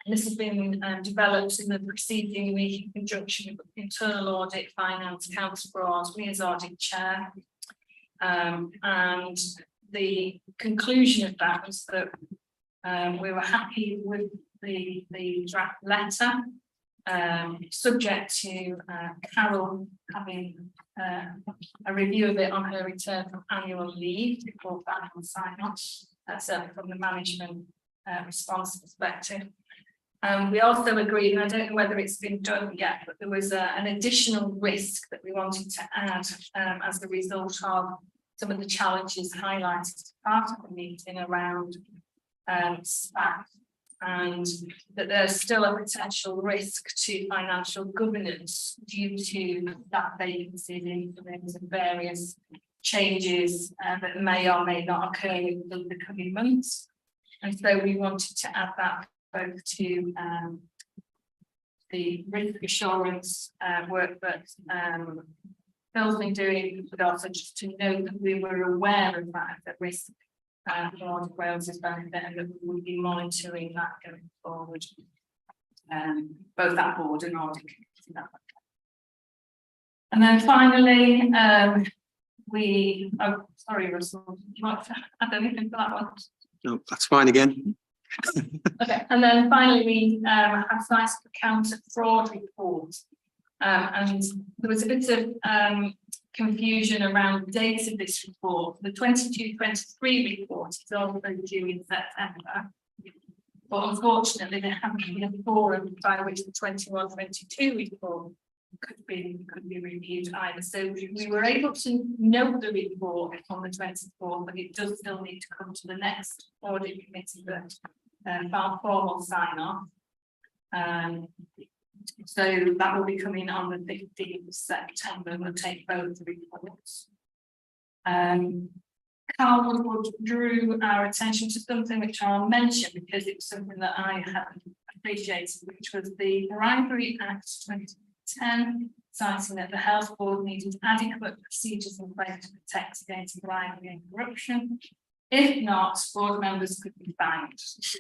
And this has been developed in the preceding week in conjunction with internal audit, finance, counter fraud, me as audit chair. And the conclusion of that was that we were happy with the draft letter, subject to Carol having a review of it on her return from annual leave before that and sign off. That's from the management response perspective. We also agreed, and I don't know whether it's been done yet, but there was an additional risk that we wanted to add as a result of some of the challenges highlighted as part of the meeting around staff, and that there's still a potential risk to financial governance due to that vacancies in terms of various changes that may or may not occur in the coming months. And so we wanted to add that both to the risk assurance work that Phil's been doing, but also just to note that we were aware of that as a risk for Audit Wales' benefit, and that we will be monitoring that going forward, both that board and audit committee. And then finally, sorry, Russell, would you like to add anything for that one? No, that's fine again. Okay, and then finally we have sites for counter fraud reports, and there was a bit of confusion around the date of this report. The 22-23 report is also due in September, but unfortunately there haven't been a forum by which the 21-22 report could be reviewed either. So we were able to note the report on the 24th, but it does still need to come to the next audit committee that about formal sign off. So that will be coming on the 15th of September. We'll take both reports. Carl Wood drew our attention to something which I'll mention because it was something that I hadn't appreciated, which was the Bribery Act 2010, citing that the Health Board needed adequate procedures in place to protect against bribery and corruption. If not, board members could be fined.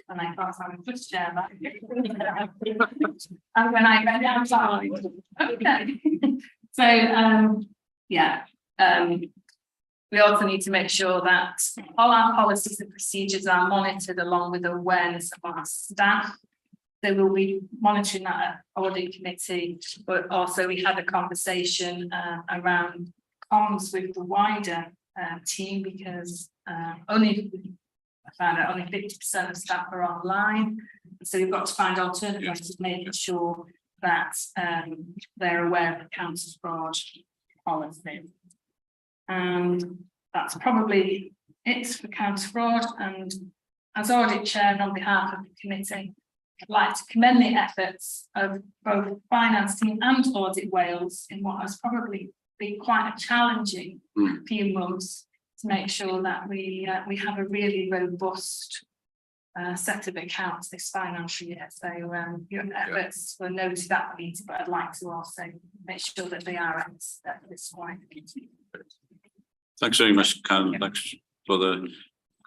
And I thought I would just share that. And when I read it, I was like, okay. So, we also need to make sure that all our policies and procedures are monitored along with awareness of our staff. They will be monitoring that at audit committee, but also we had a conversation around comms with the wider team because I found out only 50% of staff are online. So we've got to find alternative ways of making sure that they're aware of the counter fraud policy. And that's probably it for counter fraud. And as audit chair and on behalf of the committee, I'd like to commend the efforts of both finance team and Audit Wales in what has probably been quite a challenging few months to make sure that we have a really robust set of accounts this financial year. So your efforts were noted at the meeting, but I'd like to also make sure that they are at this point. Thanks very much, Karen. Thanks for the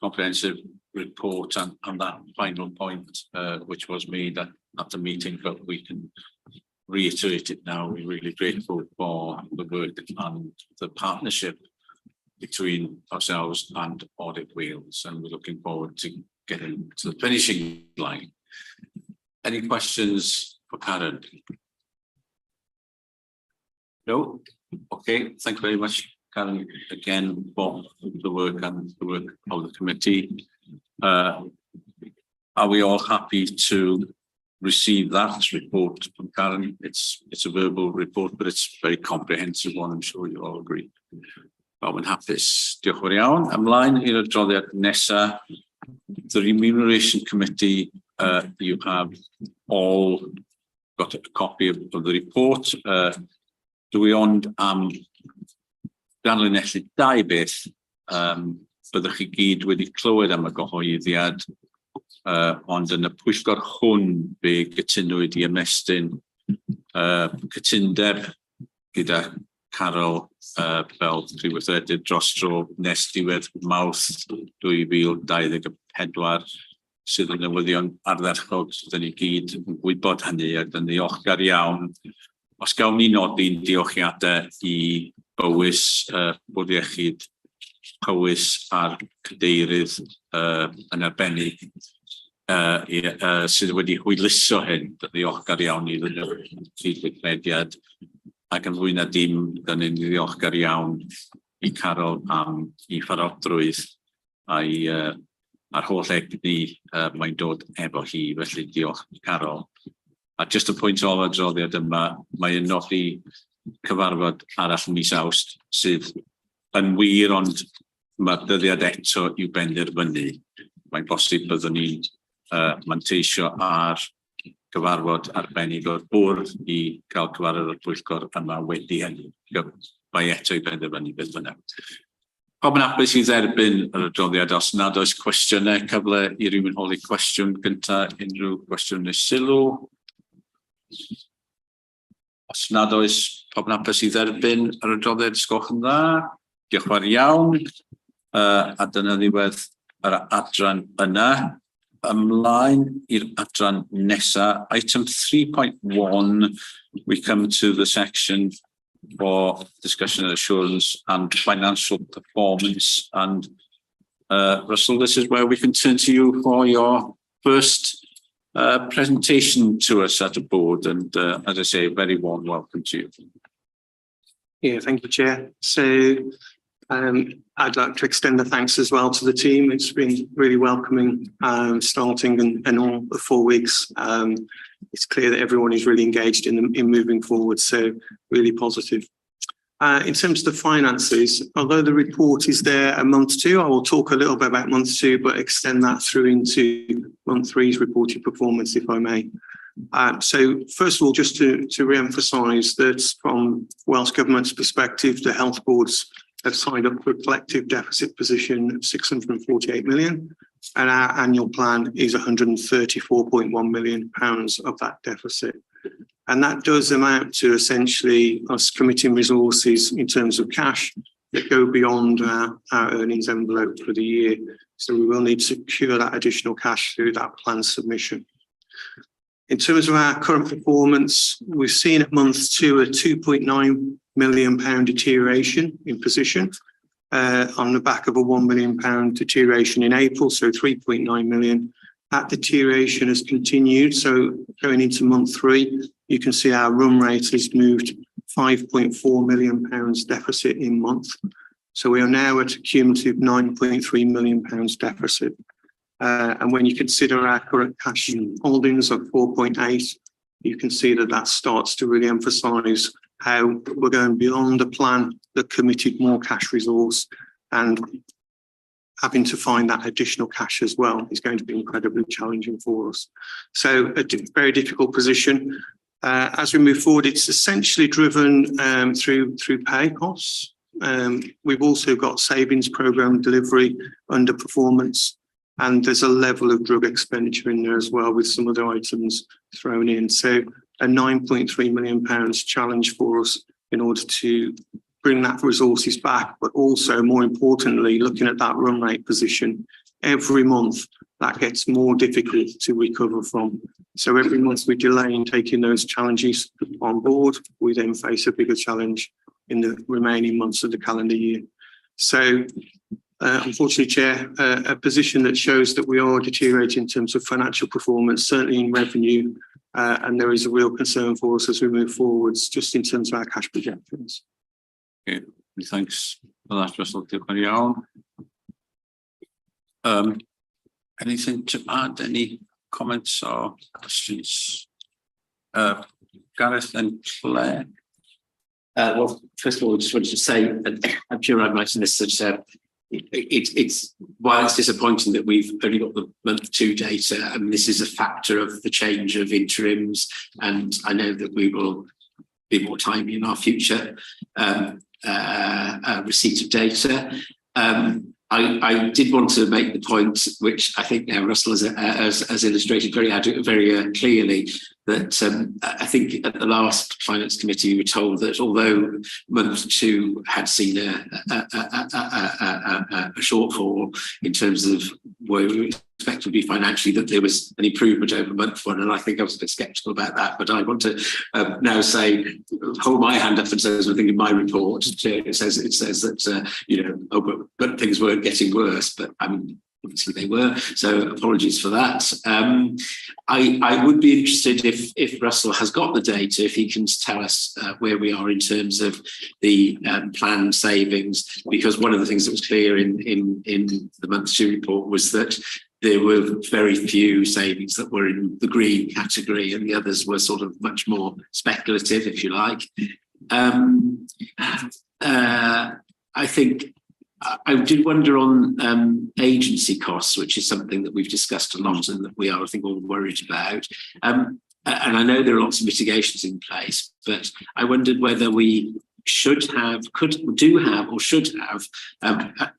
comprehensive report and that final point which was made at the meeting, but we can reiterate it now. We're really grateful for the work and the partnership between ourselves and Audit Wales, and we're looking forward to getting to the finishing line. Any questions for Karen? No? Okay, thank you very much, Karen, again for the work and the work of the committee. Are we all happy to receive that report from Karen? It's a verbal report, but it's a very comprehensive one. I'm sure you all agree. Well, yn hapus. Diolch yn fawr iawn. Ymlaen i'r adroddiad nesa. The Remuneration Committee, you have all got a copy of the report. Dwi ond am ganlinellu dau beth, byddwch chi gyd wedi clywed am y gyhoeddiad, ond yn y pwyllgor hwn fe gytunwyd i ymestyn cytundeb gyda Carol fel Prifweithredydd dros dro nes diwedd Mawrth 2024 sydd yn newyddion ardderchog. Dyn ni gyd yn gwybod hynny ac yn ddiolchgar iawn. Os gawn ni nodi'n diolchiadau i Bowys, Bwrdd Iechyd, Powys a'r cadeirydd yn arbennig sydd wedi hwyluso hyn, ddiolchgar iawn i cydweithrediad. Ac yn fwy na dim, dyn ni'n ddiolchgar iawn i Carol am ei pharodrwydd a'r holl egni mae'n dod efo hi, felly diolch Carol. A just y pwynt o'r adroddiad yma, mae'n nodi cyfarfod arall mis Awst sydd yn wir, ond mae'r dyddiad eto i'w benderfynu. Mae'n bosib byddwn ni'n manteisio ar gyfarfod arbennig o'r bwrdd i gael cyfarfod o'r pwyllgor yma wedi hynny. Mae eto i benderfynu beth bynnag. Pawb yn hapus i dderbyn yr adroddiad. Os nad oes cwestiynau, cyfle i rywun holi cwestiwn gyntaf, unrhyw gwestiwn neu sylw. Os nad oes pawb yn hapus i dderbyn yr adroddiad, sgwch yn dda. Diolch yn fawr iawn. A dyna ddiwedd yr adran yna. Ymlaen i'r adran nesa. Item 3.1, we come to the section for discussion and assurance and financial performance. And Russell, this is where we can turn to you for your first presentation to us at the board. And as I say, a very warm welcome to you. Yeah, thank you, Chair. So I'd like to extend the thanks as well to the team. It's been really welcoming starting and all the 4 weeks. It's clear that everyone is really engaged in moving forward, so really positive. In terms of the finances, although the report is there at month 2, I will talk a little bit about month 2, but extend that through into month 3's reported performance, if I may. So first of all, just to re-emphasise that from Welsh Government's perspective, the health boards have signed up for a collective deficit position of 648 million, and our annual plan is 134.1 million pounds of that deficit. And that does amount to essentially us committing resources in terms of cash that go beyond our earnings envelope for the year. So we will need to secure that additional cash through that plan submission. In terms of our current performance, we've seen at month 2 a £2.9 million deterioration in position on the back of a £1 million deterioration in April, so 3.9 million. That deterioration has continued. So going into month 3, you can see our run rate has moved £5.4 million deficit in month. So we are now at a cumulative £9.3 million deficit. And when you consider our current cash holdings of 4.8, you can see that that starts to really emphasise how we're going beyond the plan that committed more cash resource, and having to find that additional cash as well is going to be incredibly challenging for us. So a very difficult position. As we move forward, it's essentially driven through pay costs. We've also got savings programme delivery underperformance, and there's a level of drug expenditure in there as well with some other items thrown in. So a £9.3 million challenge for us in order to bring that resources back, but also more importantly, looking at that run rate position, every month that gets more difficult to recover from. So every month we delay in taking those challenges on board, we then face a bigger challenge in the remaining months of the calendar year. So unfortunately, Chair, a position that shows that we are deteriorating in terms of financial performance, certainly in revenue, and there is a real concern for us as we move forwards, just in terms of our cash projections. Okay, thanks for that, Russell. Anything to add? Any comments or questions? Gareth and Claire. Well, first of all, I just wanted to say, I'm sure I'm right in this, that it's while it's disappointing that we've only got the month 2 data, and this is a factor of the change of interims, and I know that we will be more timely in our future receipt of data. I did want to make the point, which I think Russell has illustrated very clearly, that I think at the last Finance Committee we were told that although month 2 had seen a shortfall in terms of where we expect to be financially, that there was an improvement over month 1, and I think I was a bit sceptical about that. But I want to now say, hold my hand up and say, as I think in my report, it says that but things weren't getting worse, but obviously they were, so apologies for that. I would be interested if Russell has got the data, if he can tell us where we are in terms of the planned savings, because one of the things that was clear in the month 2 report was that there were very few savings that were in the green category, and the others were sort of much more speculative, if you like. I think I did wonder on agency costs, which is something that we've discussed a lot and that we are, I think, all worried about. And I know there are lots of mitigations in place, but I wondered whether we should have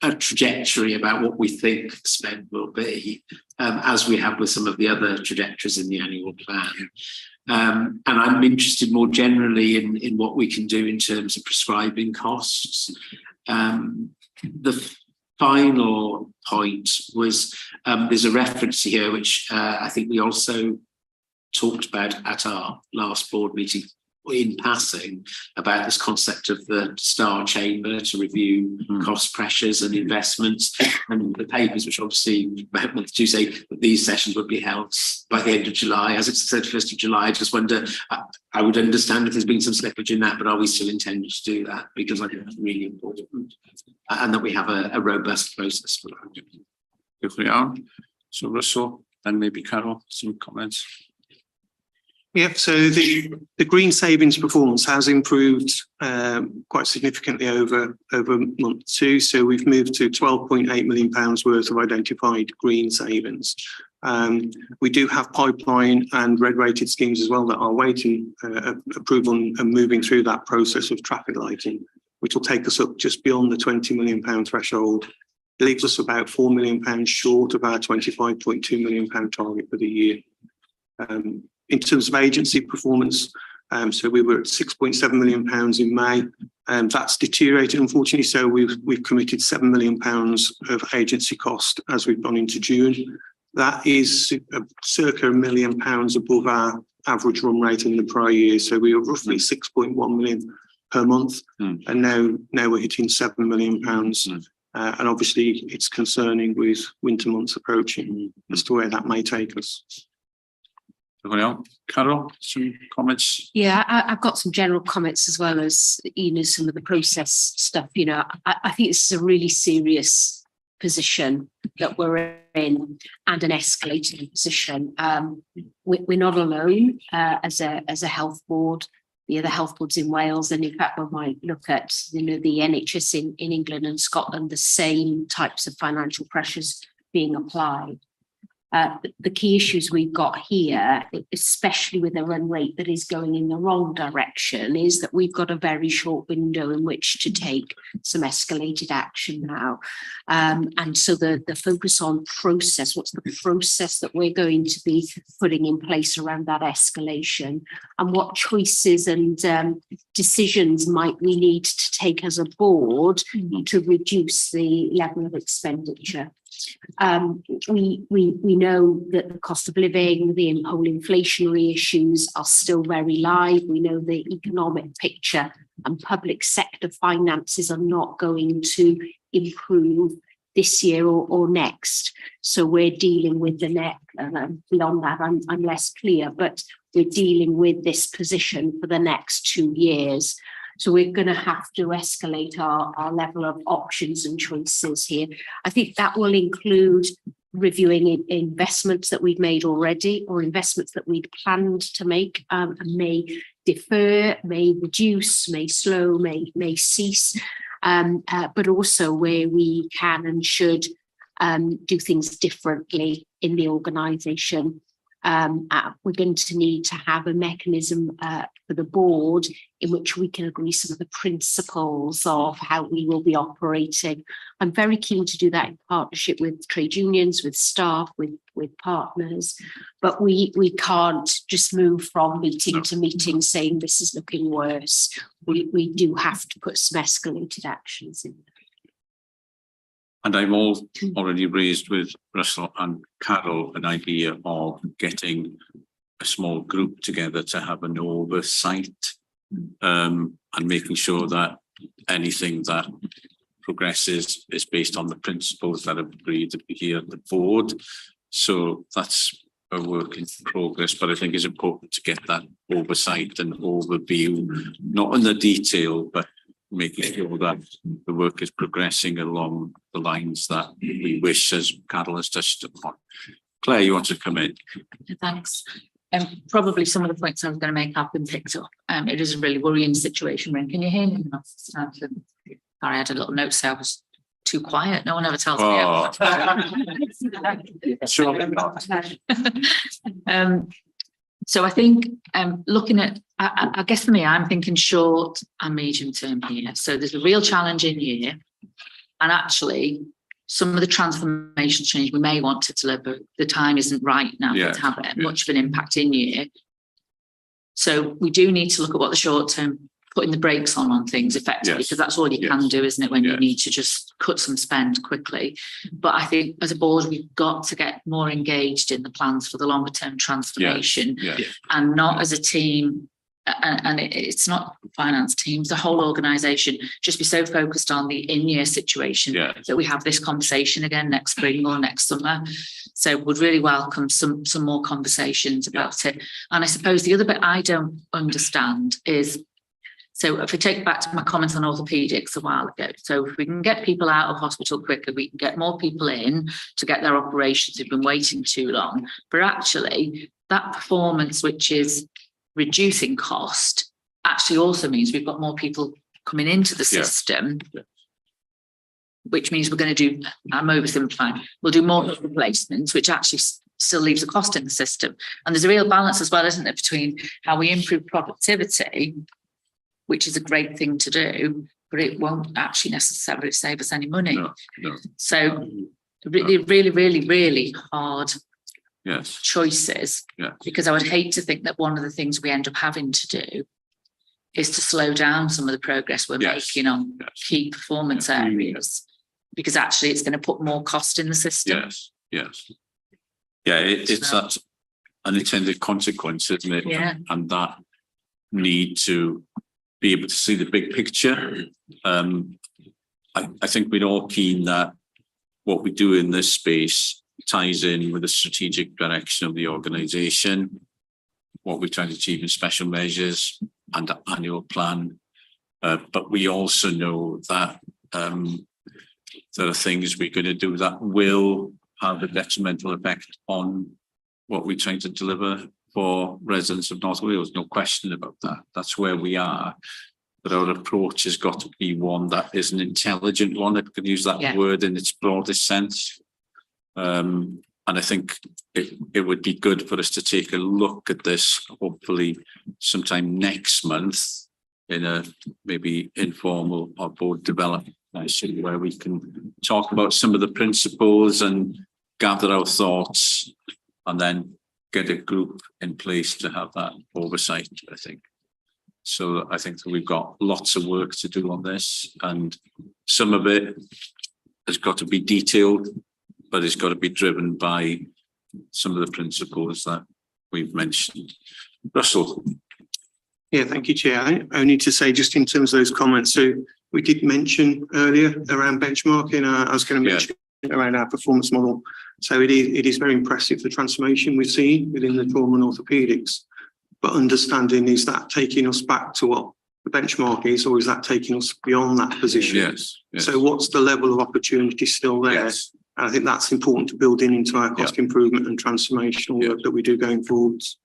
a trajectory about what we think spend will be, as we have with some of the other trajectories in the annual plan. And I'm interested more generally in what we can do in terms of prescribing costs. The final point was there's a reference here which I think we also talked about at our last board meeting in passing, about this concept of the Star Chamber to review cost pressures and investments, and the papers which obviously month 2 say that these sessions would be held by the end of July, as it's the 31st of July. I just wonder, I would understand if there's been some slippage in that, but are we still intending to do that? Because I think that's really important, and that we have a robust process for that. So Russell, and maybe Carol, some comments. Yeah, so the green savings performance has improved quite significantly over month 2. So we've moved to £12.8 million worth of identified green savings. We do have pipeline and red rated schemes as well that are waiting approval and moving through that process of traffic lighting, which will take us up just beyond the £20 million threshold. It leaves us about £4 million short of our £25.2 million target for the year. In terms of agency performance, so we were at £6.7 million in May, and that's deteriorated unfortunately. So we've committed £7 million of agency cost as we've gone into June. That is circa £1 million above our average run rate in the prior year. So we were roughly 6.1 million per month, and now we're hitting £7 million. And obviously it's concerning with winter months approaching as to where that may take us. Carol, some comments? Yeah, I've got some general comments as well as some of the process stuff. You know, I think this is a really serious position that we're in, and an escalating position. We're not alone as a health board. The other health boards in Wales, and in fact we might look at the NHS in England and Scotland, the same types of financial pressures being applied. The key issues we've got here, especially with a run rate that is going in the wrong direction, is that we've got a very short window in which to take some escalated action now. And so the focus on process, what's the process that we're going to be putting in place around that escalation, and what choices and decisions might we need to take as a board to reduce the level of expenditure. We know that the cost of living, the whole inflationary issues are still very live. We know the economic picture and public sector finances are not going to improve this year or next. So we're dealing with the net. Beyond that, I'm less clear, but we're dealing with this position for the next 2 years. So we're going to have to escalate our level of options and choices here. I think that will include reviewing investments that we've made already, or investments that we'd planned to make, and may defer, may reduce, may slow, may cease, but also where we can and should do things differently in the organisation. We're going to need to have a mechanism for the board in which we can agree some of the principles of how we will be operating. I'm very keen to do that in partnership with trade unions, with staff, with partners, but we can't just move from meeting to meeting saying this is looking worse. We do have to put some escalated actions in. And I've already raised with Russell and Carol an idea of getting a small group together to have an oversight, and making sure that anything that progresses is based on the principles that are agreed here at the board. So that's a work in progress, but I think it's important to get that oversight and overview, not in the detail, but making sure that the work is progressing along the lines that we wish, as Carol has touched upon. Claire, you want to come in? Thanks. Probably some of the points I was going to make have been picked up. It is a really worrying situation. Can you hear me? Sorry, I had a little note so I was too quiet. No one ever tells me. Surely not. So I think looking at, I guess for me, I'm thinking short and medium term here. So there's a real challenge in here, and actually some of the transformational change we may want to deliver, the time isn't right now to have much of an impact in year. So we do need to look at what the short term, putting the brakes on things effectively, because that's all you can do, isn't it, when you need to just cut some spend quickly. But I think as a board, we've got to get more engaged in the plans for the longer term transformation, and not as a team. And it's not finance teams, the whole organisation just be so focused on the in-year situation that we have this conversation again next spring or next summer. So would really welcome some more conversations about it. And I suppose the other bit I don't understand is, so if we take back to my comments on orthopaedics a while ago, so if we can get people out of hospital quicker, we can get more people in to get their operations who've been waiting too long. But actually that performance, which is reducing cost actually also means we've got more people coming into the system, which means we're going to do, I'm oversimplifying, we'll do more replacements, which actually still leaves a cost in the system. And there's a real balance as well, isn't there, between how we improve productivity, which is a great thing to do, but it won't actually necessarily save us any money. No. So really hard choices. Yeah. Because I would hate to think that one of the things we end up having to do is to slow down some of the progress we're making on key performance areas, because actually it's going to put more cost in the system. Yes. Yeah, it's that unintended consequence, isn't it? Yeah. And that need to be able to see the big picture. I think we're all keen that what we do in this space ties in with the strategic direction of the organisation, what we're trying to achieve in special measures and the annual plan. But we also know that there are things we're going to do that will have a detrimental effect on what we're trying to deliver for residents of North Wales. No question about that. That's where we are. But our approach has got to be one that is an intelligent one, if I can use that word in its broadest sense. And I think it would be good for us to take a look at this, hopefully sometime next month, in a maybe informal or board development session where we can talk about some of the principles and gather our thoughts and then get a group in place to have that oversight, I think. So I think that we've got lots of work to do on this, and some of it has got to be detailed, but it's got to be driven by some of the principles that we've mentioned. Russell. Yeah, thank you, Chair. I need to say, just in terms of those comments, so we did mention earlier around benchmarking. I was going to mention around our performance model. So it is very impressive, the transformation we've seen within the trauma and orthopaedics. But understanding, is that taking us back to what the benchmark is, or is that taking us beyond that position? Yes. So what's the level of opportunity still there? Yes. And I think that's important to build into our cost improvement and transformational work that we do going forwards.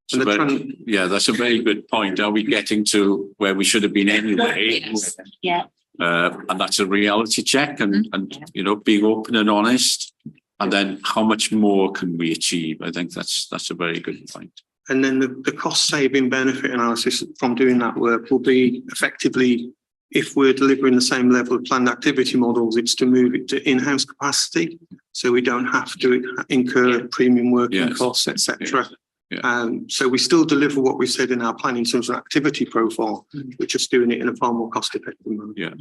So that's a very good point. Are we getting to where we should have been anyway? Yes. Yeah. And that's a reality check, and you know, being open and honest. And then how much more can we achieve? I think that's a very good point. And then the cost saving benefit analysis from doing that work will be effectively, if we're delivering the same level of planned activity models, it's to move it to in-house capacity, so we don't have to incur premium working costs, etc. So we still deliver what we said in our plan in terms of activity profile. We're just doing it in a far more cost-effective manner. Yeah.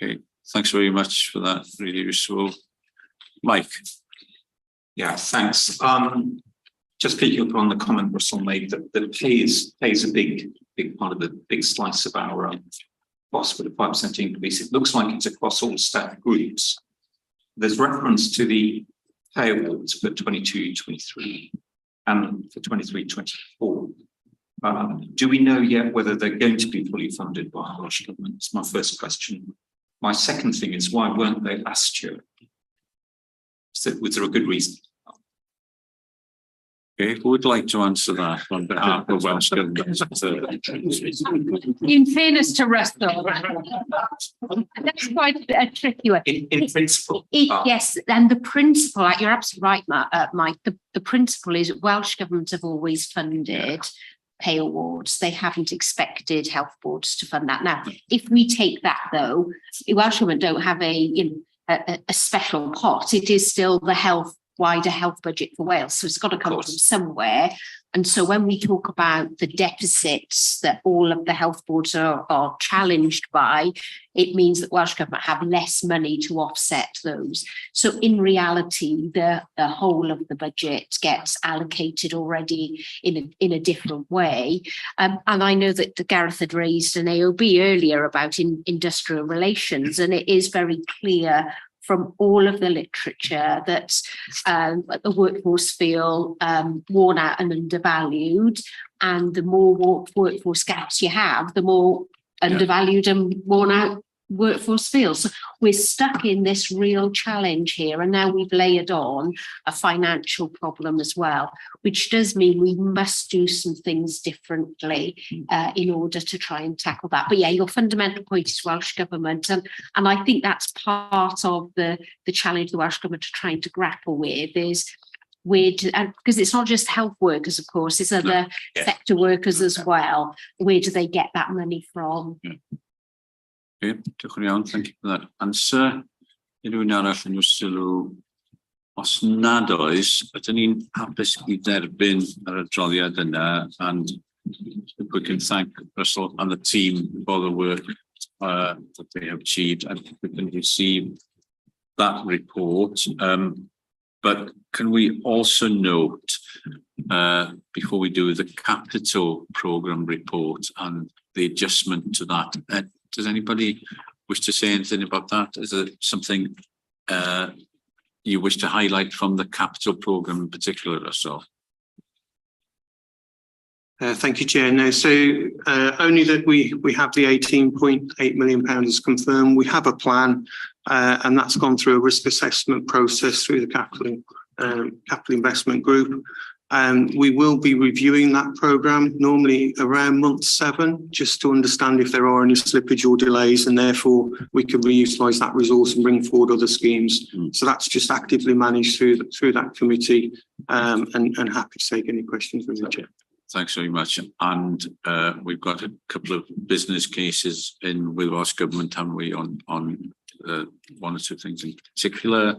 Okay. Thanks very much for that. Really useful. Mike. Yeah. Thanks. Just picking up on the comment Russell made, that plays a big part of the big slice of our cost with a 5% increase. It looks like it's across all staff groups. There's reference to the pay awards for 22-23 and for 23-24. Do we know yet whether they're going to be fully funded by our Welsh Government? That's my first question. My second thing is, why weren't they last year? Was there a good reason? Okay, who would like to answer that on behalf of Welsh Government? In fairness to Russell, that's quite a tricky one. In principle. Yes, and the principle, you're absolutely right, Mike. The principle is Welsh Government have always funded pay awards. They haven't expected health boards to fund that. Now, if we take that though, Welsh Government don't have a special pot. It is still the wider health budget for Wales. So it's got to come from somewhere. And so when we talk about the deficits that all of the health boards are challenged by, it means that Welsh Government have less money to offset those. So in reality, the whole of the budget gets allocated already in a different way. And I know that Gareth had raised an AOB earlier about industrial relations, and it is very clear from all of the literature that the workforce feel worn out and undervalued, and the more workforce gaps you have, the more undervalued and worn out workforce feels. So we're stuck in this real challenge here, and now we've layered on a financial problem as well, which does mean we must do some things differently in order to try and tackle that. But yeah, your fundamental point is Welsh Government, and I think that's part of the challenge the Welsh Government are trying to grapple with is because it's not just health workers, of course, it's other sector workers as well. Where do they get that money from? Okay, diolch yn iawn, thank you for that answer. Unrhyw arall yn sylw? Os nad oes, ydyn ni'n hapus I derbyn yr adroddiad yna, and we can thank Russell and the team for the work that they have achieved, and we can receive that report. But can we also note, before we do the capital programme report and the adjustment to that, does anybody wish to say anything about that? Is there something you wish to highlight from the capital programme in particular, Russell? Thank you, Chair. No, so only that we have the £18.8 million confirmed. We have a plan, and that's gone through a risk assessment process through the capital investment group. We will be reviewing that programme normally around month 7, just to understand if there are any slippage or delays, and therefore we can reutilise that resource and bring forward other schemes. So that's just actively managed through that committee, and happy to take any questions from the Chair. Thanks very much. And we've got a couple of business cases in with Welsh Government, haven't we, on one or two things in particular.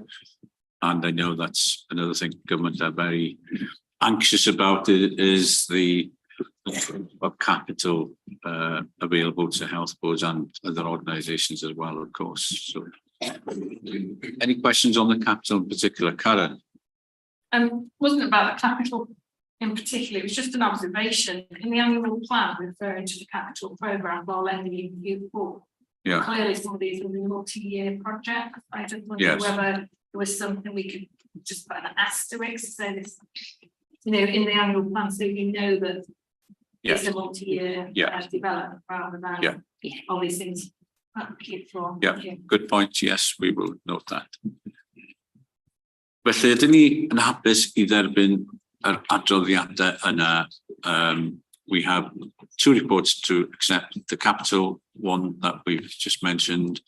And I know that's another thing government are very anxious about is the of capital available to health boards and other organisations as well, of course. So, any questions on the capital in particular, Karen? Wasn't about the capital in particular, it was just an observation in the annual plan referring to the capital programme while lending you for. Yeah. Clearly some of these will be multi-year projects. I just wonder whether there was something we could just put an asterisk, so this, in the annual plan, so you know that it's a multi-year development rather than all these things. Good point. Yes, we will note that. Felly, ydyn ni yn hapus I dderbyn yr adroddiadau yna. We have 2 reports to accept, the capital one that we've just mentioned,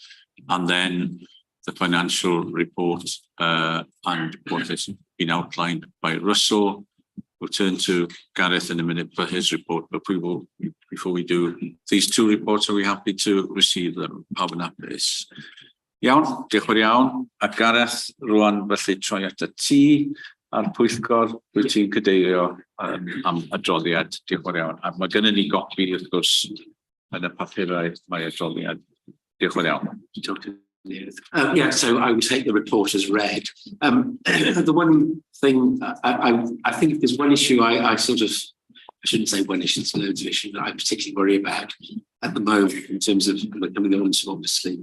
and then the financial report and what has been outlined by Russell. We'll turn to Gareth in a minute for his report, but we will, before we do these 2 reports, are we happy to receive them? Pawb yn hapus? Iawn, diolch yn fawr iawn. A Gareth, rwan felly troi at y ti a'r pwyllgor, wyt ti'n cadeirio am adroddiad. Diolch yn fawr iawn. A mae gennym ni gopi, wrth gwrs, yn y papurau mae adroddiad. Diolch yn fawr iawn. Yeah, so I would take the report as read. The one thing, I think if there's one issue I shouldn't say one issue, there's loads of issues that I particularly worry about at the moment in terms of coming on to obviously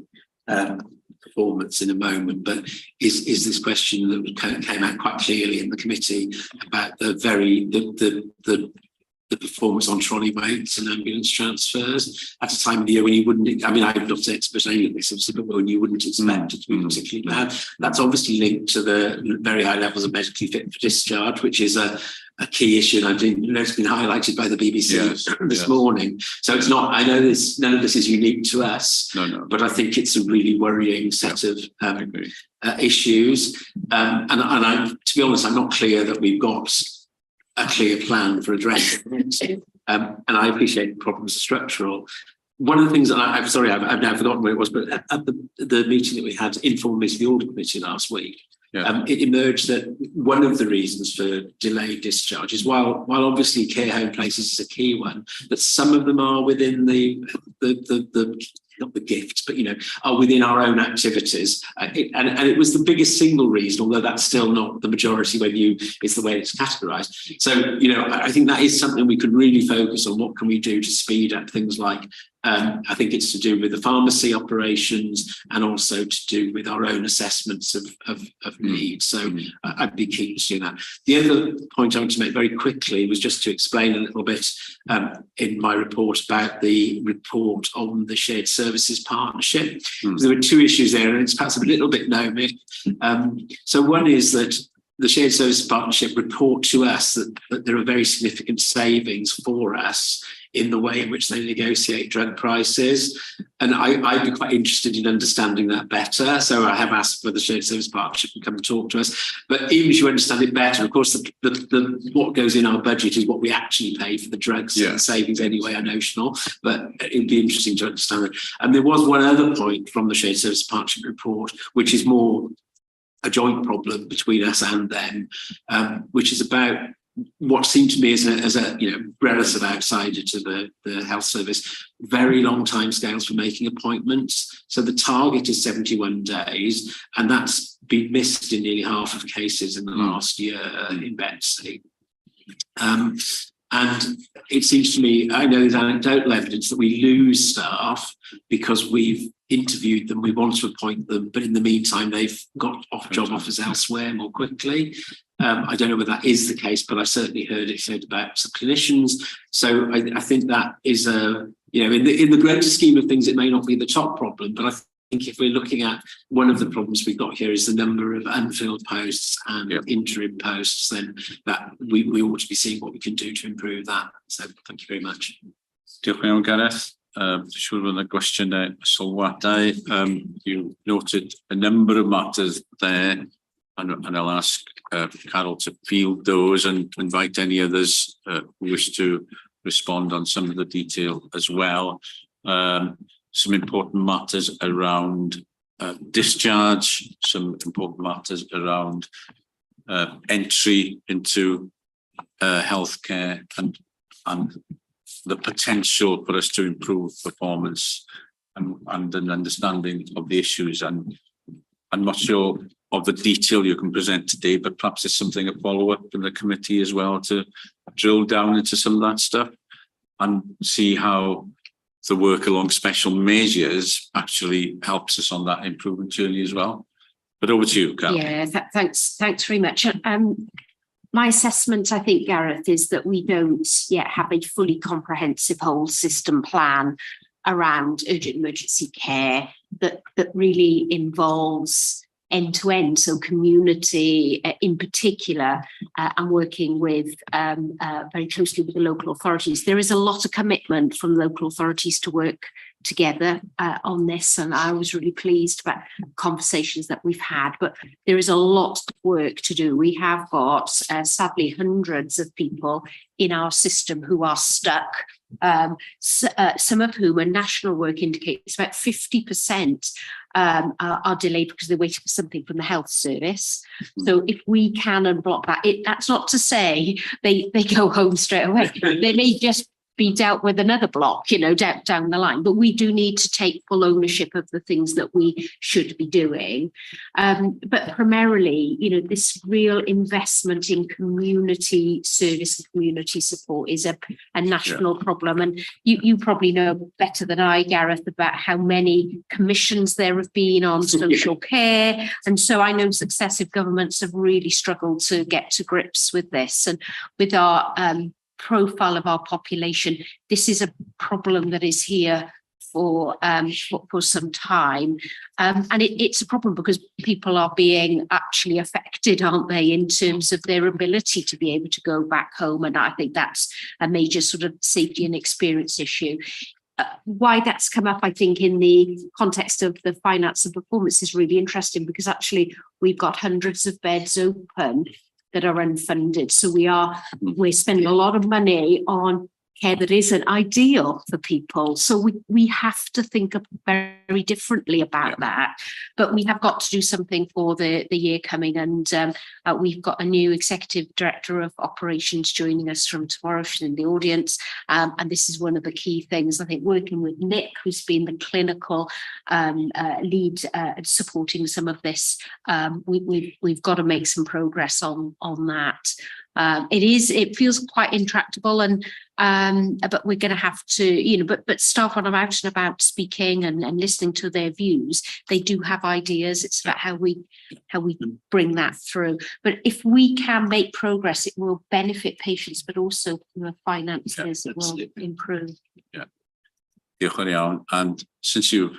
performance in a moment, but is this question that came out quite clearly in the committee about the performance on trolley weights and ambulance transfers at a time of the year when you wouldn't, I mean, I'd love to expert any of this, but when you wouldn't expect it to be particularly bad. That's obviously linked to the very high levels of medically fit for discharge, which is a key issue, and I know it's been highlighted by the BBC this morning. So it's not, I know none of this is unique to us, but I think it's a really worrying set of issues. And to be honest, I'm not clear that we've got a clear plan for addressing it. And I appreciate the problems are structural. One of the things that I'm sorry, I've now forgotten where it was, but at the meeting that we had informally to the audit committee last week, it emerged that one of the reasons for delayed discharge is while obviously care home places is a key one, that some of them are within the not the gift, but are within our own activities, and it was the biggest single reason, although that's still not the majority when it's the way it's categorised. So I think that is something we could really focus on. What can we do to speed up things like I think it's to do with the pharmacy operations and also to do with our own assessments of needs. So I'd be keen to do that. The other point I want to make very quickly was just to explain a little bit in my report about the report on the shared services partnership. There were two issues there, and it's perhaps a little bit gnomic. So one is that the shared services partnership report to us that there are very significant savings for us in the way in which they negotiate drug prices. And I'd be quite interested in understanding that better. So I have asked for the shared service partnership to come and talk to us. But even if you understand it better, of course, the what goes in our budget is what we actually pay for the drugs. Yeah. And the savings anyway are notional, but it'd be interesting to understand it. And there was one other point from the shared service partnership report, which is more a joint problem between us and them, which is about what seemed to me as a relative outsider to the health service, very long timescales for making appointments. So the target is 71 days, and that's been missed in nearly half of cases in the last year in Betsy. And it seems to me, I know there's anecdotal evidence that we lose staff because we've interviewed them, we want to appoint them, but in the meantime, they've got job offers elsewhere more quickly. I don't know whether that is the case, but I certainly heard it said about some clinicians. So I think that is in the greater scheme of things, it may not be the top problem, but I think if we're looking at one of the problems we've got here is the number of unfilled posts and interim posts, then that we ought to be seeing what we can do to improve that. So thank you very much. Diolch yn fawr, Gareth. Siŵr bod y gwestiynau sylwadau. You noted a number of matters there, and I'll ask Carol to field those and invite any others who wish to respond on some of the detail as well. Some important matters around discharge, some important matters around entry into healthcare and the potential for us to improve performance and an understanding of the issues. And I'm not sure of the detail you can present today, but perhaps it's something a follow-up in the committee as well to drill down into some of that stuff and see how the work along special measures actually helps us on that improvement journey as well. But over to you, Carol. Yeah, thanks very much. My assessment, I think, Gareth, is that we don't yet have a fully comprehensive whole system plan around urgent emergency care that really involves end-to-end, so community in particular, and working with very closely with the local authorities. There is a lot of commitment from local authorities to work together on this, and I was really pleased about conversations that we've had, but there is a lot of work to do. We have got sadly hundreds of people in our system who are stuck, some of whom are national work indicators. About 50% are delayed because they're waiting for something from the health service. So if we can unblock that, that's not to say they go home straight away. They may just be dealt with another block, down the line. But we do need to take full ownership of the things that we should be doing. But primarily, this real investment in community service and community support is a national problem. And you probably know better than I, Gareth, about how many commissions there have been on social care. And so I know successive governments have really struggled to get to grips with this. And with our profile of our population, this is a problem that is here for some time, and it's a problem because people are being actually affected, aren't they, in terms of their ability to be able to go back home, and I think that's a major sort of safety and experience issue. Why that's come up, I think, in the context of the finance and performance is really interesting, because actually we've got hundreds of beds open that are unfunded. So we're spending a lot of money on care that isn't ideal for people. So we have to think very differently about that. But we have got to do something for the year coming. And we've got a new executive director of operations joining us from tomorrow. She's in the audience. And this is one of the key things, I think, working with Nick, who's been the clinical lead supporting some of this. We've got to make some progress on that. It feels quite intractable, and but we're going to have to, but staff on out and about speaking and listening to their views, they do have ideas. It's about how we bring that through. But if we can make progress, it will benefit patients, but also finances, it will improve. Yeah. Diolch yn iawn. And since you've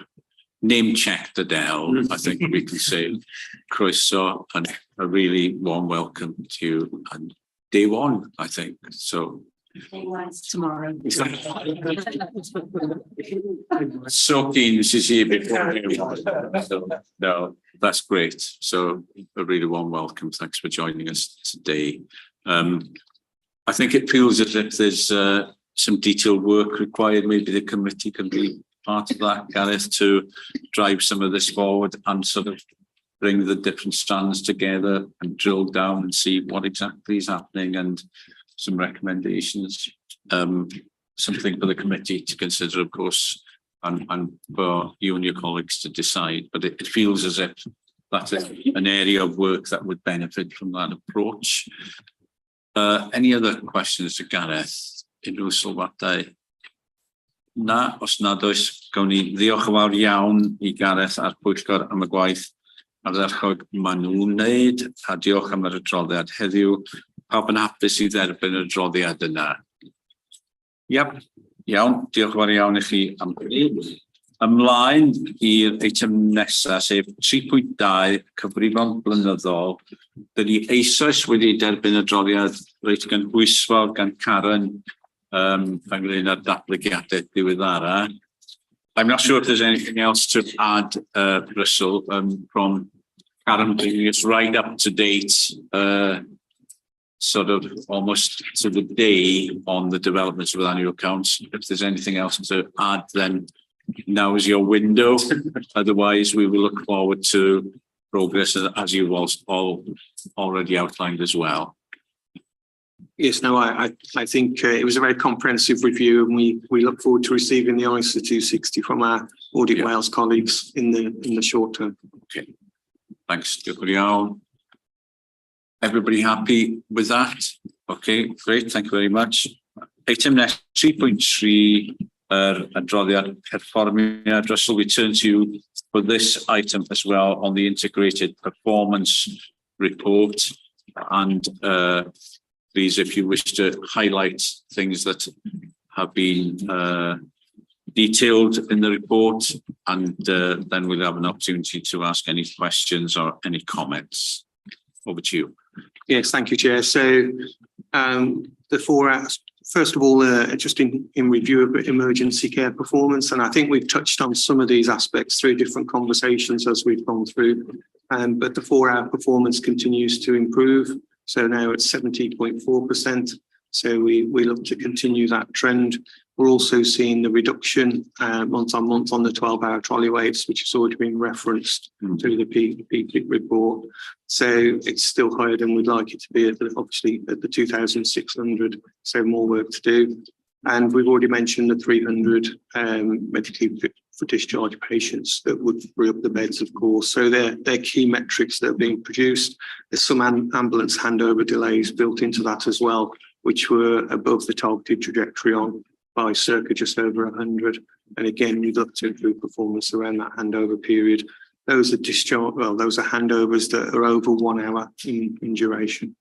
name-checked Adele, I think we can say croeso and a really warm welcome to you. And day one, I think. So tomorrow. So keen she's here before you. So, no, that's great. So a really warm welcome. Thanks for joining us today. I think it feels as if there's some detailed work required. Maybe the committee can be part of that, Gareth, to drive some of this forward and sort of bring the different strands together and drill down and see what exactly is happening, and some recommendations. Something for the committee to consider, of course, and for you and your colleagues to decide. But it feels as if that's an area of work that would benefit from that approach. Any other questions to Gareth? Unrhyw sylwadau? Na, os nad oes, gawn ni ddiolch yn fawr iawn I Gareth a'r pwyllgor am y gwaith ardderchog maen nhw'n wneud, a diolch am yr adroddiad heddiw. Pawb yn hapus I dderbyn y adroddiad yna? Iap, iawn, diolch yn fawr iawn I chi am hynny. Ymlaen i'r eitem nesaf, sef 3.2, cyfrifon blynyddol. Dyn ni eisoes wedi derbyn y adroddiad reit gynhwysfawr gan Karen ynglŷn â'r datblygiadau diweddara. I'm not sure if there's anything else to add, Russell, from Karen bringing us right up to date, sort of almost to the day on the developments with annual accounts. If there's anything else to add, then now is your window. Otherwise, we will look forward to progress as you've all already outlined as well. Yes, no, I think it was a very comprehensive review, and we look forward to receiving the ISA 260 from our Audit Wales colleagues in the short term. Okay, thanks. Everybody happy with that? Okay, great. Thank you very much. Item next 3.3, adroddiad perfformiad. Russell, we turn to you for this item as well on the integrated performance report, and please, if you wish to highlight things that have been detailed in the report, and then we'll have an opportunity to ask any questions or any comments. Over to you. Yes, thank you, Chair. So the 4 hours, first of all, just in review of emergency care performance, and I think we've touched on some of these aspects through different conversations as we've gone through, but the 4-hour performance continues to improve. So now it's 70.4%. So we look to continue that trend. We're also seeing the reduction month on month on the 12-hour trolley weights, which has already been referenced through the PPIC report. So it's still higher than we'd like it to be, obviously at the 2,600. So more work to do. And we've already mentioned the 300 medically fit for discharge patients that would free up the beds, of course. So they're key metrics that are being produced. There's some ambulance handover delays built into that as well, which were above the targeted trajectory on by circa just over 100. And again, we'd look to improve performance around that handover period. Those are those are handovers that are over 1 hour in duration.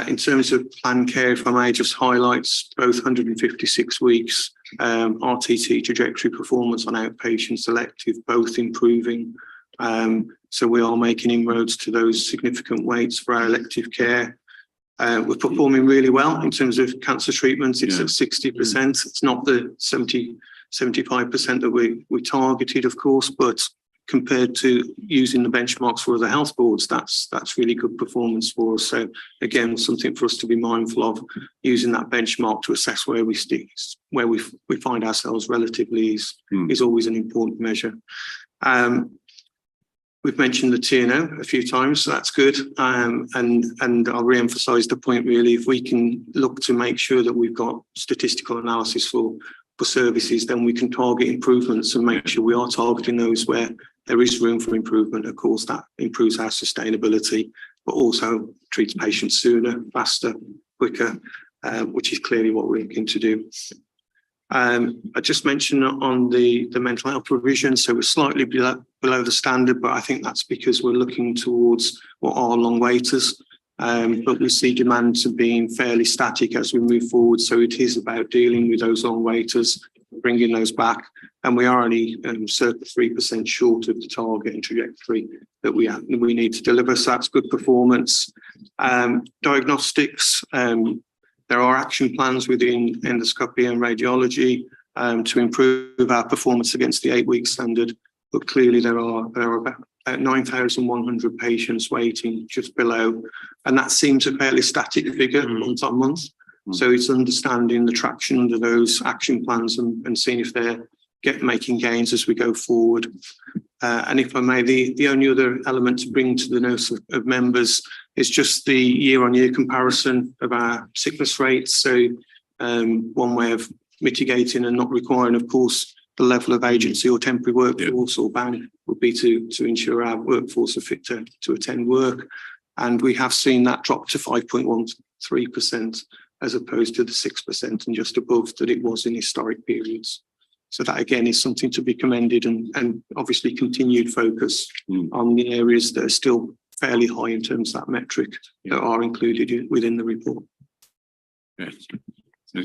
In terms of planned care, if I may just highlight both 156 weeks, RTT trajectory performance on outpatients elective, both improving. So we are making inroads to those significant weights for our elective care. We're performing really well in terms of cancer treatments. It's at 60%. It's not the 75% that we targeted, of course, but compared to using the benchmarks for other health boards, that's really good performance for us. So again, something for us to be mindful of, using that benchmark to assess where we find ourselves relatively is always an important measure. We've mentioned the TNO a few times, so that's good. And I'll re-emphasize the point really, if we can look to make sure that we've got statistical analysis for services, then we can target improvements and make sure we are targeting those where there is room for improvement. Of course, that improves our sustainability, but also treats patients sooner, faster, quicker, which is clearly what we're looking to do. I just mentioned on the mental health provision, so we're slightly below the standard, but I think that's because we're looking towards what are long waiters. But we see demand to being fairly static as we move forward. So it is about dealing with those long waiters, bringing those back. And we are only circa 3% short of the target and trajectory that we need to deliver. So that's good performance. Diagnostics, there are action plans within endoscopy and radiology to improve our performance against the 8-week standard. But clearly there are about 9,100 patients waiting just below, and that seems a fairly static figure month on month. So it's understanding the traction under those action plans and seeing if they're making gains as we go forward. And if I may, the only other element to bring to the notice of members is just the year-on-year comparison of our sickness rates. So one way of mitigating and not requiring, of course, the level of agency or temporary workforce or bank would be to ensure our workforce are fit to attend work. And we have seen that drop to 5.13% as opposed to the 6% and just above that it was in historic periods. So that again is something to be commended and obviously continued focus on the areas that are still fairly high in terms of that metric that are included within the report. Yes.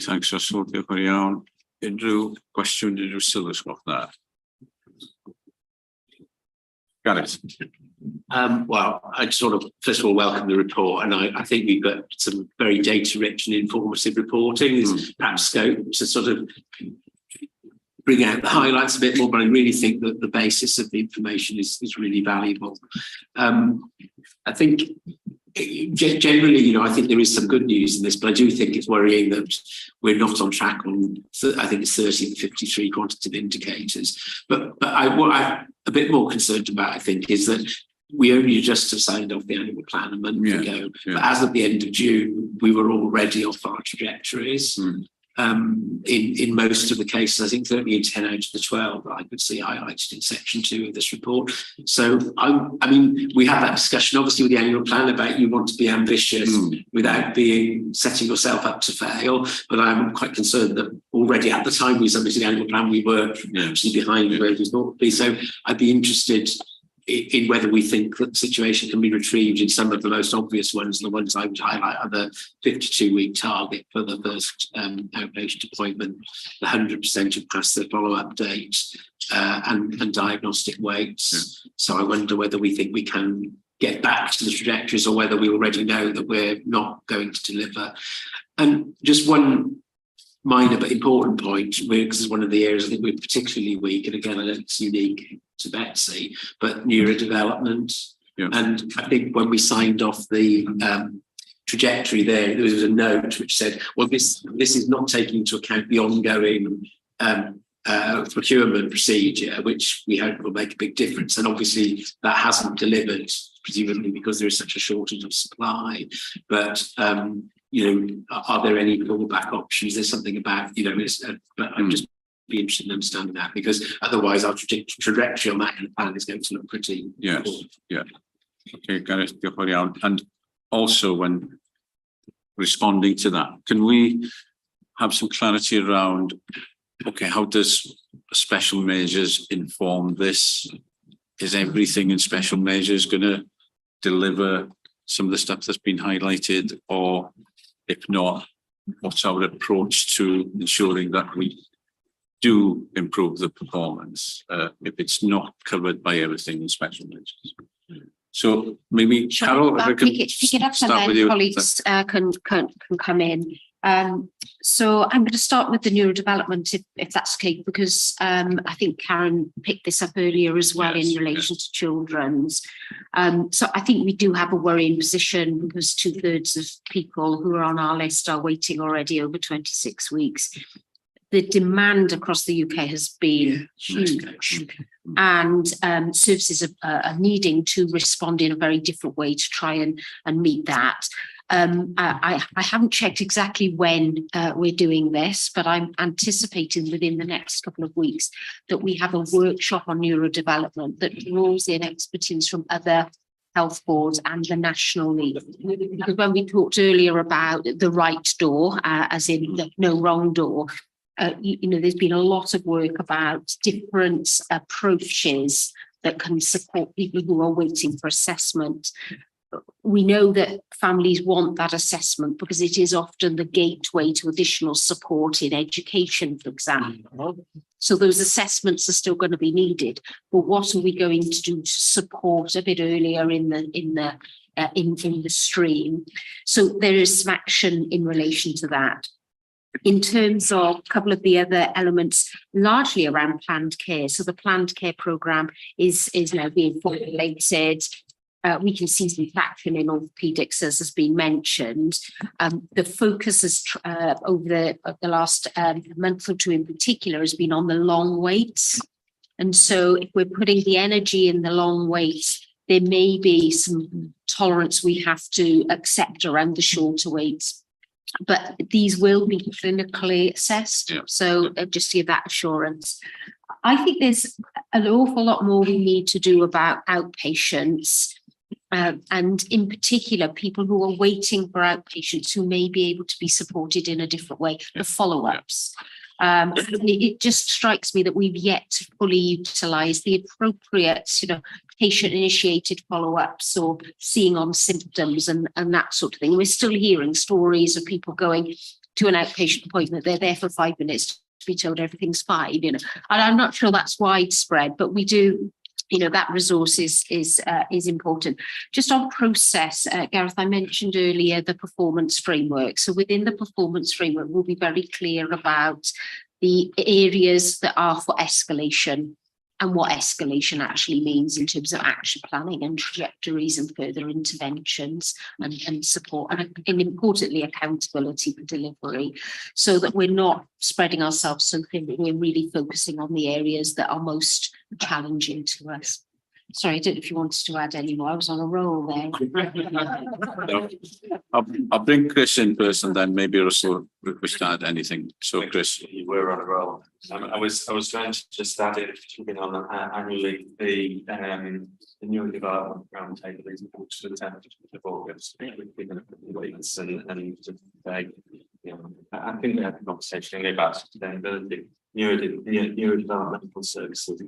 Thanks, Russell. Diolch yn fawr iawn. Unrhyw gwestiwn, unrhyw sylw sgwch na? Gareth. Well, I'd sort of first of all welcome the report, and I think we've got some very data-rich and informative reporting. There's perhaps scope to sort of bring out the highlights a bit more, but I really think that the basis of the information is really valuable. I think generally, I think there is some good news in this, but I do think it's worrying that we're not on track on, I think it's 30 and 53 quantitative indicators. But what I'm a bit more concerned about, I think, is that we only just have signed off the annual plan a month ago. Yeah. But as of the end of June, we were already off our trajectories. In most of the cases, I think 30 and 10 out of the 12 that I could see highlighted in section 2 of this report. So I mean, we had that discussion obviously with the annual plan about you want to be ambitious without setting yourself up to fail. But I'm quite concerned that already at the time we submitted the annual plan, we were actually behind where we thought would be. So I'd be interested in whether we think that the situation can be retrieved in some of the most obvious ones. The ones I would highlight are the 52-week target for the first outpatient appointment, the 100% who passed the follow-up date, and diagnostic weights. So I wonder whether we think we can get back to the trajectories or whether we already know that we're not going to deliver. And just one minor but important point, because it's one of the areas I think we're particularly weak, and again, I know it's unique to Betsy, but neurodevelopment. Yeah. And I think when we signed off the trajectory there was a note which said, well, this is not taking into account the ongoing procurement procedure, which we hope will make a big difference. And obviously that hasn't delivered, presumably because there is such a shortage of supply. But are there any fallback options? There's something about, but I'm just be interested in understanding that, because otherwise our trajectory on that plan is going to look pretty poor. Yeah. Okay, Gareth, diolch yn fawr iawn. And also when responding to that, can we have some clarity around, okay, how does special measures inform this? Is everything in special measures going to deliver some of the stuff that's been highlighted, or if not, what's our approach to ensuring that we do improve the performance if it's not covered by everything in special measures? So maybe Carol, if I can pick it up, and start with then you. colleagues can come in. So I'm going to start with the neurodevelopment, if that's okay, because I think Karen picked this up earlier as well in relation to children's. So I think we do have a worrying position because 2/3 of people who are on our list are waiting already over 26 weeks. The demand across the UK has been huge, and services are needing to respond in a very different way to try and meet that. I haven't checked exactly when we're doing this, but I'm anticipating within the next couple of weeks that we have a workshop on neurodevelopment that draws in expertise from other health boards and the national league. Because when we talked earlier about the right door, as in the no wrong door, there's been a lot of work about different approaches that can support people who are waiting for assessment. We know that families want that assessment because it is often the gateway to additional support in education, for example. So those assessments are still going to be needed. But what are we going to do to support a bit earlier in the stream? So there is some action in relation to that. In terms of a couple of the other elements, largely around planned care. So the planned care programme is now being formulated. We can see some traction in orthopaedics, as has been mentioned. The focus is over the last month or two in particular has been on the long waits. And so if we're putting the energy in the long waits, there may be some tolerance we have to accept around the shorter waits. But these will be clinically assessed. Yeah. So just to give that assurance. I think there's an awful lot more we need to do about outpatients. And in particular, people who are waiting for outpatients who may be able to be supported in a different way, the follow-ups. It just strikes me that we've yet to fully utilise the appropriate, patient-initiated follow-ups or seeing on symptoms and that sort of thing. We're still hearing stories of people going to an outpatient appointment. They're there for 5 minutes to be told everything's fine, And I'm not sure that's widespread, but we do. That resource is important. Just on process, Gareth, I mentioned earlier the performance framework. So within the performance framework, we'll be very clear about the areas that are for escalation and what escalation actually means in terms of action planning and trajectories and further interventions and support and importantly accountability for delivery, so that we're not spreading ourselves so thin, that we're really focusing on the areas that are most challenging to us. Sorry, I don't know if you wanted to add any more. I was on a roll there. No, I'll bring Chris in first, and then maybe Russell wish to add anything. So, Chris, you were on a roll. I was trying to just add in, keeping on annually the new development roundtable is to the 10th of August. We're going to put the weeks and I think we had a conversation about sustainability, neurodevelopmental services.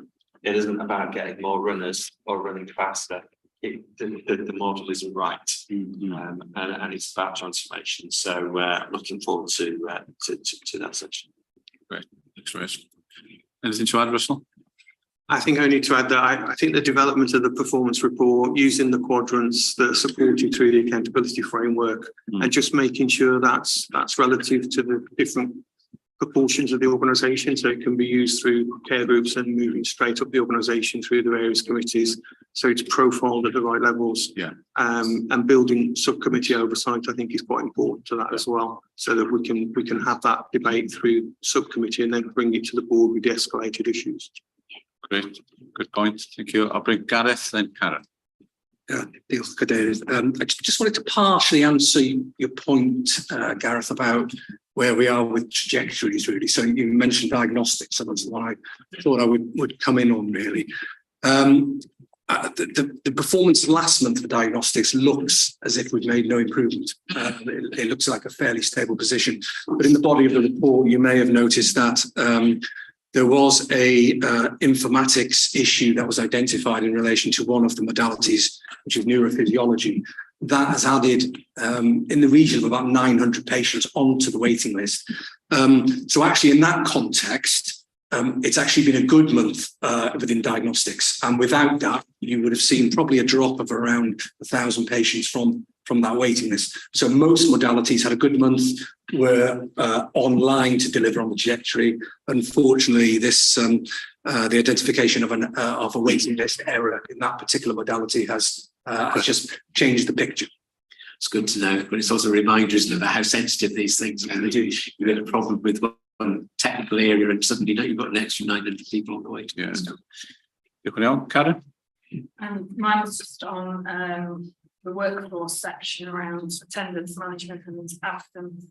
It isn't about getting more runners or running faster. The model isn't right, and it's about transformation. So looking forward to that section. Great, thanks, Chris. Anything to add, Russell? I think only to add that I think the development of the performance report using the quadrants that are supported through the accountability framework and just making sure that's relative to the different proportions of the organisation, so it can be used through care groups and moving straight up the organisation through the various committees, so it's profiled at the right levels. And building subcommittee oversight, I think, is quite important to that as well, so that we can have that debate through subcommittee and then bring it to the board with the escalated issues. Great, good point. Thank you. I'll bring Gareth, then Karen. I just wanted to partially answer your point, Gareth, about where we are with trajectories, really. So you mentioned diagnostics, and that's what I thought I would come in on, really. The performance last month for diagnostics looks as if we've made no improvement. It looks like a fairly stable position. But in the body of the report, you may have noticed that there was a informatics issue that was identified in relation to one of the modalities, which is neurophysiology. That has added in the region of about 900 patients onto the waiting list. So actually in that context, it's actually been a good month within diagnostics. And without that, you would have seen probably a drop of around 1,000 patients from that waiting list. So most modalities had a good month, were online to deliver on the trajectory. Unfortunately, this the identification of a waiting list error in that particular modality has just changed the picture. It's good to know, but it's also a reminder, isn't it, about how sensitive these things are. You get a problem with one technical area, and suddenly you've got an extra 900 people on the waiting list. Karen? Mine was just on the workforce section around attendance management and absence,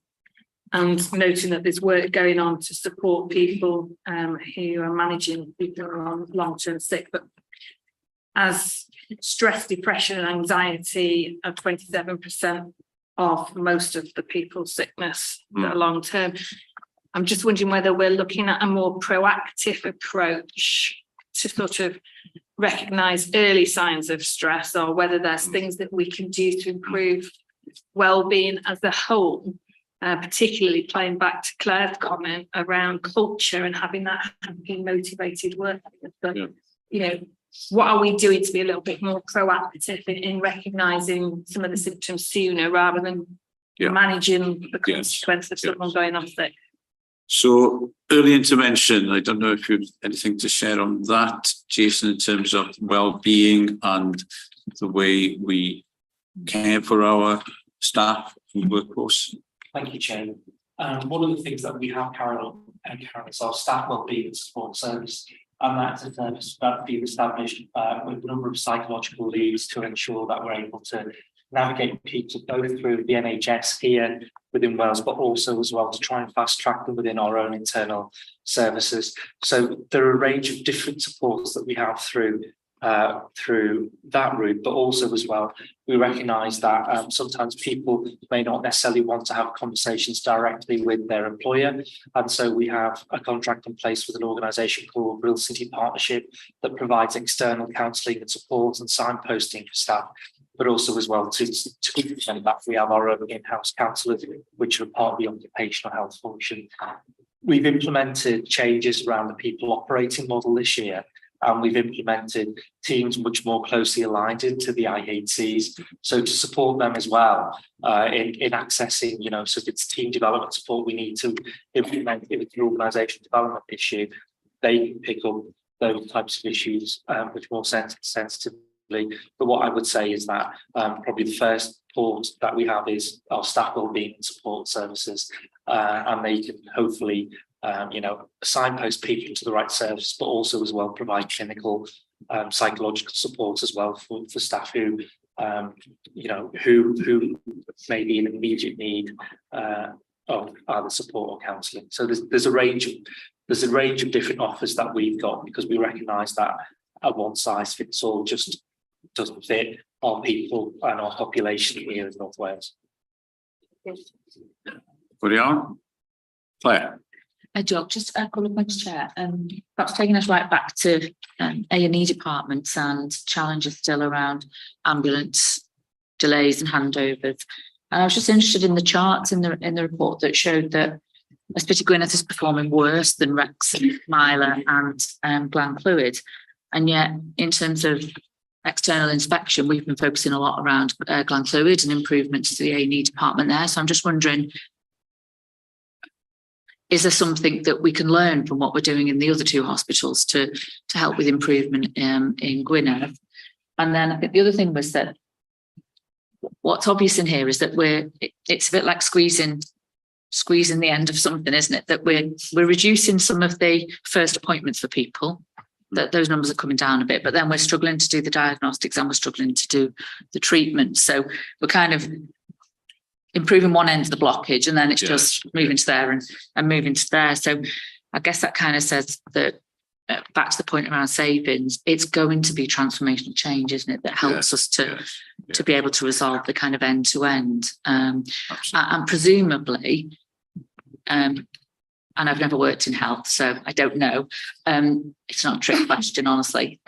and noting that there's work going on to support people who are managing people who are on long-term sick, but as stress, depression and anxiety are 27% of most of the people's sickness that are long-term. I'm just wondering whether we're looking at a more proactive approach to sort of recognise early signs of stress, or whether there's things that we can do to improve well-being as a whole, particularly playing back to Claire's comment around culture and having that happy, motivated work. But, you know, what are we doing to be a little bit more proactive in recognising some of the symptoms sooner rather than managing the consequence of someone going off sick? So early intervention, I don't know if you have anything to share on that, Jason, in terms of well-being and the way we care for our staff and workforce. Thank you, Chair. One of the things that we have carried on is our staff wellbeing and support service, and that's a service that's been established with a number of psychological leads to ensure that we're able to navigate people both through the NHS here within Wales, but also as well to try and fast track them within our own internal services. So there are a range of different supports that we have through that route, but also as well, we recognise that sometimes people may not necessarily want to have conversations directly with their employer, and so we have a contract in place with an organisation called Real City Partnership that provides external counselling and support and signposting for staff, but also as well to implement that we have our own in-house counsellors, which are part of the occupational health function. We've implemented changes around the people operating model this year, and we've implemented teams much more closely aligned into the IHCs, so to support them as well in accessing, you know, so if it's team development support we need to implement, if it's an organisation development issue, they can pick up those types of issues much more sensitively. But what I would say is that probably the first port that we have is our staff wellbeing and support services, and they can hopefully you know, signpost people to the right service, but also as well provide clinical psychological support as well for staff who you know, who may be in immediate need of either support or counselling. So there's a range of different offers that we've got, because we recognise that a one size fits all just doesn't fit our people and our population here in North Wales. Claire. Joe, just a couple of points, Chair. Perhaps taking us right back to A&E departments and challenges still around ambulance delays and handovers. And I was just interested in the charts in the report that showed that Ysbyty Gwynedd is performing worse than Wrexham, Miler and Glenclwyd. And yet, in terms of external inspection, we've been focusing a lot around Glenclwyd and improvements to the A&E department there. So I'm just wondering, is there something that we can learn from what we're doing in the other two hospitals to help with improvement in Gwynedd? And then I think the other thing was that what's obvious in here is that it's a bit like squeezing the end of something, isn't it? That we're reducing some of the first appointments for people, that those numbers are coming down a bit, but then we're struggling to do the diagnostics and we're struggling to do the treatment. So we're kind of improving one end of the blockage, and then it's just moving to there and moving to there. So I guess that kind of says that back to the point around savings, it's going to be transformational change, isn't it, that helps us to be able to resolve the kind of end to end. And presumably, and I've never worked in health, so I don't know. It's not a trick question, honestly.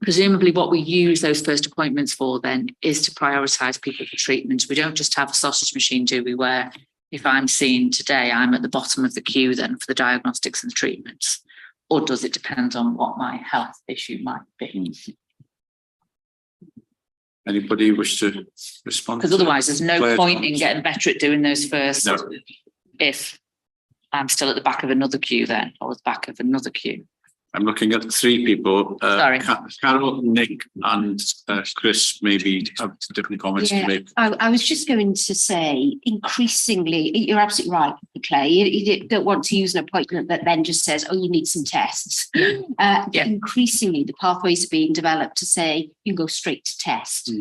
Presumably what we use those first appointments for then is to prioritise people for treatment. We don't just have a sausage machine, do we, where if I'm seen today, I'm at the bottom of the queue then for the diagnostics and the treatments? Or does it depend on what my health issue might be? Anybody wish to respond? Because otherwise there's no point in getting better at doing those first if I'm still at the back of another queue then, or at the back of another queue. I'm looking at three people. Sorry. Carol, Nick and Chris maybe have different comments to make. I was just going to say, increasingly, you're absolutely right, Claire. You don't want to use an appointment that then just says, oh, you need some tests. Increasingly, the pathways are being developed to say you can go straight to test.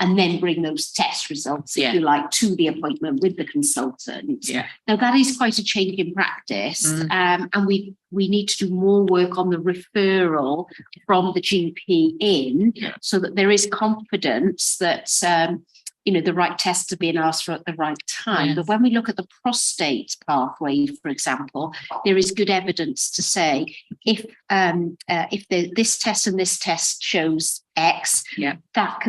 and then bring those test results, if you like, to the appointment with the consultant. Yeah. Now that is quite a change in practice, and we need to do more work on the referral from the GP in, so that there is confidence that the right tests are being asked for at the right time. Yes. But when we look at the prostate pathway, for example, there is good evidence to say if this test and this test shows X, that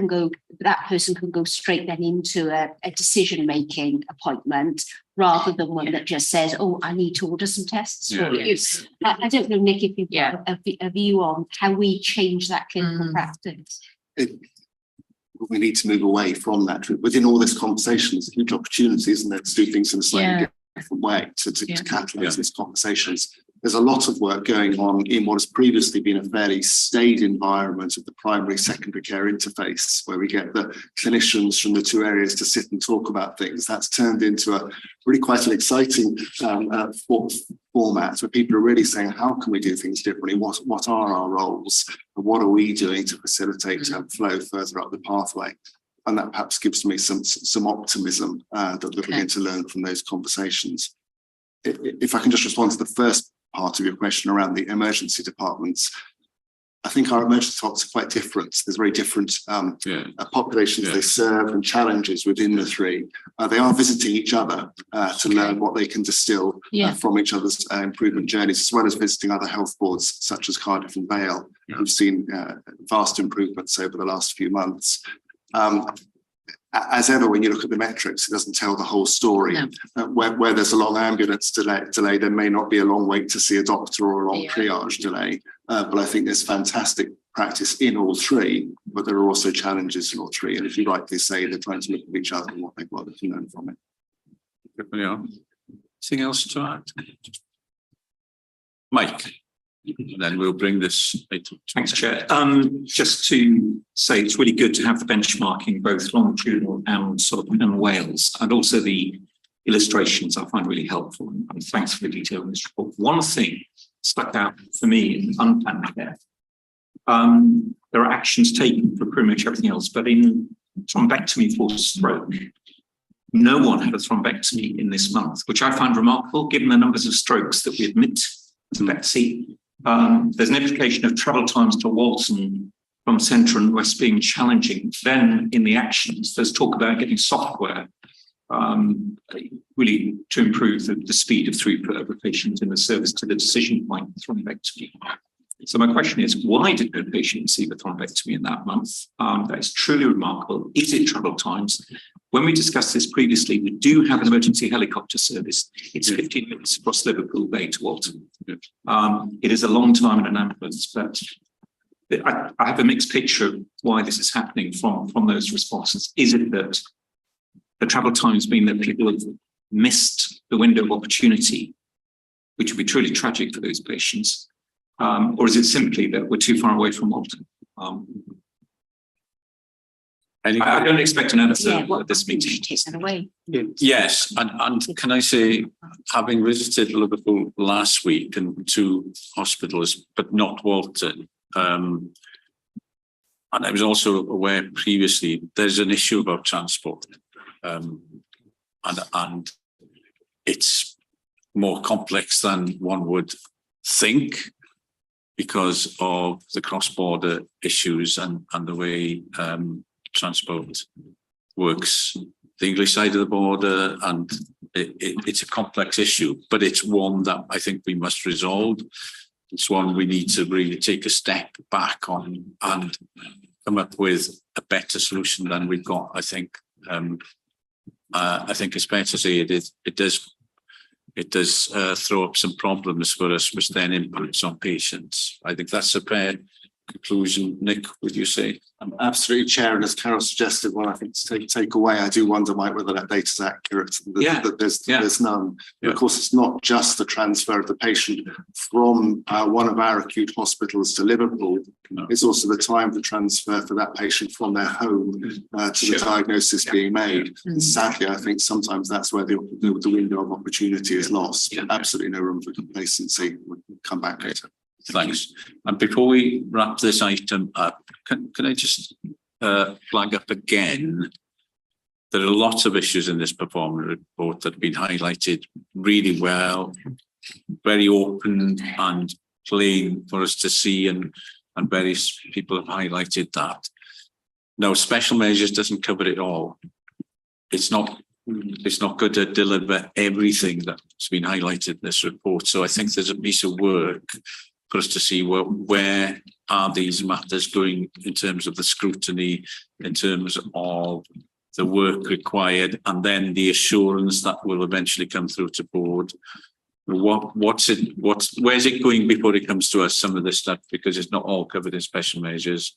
person can go straight then into a decision-making appointment, rather than one that just says, oh, I need to order some tests for you. I don't know, Nick, if you've got a view on how we change that clinical practice. We need to move away from that. Within all this conversation, there's a huge opportunity, isn't there, to do things in a slightly different way, to catalyse these conversations. There's a lot of work going on in what has previously been a fairly staid environment of the primary secondary care interface, where we get the clinicians from the two areas to sit and talk about things. That's turned into a really quite an exciting format, where people are really saying, how can we do things differently? What are our roles? And what are we doing to facilitate flow further up the pathway? And that perhaps gives me some optimism that we're going to learn from those conversations. If I can just respond to the first part of your question around the emergency departments, I think our emergency departments are quite different. There's very different populations they serve and challenges within the three. They are visiting each other to learn what they can distill from each other's improvement journeys, as well as visiting other health boards such as Cardiff and Vale, who've seen vast improvements over the last few months. As ever, when you look at the metrics, it doesn't tell the whole story. Where there's a long ambulance delay, there may not be a long wait to see a doctor or a long triage delay. But I think there's fantastic practice in all three, but there are also challenges in all three. And if you rightly say, they're trying to look at each other and what they've got to learn from it. Anything else to add? Mike? And then we'll bring this item. Thanks, Chair. Just to say, it's really good to have the benchmarking, both longitudinal and and Wales, and also the illustrations I find really helpful. And thanks for the detail in this report. One thing stuck out for me in unplanned care. There are actions taken for pretty much everything else, but in thrombectomy for stroke, no one had a thrombectomy in this month, which I find remarkable given the numbers of strokes that we admit to Betsy. There's an implication of travel times to Walton from Central and West being challenging. Then in the actions, there's talk about getting software really to improve the speed of throughput of a patient in the service to the decision point thrombectomy. So my question is, why did no patient receive a thrombectomy in that month? That is truly remarkable. Is it travel times? When we discussed this previously, we do have an emergency helicopter service. It's 15 minutes across Liverpool Bay to Walton. It is a long time in an ambulance, but I have a mixed picture of why this is happening from those responses. Is it that the travel times mean that people have missed the window of opportunity, which would be truly tragic for those patients? Or is it simply that we're too far away from Walton? I don't expect an answer at this meeting. Take that away. Yes, and can I say, having visited Liverpool last week and two hospitals, but not Walton, and I was also aware previously there's an issue about transport, and it's more complex than one would think, because of the cross-border issues and the way transport works, the English side of the border, and it's a complex issue, but it's one that I think we must resolve. It's one we need to really take a step back on and come up with a better solution than we've got. I think it's fair to say it does throw up some problems for us, which then impacts on patients. I think that's a fair conclusion. Nick, would you say? Absolutely, Chair. And as Carol suggested, one I think to take away, I do wonder, Mike, whether that data is accurate. That there's none. Of course, it's not just the transfer of the patient from one of our acute hospitals to Liverpool. It's also the time for transfer for that patient from their home to the diagnosis being made. And sadly, I think sometimes that's where the window of opportunity is lost. Absolutely no room for complacency. We'll come back later. Thanks. And before we wrap this item up, can I just flag up again. There are lots of issues in this performance report that have been highlighted really well, very open and plain for us to see, and various people have highlighted that. Now, special measures doesn't cover it all. It's not going to deliver everything that's been highlighted in this report. So I think there's a piece of work for us to see where are these matters going in terms of the scrutiny, in terms of the work required, and then the assurance that will eventually come through to board. Where's it going before it comes to us, some of this stuff, because it's not all covered in special measures.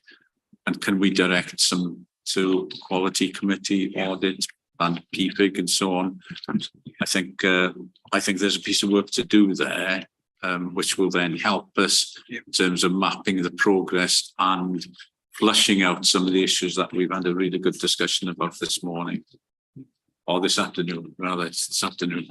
And can we direct some to quality committee audit and PFIG and so on? I think there's a piece of work to do there, which will then help us in terms of mapping the progress and flushing out some of the issues that we've had a really good discussion about this morning, or this afternoon, rather. It's this afternoon.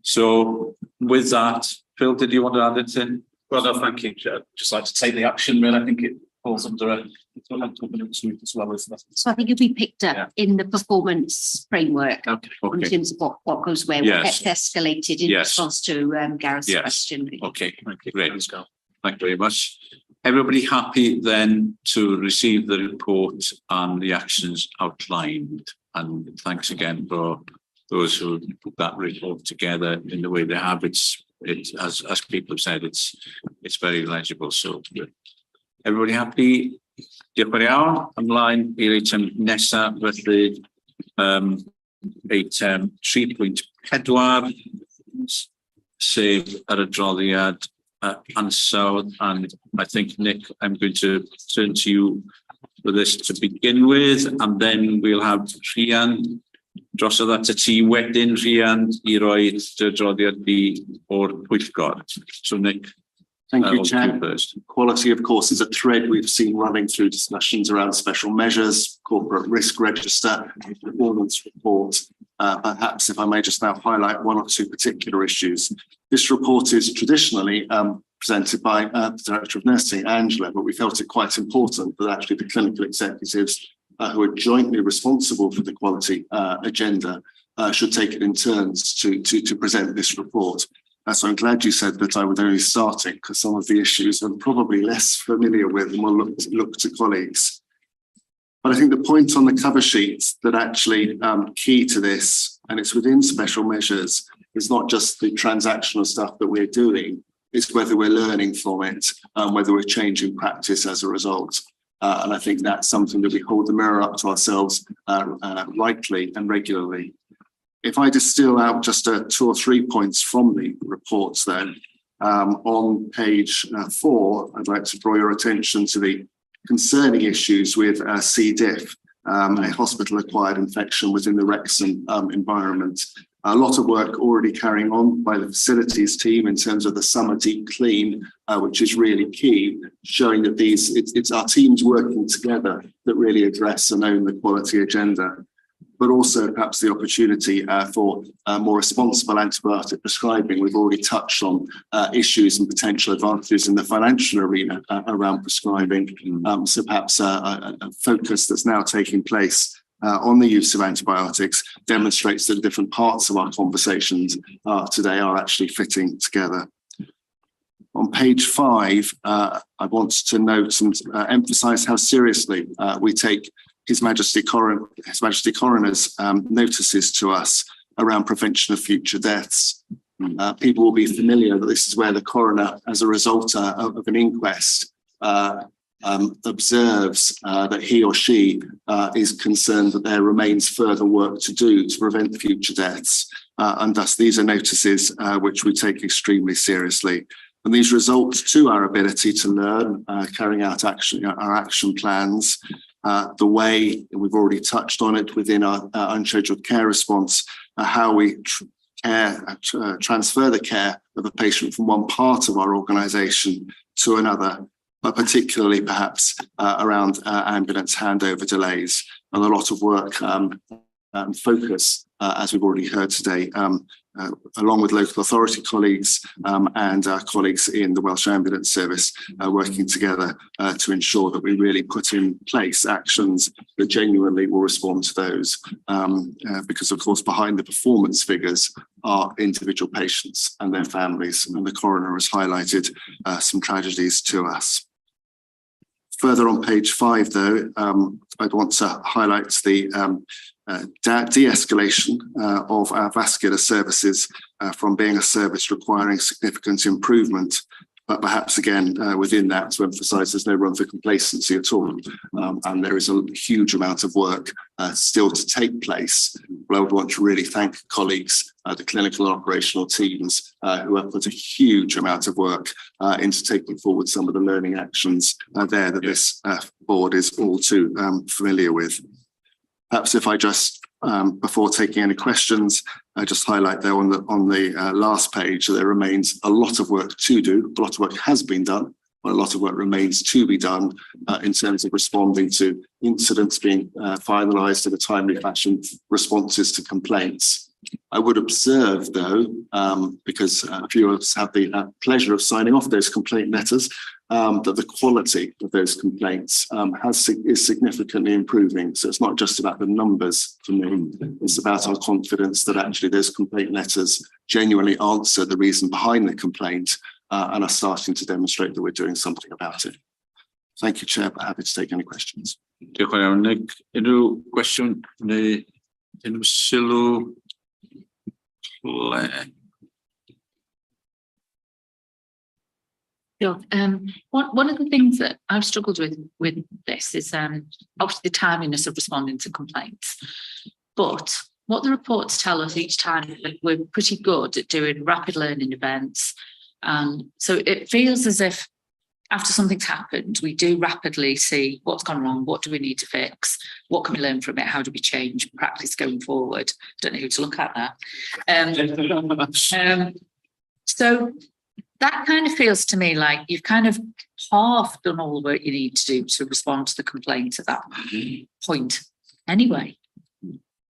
So with that, Phil, did you want to add anything? Well, no, thank you. I'd just like to take the action, really. I think it falls under a governance route as well as that. So I think it'll be picked up in the performance framework in terms of what goes where, what gets escalated in response to Gareth's question. Okay, great. Let's go. Thank you very much. Everybody happy then to receive the report and the actions outlined? And thanks again for those who put that report together in the way they have. It's as people have said, it's very legible. So everybody happy? Diolch yn fawr. Ymlaen i'r eitem nesaf, felly eitem 3.4 sef yr adroddiad ansawdd, and I think, Nick, I'm going to turn to you for this to begin with, and then we'll have Rhian drosodd at y ti wedyn, Rhian, I roi dy adroddiad di o'r pwyllgor. So, Nick. Thank you, Chair. Quality, of course, is a thread we've seen running through discussions around special measures, corporate risk register, performance report. Perhaps if I may just now highlight one or two particular issues. This report is traditionally presented by the Director of Nursing, Angela, but we felt it quite important that actually the clinical executives who are jointly responsible for the quality agenda should take it in turns to present this report. So I'm glad you said that I would only start it, because some of the issues I'm probably less familiar with and will look to colleagues. But I think the point on the cover sheet that actually key to this, and it's within special measures, is not just the transactional stuff that we're doing, it's whether we're learning from it and whether we're changing practice as a result. And I think that's something that we hold the mirror up to ourselves rightly and regularly. If I distill out just 2 or 3 points from the reports then, on page 4, I'd like to draw your attention to the concerning issues with C. diff, a hospital-acquired infection within the Wrexham environment. A lot of work already carrying on by the facilities team in terms of the summer deep clean, which is really key, showing that it's our teams working together that really address and own the quality agenda. But also perhaps the opportunity for more responsible antibiotic prescribing. We've already touched on issues and potential advantages in the financial arena around prescribing. So perhaps a focus that's now taking place on the use of antibiotics demonstrates that different parts of our conversations today are actually fitting together. On page 5, I want to note and emphasise how seriously we take His Majesty Coroner's notices to us around prevention of future deaths. People will be familiar that this is where the coroner, as a result of an inquest, observes that he or she is concerned that there remains further work to do to prevent future deaths. And thus these are notices which we take extremely seriously. And these result to our ability to learn, carrying out our action plans, the way we've already touched on it within our unscheduled care response, how we transfer the care of a patient from one part of our organisation to another, but particularly perhaps around ambulance handover delays, and a lot of work and focus, as we've already heard today, along with local authority colleagues and our colleagues in the Welsh Ambulance Service, working together to ensure that we really put in place actions that genuinely will respond to those. Because of course, behind the performance figures are individual patients and their families, and the coroner has highlighted some tragedies to us. Further on page 5, though, I'd want to highlight the de-escalation of our vascular services from being a service requiring significant improvement, but perhaps again within that to emphasise there's no room for complacency at all, and there is a huge amount of work still to take place. But I would want to really thank colleagues, the clinical and operational teams who have put a huge amount of work into taking forward some of the learning actions there that this board is all too familiar with. Perhaps if I just, before taking any questions, I just highlight there on the last page that there remains a lot of work to do. A lot of work has been done, but a lot of work remains to be done in terms of responding to incidents being finalised in a timely fashion, responses to complaints. I would observe, though, because a few of us have the pleasure of signing off those complaint letters, that the quality of those complaints is significantly improving. So it's not just about the numbers for me, it's about our confidence that actually those complaint letters genuinely answer the reason behind the complaint and are starting to demonstrate that we're doing something about it. Thank you, Chair, but happy to take any questions. Diolch yn fawr, Nick. Unrhyw gwestiwn neu unrhyw sylw? One of the things that I've struggled with this is obviously the timeliness of responding to complaints. But what the reports tell us each time is that we're pretty good at doing rapid learning events. So it feels as if after something's happened, we do rapidly see what's gone wrong, what do we need to fix, what can we learn from it, how do we change practice going forward. Don't know who to look at that. So that kind of feels to me like you've kind of half done all the work you need to do to respond to the complaint at that point anyway,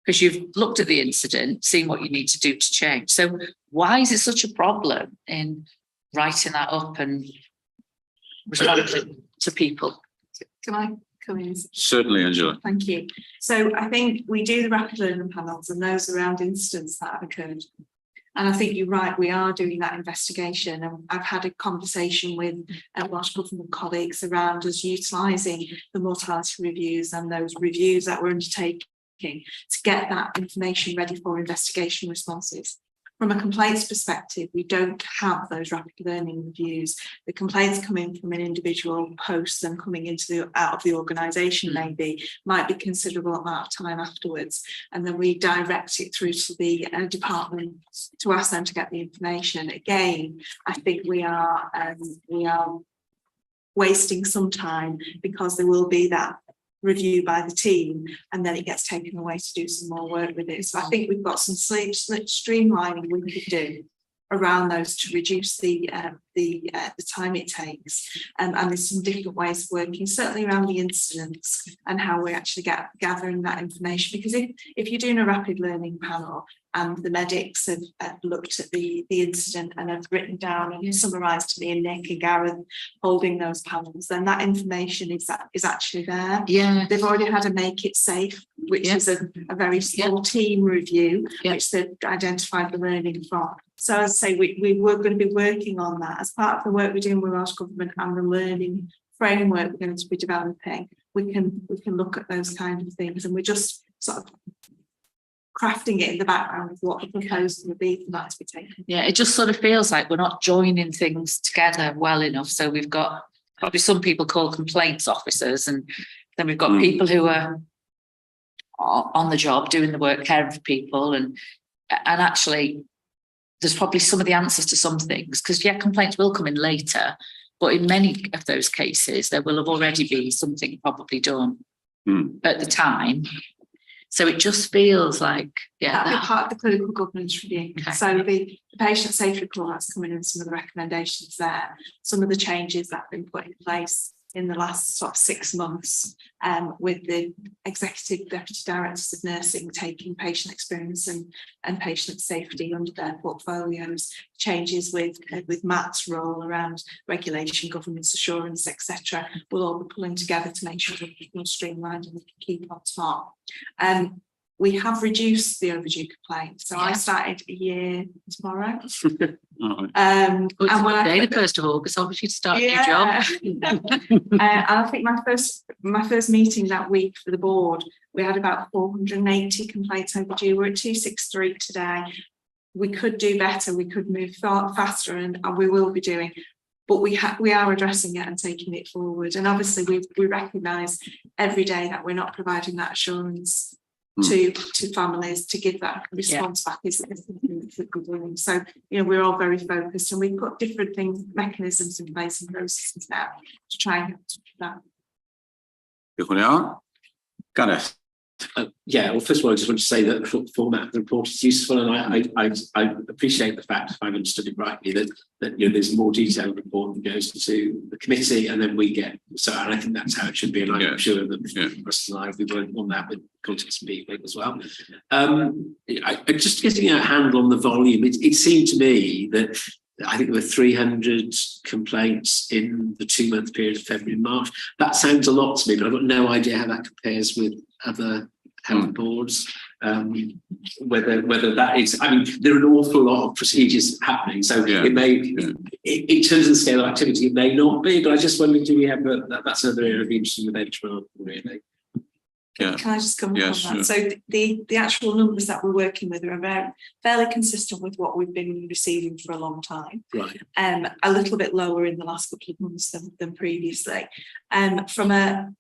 because you've looked at the incident, seen what you need to do to change. So why is it such a problem in writing that up and responding to people? Can I come in? Certainly, Angela. Thank you. So I think we do the rapid learning panels and those around incidents that have occurred. And I think you're right, we are doing that investigation. And I've had a conversation with Welsh Government colleagues around us utilising the mortality reviews and those reviews that we're undertaking to get that information ready for investigation responses. From a complaints perspective, we don't have those rapid learning reviews. The complaints coming from an individual post and coming into out of the organisation maybe might be considerable amount of time afterwards, and then we direct it through to the department to ask them to get the information. Again, I think we are wasting some time because there will be that review by the team and then it gets taken away to do some more work with it. So I think we've got some streamlining we could do around those to reduce the time it takes, and there's some different ways of working, certainly around the incidents and how we actually gathering that information. Because if you're doing a rapid learning panel and the medics have looked at the incident and have written down and summarised to me and Nick and Gareth holding those panels, then that information is actually there. Yeah, they've already had a Make It Safe, which is a very small team review, which they've identified the learning from. So as I say, we were going to be working on that as part of the work we're doing with Welsh Government and the learning framework we're going to be developing. We can look at those kind of things, and we're just sort of crafting it in the background of what the proposal would be for that to be taken. Yeah, it just sort of feels like we're not joining things together well enough. So we've got probably some people called complaints officers, and then we've got people who are on the job doing the work, caring for people, and actually there's probably some of the answers to some things, because complaints will come in later, but in many of those cases there will have already been something probably done at the time. So it just feels like that'd be part of the clinical governance review. Okay. So the patient safety report that's coming in, some of the recommendations there, some of the changes that have been put in place in the last sort of 6 months, with the executive deputy directors of nursing taking patient experience and patient safety under their portfolios, changes with Matt's role around regulation, governance assurance, etc. We'll all be pulling together to make sure that we're streamlined and we can keep on top. We have reduced the overdue complaints. So I started a year tomorrow. And when the 1st of August, obviously to start a new job. And I think my first meeting that week for the board, we had about 480 complaints overdue. We're at 263 today. We could do better. We could move faster, and we will be doing. But we are addressing it and taking it forward. And obviously, we recognise every day that we're not providing that assurance to families to give that response back is something that we're doing. So, we're all very focused, and we've put different mechanisms in place and processes now to try and help that. Gareth. Well, first of all, I just want to say that the format of the report is useful, and I appreciate the fact, if I've understood it rightly, that there's a more detailed report that goes to the committee, and then we get. So, and I think that's how it should be, and I'm sure that Russ and I will be working on that with context and people as well. Just getting a handle on the volume, it seemed to me that I think there were 300 complaints in the 2-month period of February and March. That sounds a lot to me, but I've got no idea how that compares with other health boards. Whether that is, there are an awful lot of procedures happening, so it may, in terms of the scale of activity, it may not be. But I just wondered, do we have that's another area of interesting benchmark, really. Can I just come on that? So the actual numbers that we're working with are fairly consistent with what we've been receiving for a long time. Right. A little bit lower in the last couple of months than previously. From a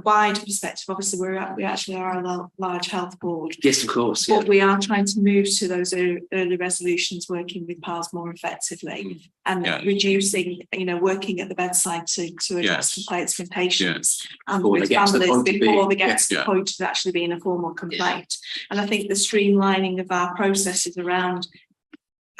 wide perspective, obviously we actually are a large health board. Yes, of course. But we are trying to move to those early resolutions, working with PALS more effectively, and reducing, working at the bedside to address complaints from patients and with families before they get to the point of actually being a formal complaint. And I think the streamlining of our processes around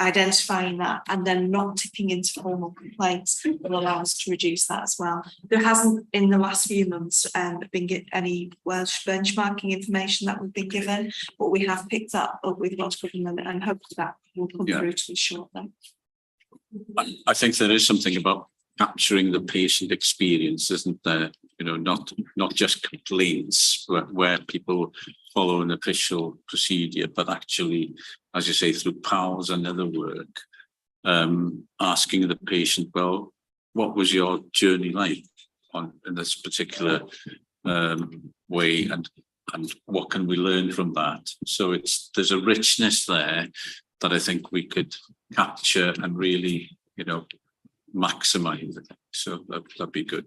identifying that and then not tipping into formal complaints will allow us to reduce that as well. There hasn't in the last few months been any Welsh benchmarking information that we've been given, but we have picked that up with Welsh Government and hopefully that will come through to us shortly. I think there is something about capturing the patient experience, isn't there? Not just complaints where people follow an official procedure, but actually, as you say, through PALS and other work, asking the patient, well, what was your journey like in this particular way, and what can we learn from that? So there's a richness there that I think we could capture and really, maximise. So that'd be good.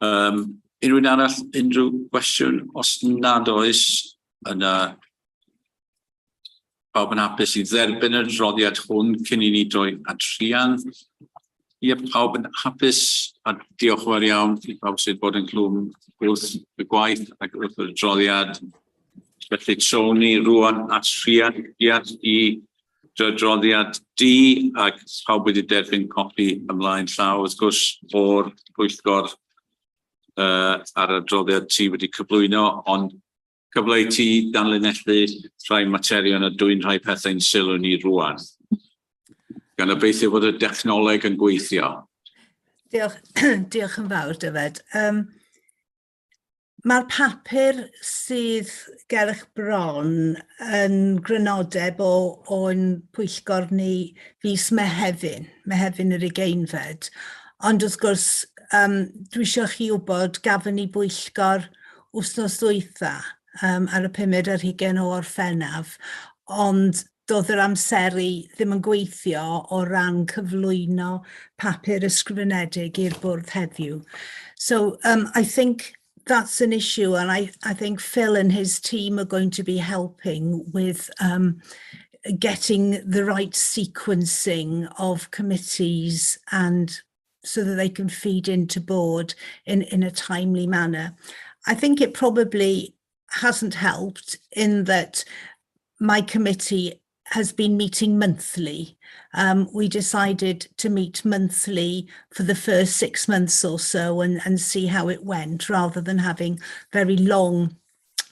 Unrhyw arall, unrhyw gwestiwn, os nad oes, yna pawb yn hapus i dderbyn y adroddiad hwn cyn I ni droi at rhian. Pawb yn hapus, a diolch yn fawr iawn I pawb sydd bod yn clwm wrth y gwaith ac wrth yr adroddiad. Felly trown ni rŵan at rhian I adroddiad D, ac pawb wedi derbyn copi ymlaen llaw, wrth gwrs, o'r pwyllgor ar adroddiad ti wedi cyflwyno, ond cyfle I ti danlinellu rhai materion a dwy'n rhai pethau'n sylw ni rŵan. Gan obeithio fod y dechnoleg yn gweithio. Diolch yn fawr, Dyfed. Mae'r papur sydd ger eich bron yn grynodeb o'n pwyllgor ni fis Mehefin yr ugeinfed. Ond wrth gwrs, dwi eisiau chi wybod gafon ni bwyllgor wythnos ddwytha ar y 5 ar 20 o Orffennaf, ond doedd yr amseru ddim yn gweithio o ran cyflwyno papur ysgrifenedig i'r bwrdd heddiw. So I think that's an issue, and I think Phil and his team are going to be helping with getting the right sequencing of committees and so that they can feed into board in a timely manner. I think it probably hasn't helped in that my committee has been meeting monthly. We decided to meet monthly for the first 6 months or so and see how it went, rather than having very long,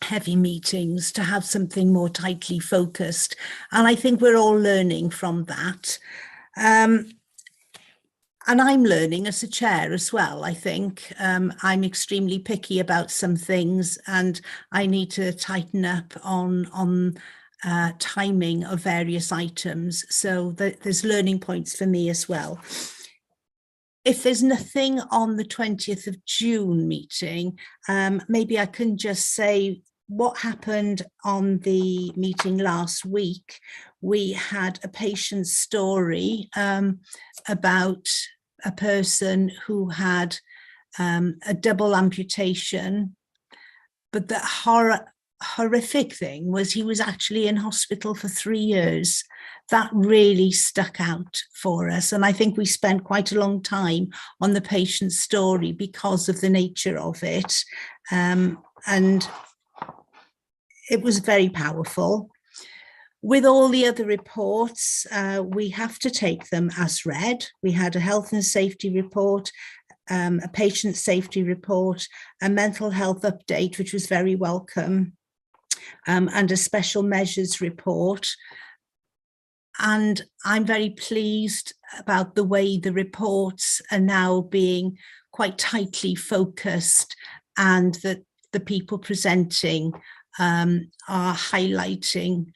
heavy meetings, to have something more tightly focused. And I think we're all learning from that. And I'm learning as a chair as well, I think. I'm extremely picky about some things, and I need to tighten up on timing of various items. So there's learning points for me as well. If there's nothing on the 20th of June meeting, maybe I can just say what happened on the meeting last week. We had a patient's story about a person who had a double amputation, but the horrific thing was he was actually in hospital for 3 years. That really stuck out for us, and I think we spent quite a long time on the patient's story because of the nature of it, and it was very powerful. With all the other reports, we have to take them as read. We had a health and safety report, a patient safety report, a mental health update, which was very welcome, and a special measures report. And I'm very pleased about the way the reports are now being quite tightly focused, and that the people presenting are highlighting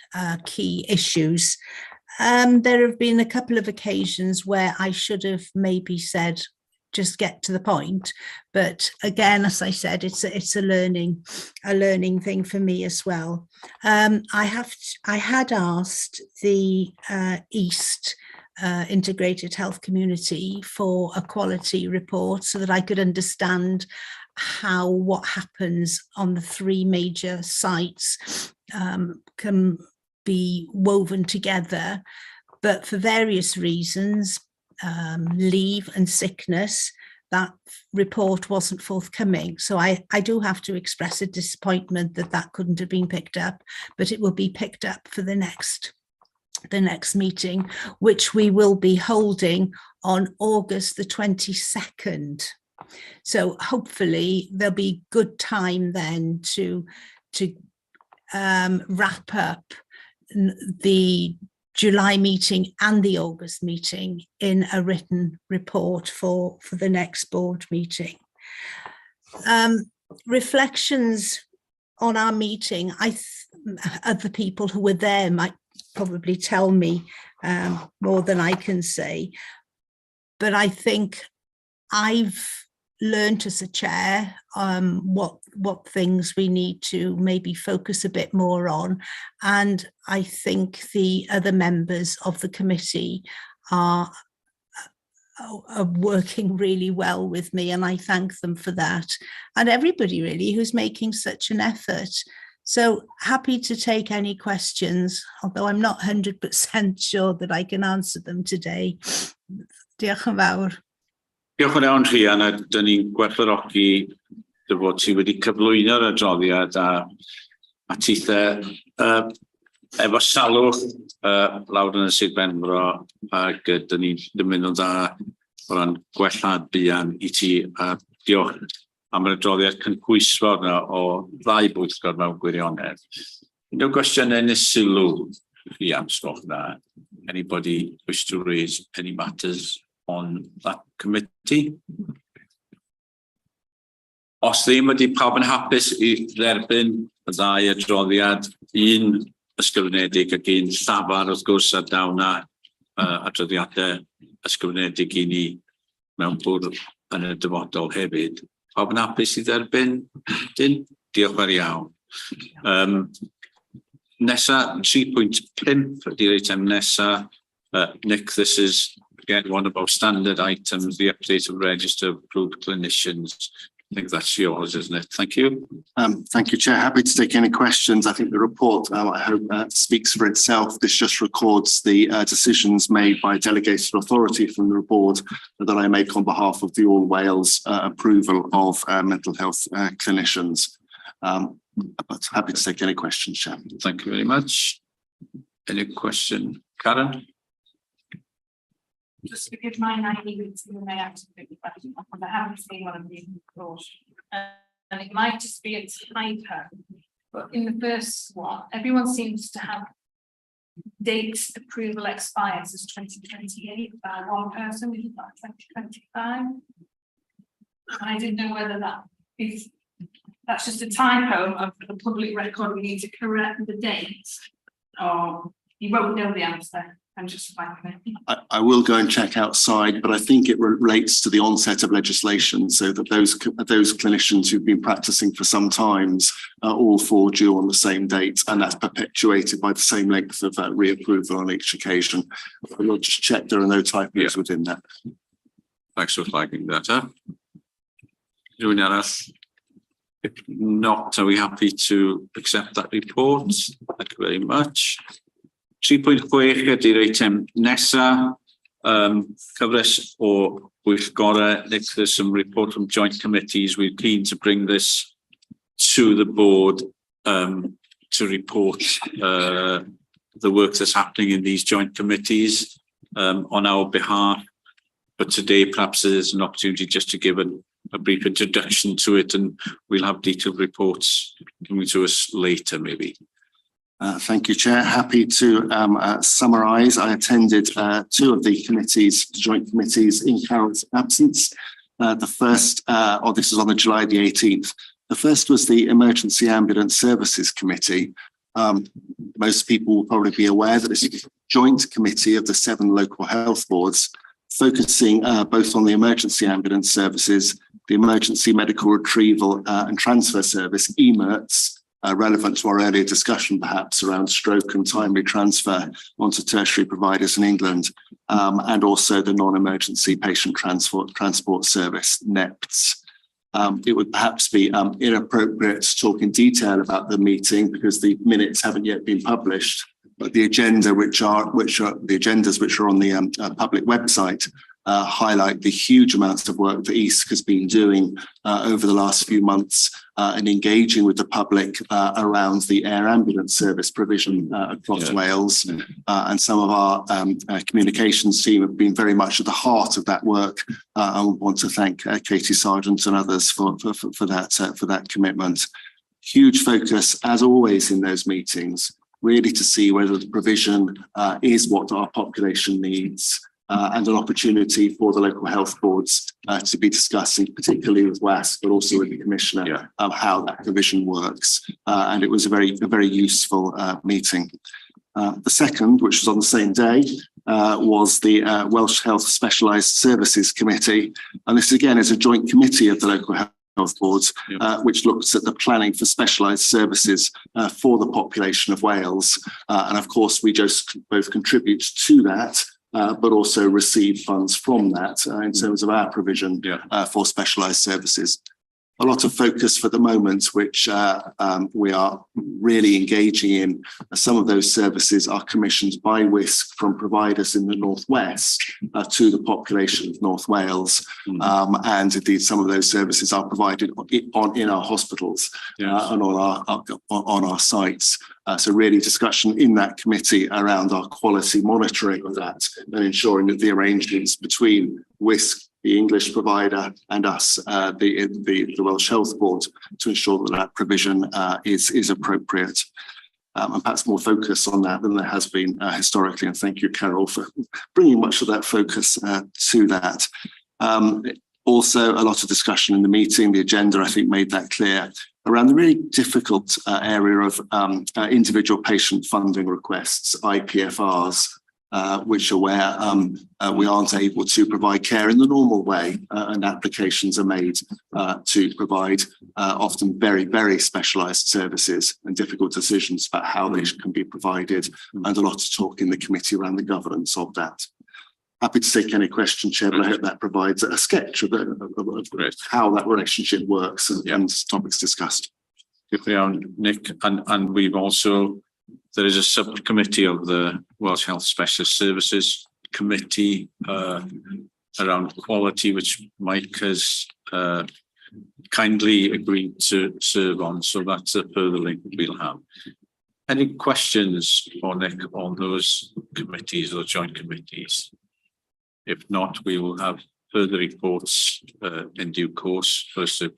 key issues. There have been a couple of occasions where I should have maybe said, just get to the point. But again, as I said, it's a learning thing for me as well. I had asked the East integrated health community for a quality report so that I could understand how what happens on the 3 major sites can be woven together, but for various reasons, leave and sickness, that report wasn't forthcoming. So I do have to express a disappointment that couldn't have been picked up, but it will be picked up for the next meeting, which we will be holding on August the 22nd. So hopefully there'll be good time then to wrap up the July meeting and the August meeting in a written report for the next board meeting. Reflections on our meeting, other people who were there might probably tell me more than I can say, but I think I've learned as a chair what things we need to maybe focus a bit more on, and I think the other members of the committee are working really well with me, and I thank them for that, and everybody really who's making such an effort. So happy to take any questions, although I'm not 100% sure that I can answer them today. Diolch yn fawr. Diolch yn iawn Rhian, a dyn ni'n gwerthfawrogi dy fod ti wedi cyflwyno'r adroddiad a tithe efo salwch lawr yn y Sir Benfro, ac dyn ni'n dymuno da o ran gwella buan i ti, a diolch am yr adroddiad cynhwysfawr yna o 2 bwyllgor mewn gwirionedd. Unrhyw gwestiynau neu sylw Rhian, sgwch na? Anybody wish to raise any matters on that committee? Os ddim ydy pawb yn hapus i dderbyn y 2 adroddiad, 1 ysgrifenedig ac 1 llafar wrth gwrs ar dawna adroddiadau ysgrifenedig i ni mewn bwrdd yn y dyfodol hefyd. Pawb yn hapus i dderbyn? Diolch yn iawn. Nesa 3.5 ydy'r eitem nesa. Nick, this is again one of our standard items, the update of register of approved clinicians. I think that's yours, isn't it? Thank you. Thank you, Chair. Happy to take any questions. I think the report, I hope, speaks for itself. This just records the decisions made by delegated authority from the board that I make on behalf of the All Wales approval of mental health clinicians. But happy to take any questions, Chair. Thank you very much. Any question, Karen? Just forgive my naivety when I ask a question, because I haven't seen one of these before. And it might just be a typo, but in the first one, everyone seems to have dates approval expires as 2028 by one person, which is like 2025. I didn't know whether that's just a typo of the public record. We need to correct the dates, or you won't know the answer. I'm just flagging it. I will go and check outside, but I think it relates to the onset of legislation, so that those clinicians who've been practicing for some times all fall due on the same date, and that's perpetuated by the same length of reapproval on each occasion. We'll just check there are no typos within that. Thanks for flagging that up. Anyone else? If not, are we happy to accept that report? Thank you very much. 3.6 ydy'r eitem nesa, cyfres o gweithgorau. There's some report from joint committees. We're keen to bring this to the board to report the work that's happening in these joint committees on our behalf. But today perhaps there's an opportunity just to give a brief introduction to it, and we'll have detailed reports coming to us later maybe. Thank you, Chair. Happy to summarise. I attended two of the joint committees in Carol's absence. The first, this was on July the 18th. The first was the Emergency Ambulance Services Committee. Most people will probably be aware that this is a joint committee of the 7 local health boards, focusing both on the emergency ambulance services, the Emergency Medical Retrieval and Transfer Service, EMERTS, relevant to our earlier discussion perhaps around stroke and timely transfer onto tertiary providers in England, and also the non-emergency patient transport service, NEPTS. It would perhaps be inappropriate to talk in detail about the meeting because the minutes haven't yet been published, but the agenda which are on the public website highlight the huge amounts of work that ESC has been doing over the last few months and engaging with the public around the air ambulance service provision across Wales. And some of our communications team have been very much at the heart of that work. I want to thank Katie Sargent and others for that commitment. Huge focus, as always, in those meetings, really to see whether the provision is what our population needs. And an opportunity for the local health boards to be discussing, particularly with WAS, but also with the Commissioner, how that provision works. And it was a very useful meeting. The second, which was on the same day, was the Welsh Health Specialised Services Committee. And this again is a joint committee of the local health boards, which looks at the planning for specialised services for the population of Wales. And of course, we just both contribute to that, but also receive funds from that in terms of our provision for specialised services. A lot of focus for the moment, which we are really engaging in. Some of those services are commissioned by WISC from providers in the Northwest to the population of North Wales. And indeed, some of those services are provided in our hospitals and on our sites. So really discussion in that committee around our quality monitoring of that and ensuring that the arrangements between WISC, the English provider, and us, the Welsh Health Board, to ensure that that provision is appropriate. And perhaps more focus on that than there has been historically. And thank you, Carol, for bringing much of that focus to that. Also, a lot of discussion in the meeting. The agenda, I think, made that clear around the really difficult area of individual patient funding requests, IPFRs, which are where we aren't able to provide care in the normal way, and applications are made to provide often very, very specialised services and difficult decisions about how they can be provided, and a lot of talk in the committee around the governance of that. Happy to take any question, Chair, but I hope that provides a sketch of how that relationship works and topics discussed. Nick, and we've also, there is a subcommittee of the Welsh Health Specialist Services Committee around quality, which Mike has kindly agreed to serve on. So that's a further link we'll have. Any questions for Nick on those committees or joint committees? If not, we will have further reports in due course for us to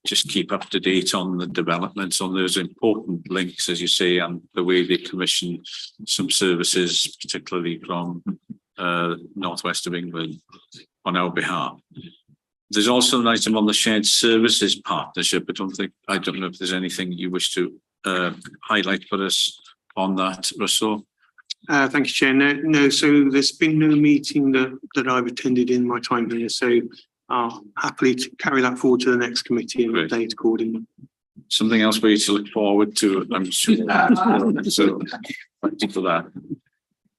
just keep up to date on the developments on those important links, as you say, and the way they commission some services, particularly from northwest of England on our behalf. There's also an item on the shared services partnership. I don't know if there's anything you wish to highlight for us on that, Russell. Thank you, Chair. No, so there's been no meeting that I've attended in my time here, so I'll happily to carry that forward to the next committee and update accordingly. Something else for you to look forward to, I'm sure. So thank you for that.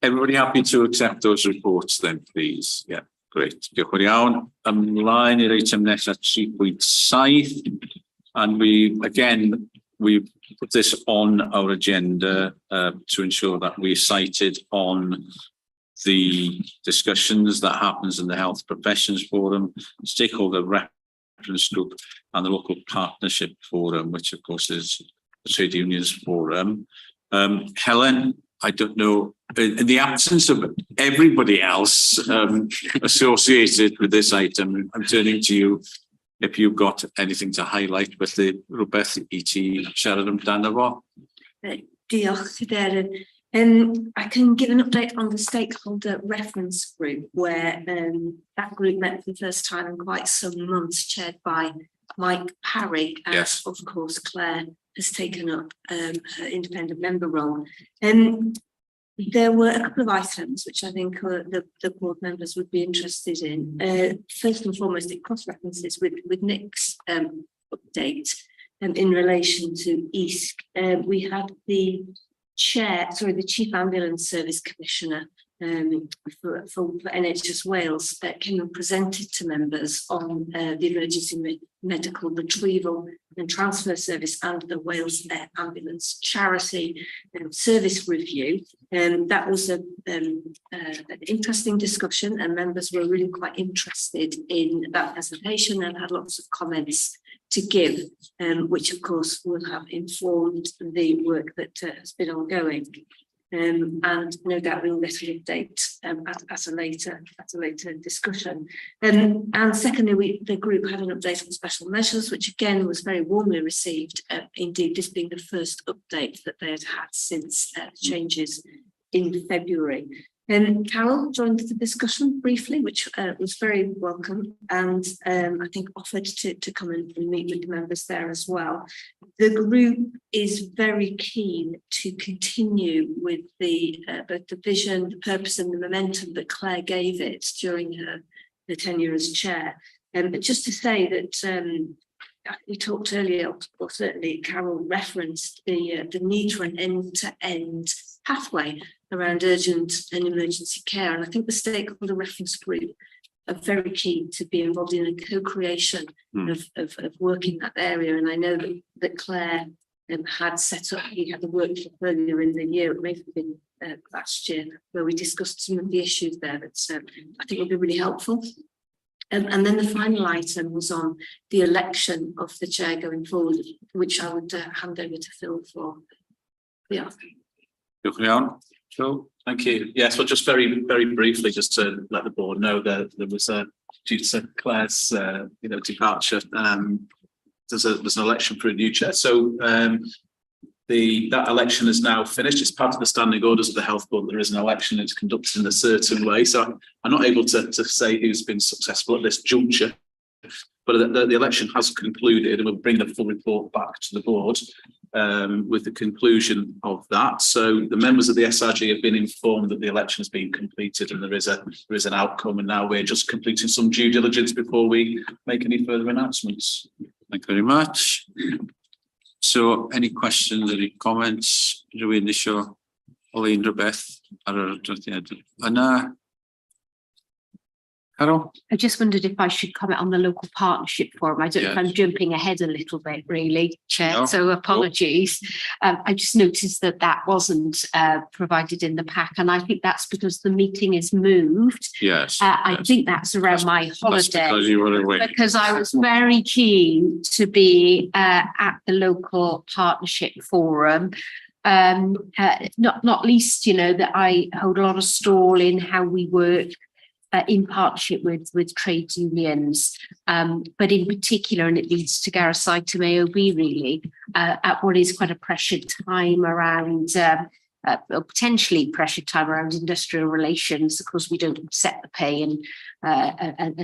Everybody happy to accept those reports then, please? Yeah, great. Diolch yn iawn. Ymlaen i'r item nesaf 3.7, and we put this on our agenda to ensure that we're cited on the discussions that happens in the Health Professions Forum, Stakeholder Reference Group, and the Local Partnership Forum, which of course is the Trade Unions Forum. Helen, I don't know, in the absence of everybody else associated with this item, I'm turning to you if you've got anything to highlight with the rhywbeth I ti siarad amdano fo. Diolch, Tuderen. I can give an update on the stakeholder reference group, where that group met for the first time in quite some months, chaired by Mike Parry, and yes, of course Claire has taken up her independent member role. There were a couple of items which I think the board members would be interested in. First and foremost, it cross-references with Nick's update in relation to EASC. We had the Chief Ambulance Service Commissioner for NHS Wales came and presented to members on the emergency medical retrieval and transfer service and the Wales Ambulance Charity service review. That was an interesting discussion, and members were really quite interested in that presentation and had lots of comments to give, which of course will have informed the work that has been ongoing. And no doubt we'll get an update at a later discussion. And secondly, the group had an update on special measures, which again was very warmly received. Indeed, this being the first update that they had had since changes in February. Carol joined the discussion briefly, which was very welcome, and I think offered to come and meet with the members there as well. The group is very keen to continue with both the vision, the purpose and the momentum that Claire gave it during her tenure as chair. But just to say that we talked earlier, or certainly Carol referenced the need for an end-to-end pathway around urgent and emergency care. And I think the stakeholder reference group are very keen to be involved in a co-creation of work in that area. And I know that Claire had set up, we had the workshop earlier in the year, it may have been last year, where we discussed some of the issues there that I think will be really helpful. And then the final item was on the election of the chair going forward, which I would hand over to Phil for. Yeah. Sure, thank you. Yeah, so just very briefly, just to let the board know that there was due to Claire's departure, there's an election for a new chair. So that election is now finished. It's part of the standing orders of the health board. There is an election, it's conducted in a certain way. So I'm not able to say who's been successful at this juncture, but the election has concluded, and we'll bring the full report back to the board with the conclusion of that. So the members of the SRG have been informed that the election has been completed and there is an outcome, and now we're just completing some due diligence before we make any further announcements. Thank you very much. So any questions, any comments? Rwy'n isio Olin rhywbeth ar yr adroddiad yna? Carol? I just wondered if I should comment on the local partnership forum. I don't know if I'm jumping ahead a little bit, really, Chair, no. So apologies. I just noticed that wasn't provided in the pack, and I think that's because the meeting is moved. Yes. I think that's around my holiday. Because you were away. Because I was very keen to be at the local partnership forum. not least, you know, that I hold a lot of stall in how we work in partnership with trade unions, but in particular, and it leads to Gareth's item AOB really, at what is quite a pressured time around, potentially pressured time around industrial relations. Of course, we don't set the pay and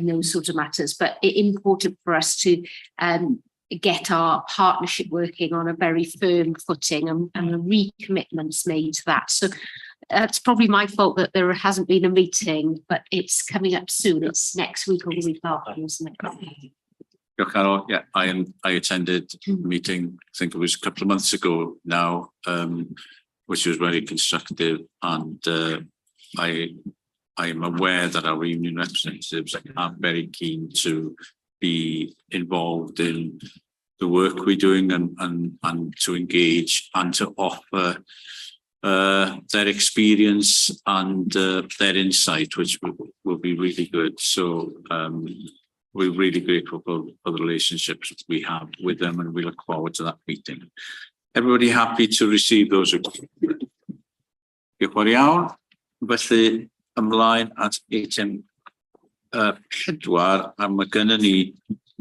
those sorts of matters, but it's important for us to get our partnership working on a very firm footing and recommitments made to that. So it's probably my fault that there hasn't been a meeting, but it's coming up soon. It's next week or the week after, isn't it? Carol, yeah, I attended a meeting, I think it was a couple of months ago now, which was very constructive, and I am aware that our union representatives are very keen to be involved in the work we're doing and to engage and to offer their experience and their insight, which will be really good. So we're really grateful for the relationships we have with them, and we look forward to that meeting. Everybody happy to receive those? Diolch yn fawr iawn. Felly ymlaen at eitem 4, a mae gynnon ni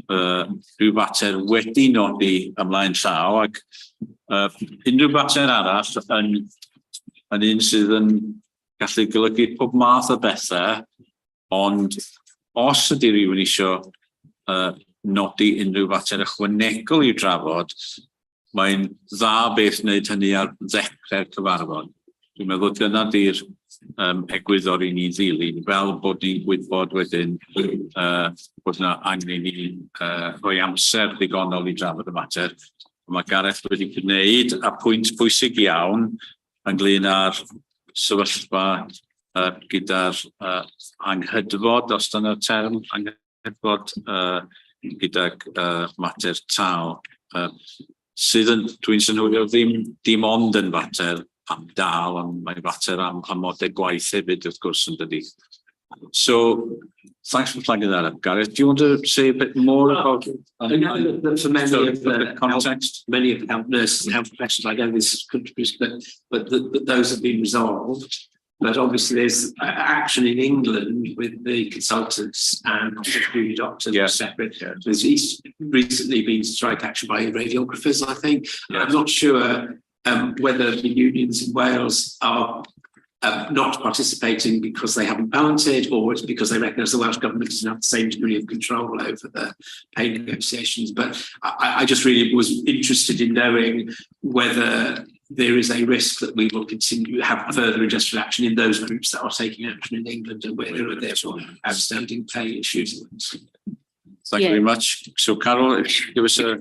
rhyw fater wedi nodi ymlaen llaw, ac unrhyw fater arall yn un sydd yn gallu golygu pob math o bethau, ond os ydy rhywun eisiau nodi unrhyw fater ychwanegol i'w drafod, mae'n dda beth wneud hynny ar ddechrau'r cyfarfod. Dwi'n meddwl dyna di'r egwyddor i ni ddilyn, fel bod ni'n gwybod wedyn bod yna angen i ni rhoi amser ddigonol i drafod y mater. Mae Gareth wedi gwneud a pwynt bwysig iawn ynglyn â'r sefyllfa gyda'r anghydfod, os dyna'r term, anghydfod gyda'r mater tal, sydd yn, dwi'n synhwylio, ddim ond yn fater am dal, ond mae'n fater am amodau gwaith hefyd, wrth gwrs, yn dydi. So, thanks for flagging that up, Gareth. Do you want to say a bit more about for many of the context? Many of the health nurses and health professionals, I know this is countries, but those have been resolved. But obviously, there's action in England with the consultants and junior doctors separate. There's recently been strike action by radiographers, I think. I'm not sure whether the unions in Wales are not participating because they haven't balanced it, or it's because they recognise the Welsh government doesn't have the same degree of control over the pay negotiations. But I just really was interested in knowing whether there is a risk that we will continue to have further industrial action in those groups that are taking action in England, and where there are therefore outstanding pay issues. Thank you very much. So, Carol, give us a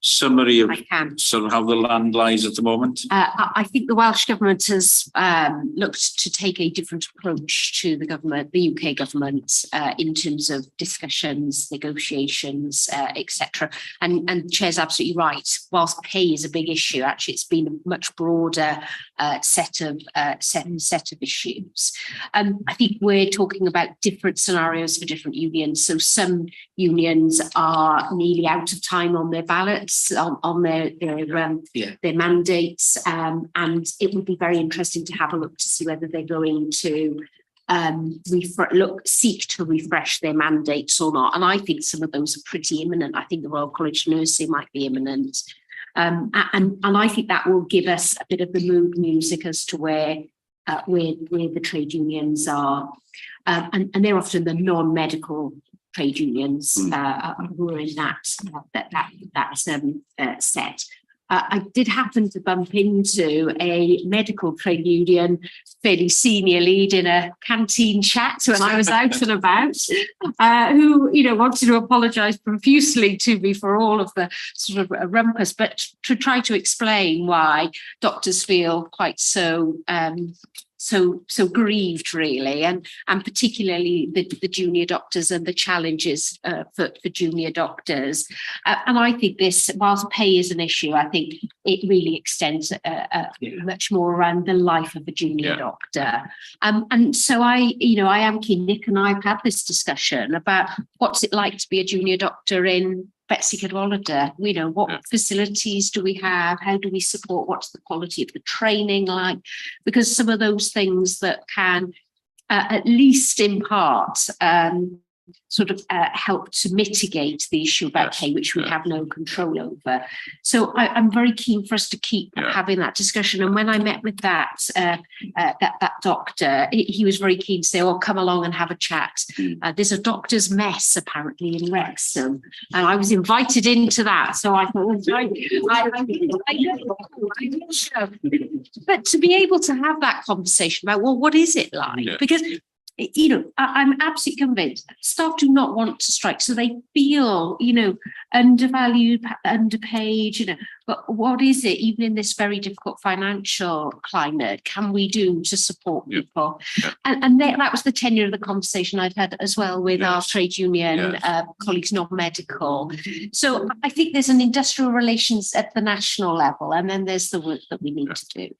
summary of sort of how the land lies at the moment. I think the Welsh government has looked to take a different approach to the government, the UK government, in terms of discussions, negotiations, etc. And Chair's absolutely right. Whilst pay is a big issue, actually it's been a much broader set of issues. I think we're talking about different scenarios for different unions. So some unions are nearly out of time on their ballots, on their mandates, and it would be very interesting to have a look to see whether they're going to seek to refresh their mandates or not. And I think some of those are pretty imminent. I think the Royal College of Nursing might be imminent, and I think that will give us a bit of the mood music as to where the trade unions are, and they're often the non-medical trade unions who are in that set. I did happen to bump into a medical trade union, fairly senior lead in a canteen chat when I was out and about, who, wanted to apologise profusely to me for all of the sort of rumpus, but to try to explain why doctors feel quite so grieved, really, and particularly the junior doctors and the challenges for junior doctors. And I think this, whilst pay is an issue, I think it really extends much more around the life of a junior doctor. And so I am keen. Nick and I have had this discussion about what's it like to be a junior doctor in Betsy Cadwallader, you know, what facilities do we have? How do we support? What's the quality of the training like? Because some of those things that can, at least in part, help to mitigate the issue about pay, which we have no control over. So I'm very keen for us to keep having that discussion. And when I met with that doctor, he was very keen to say, "Oh, come along and have a chat." There's a doctor's mess apparently in Wrexham, and I was invited into that. So I thought, but to be able to have that conversation about, well, what is it like? Because you know, I'm absolutely convinced staff do not want to strike, so they feel, you know, undervalued, underpaid, you know, but what is it, even in this very difficult financial climate, can we do to support people? And that was the tenure of the conversation I've had as well with our trade union colleagues, non-medical. So I think there's an industrial relations at the national level, and then there's the work that we need to do.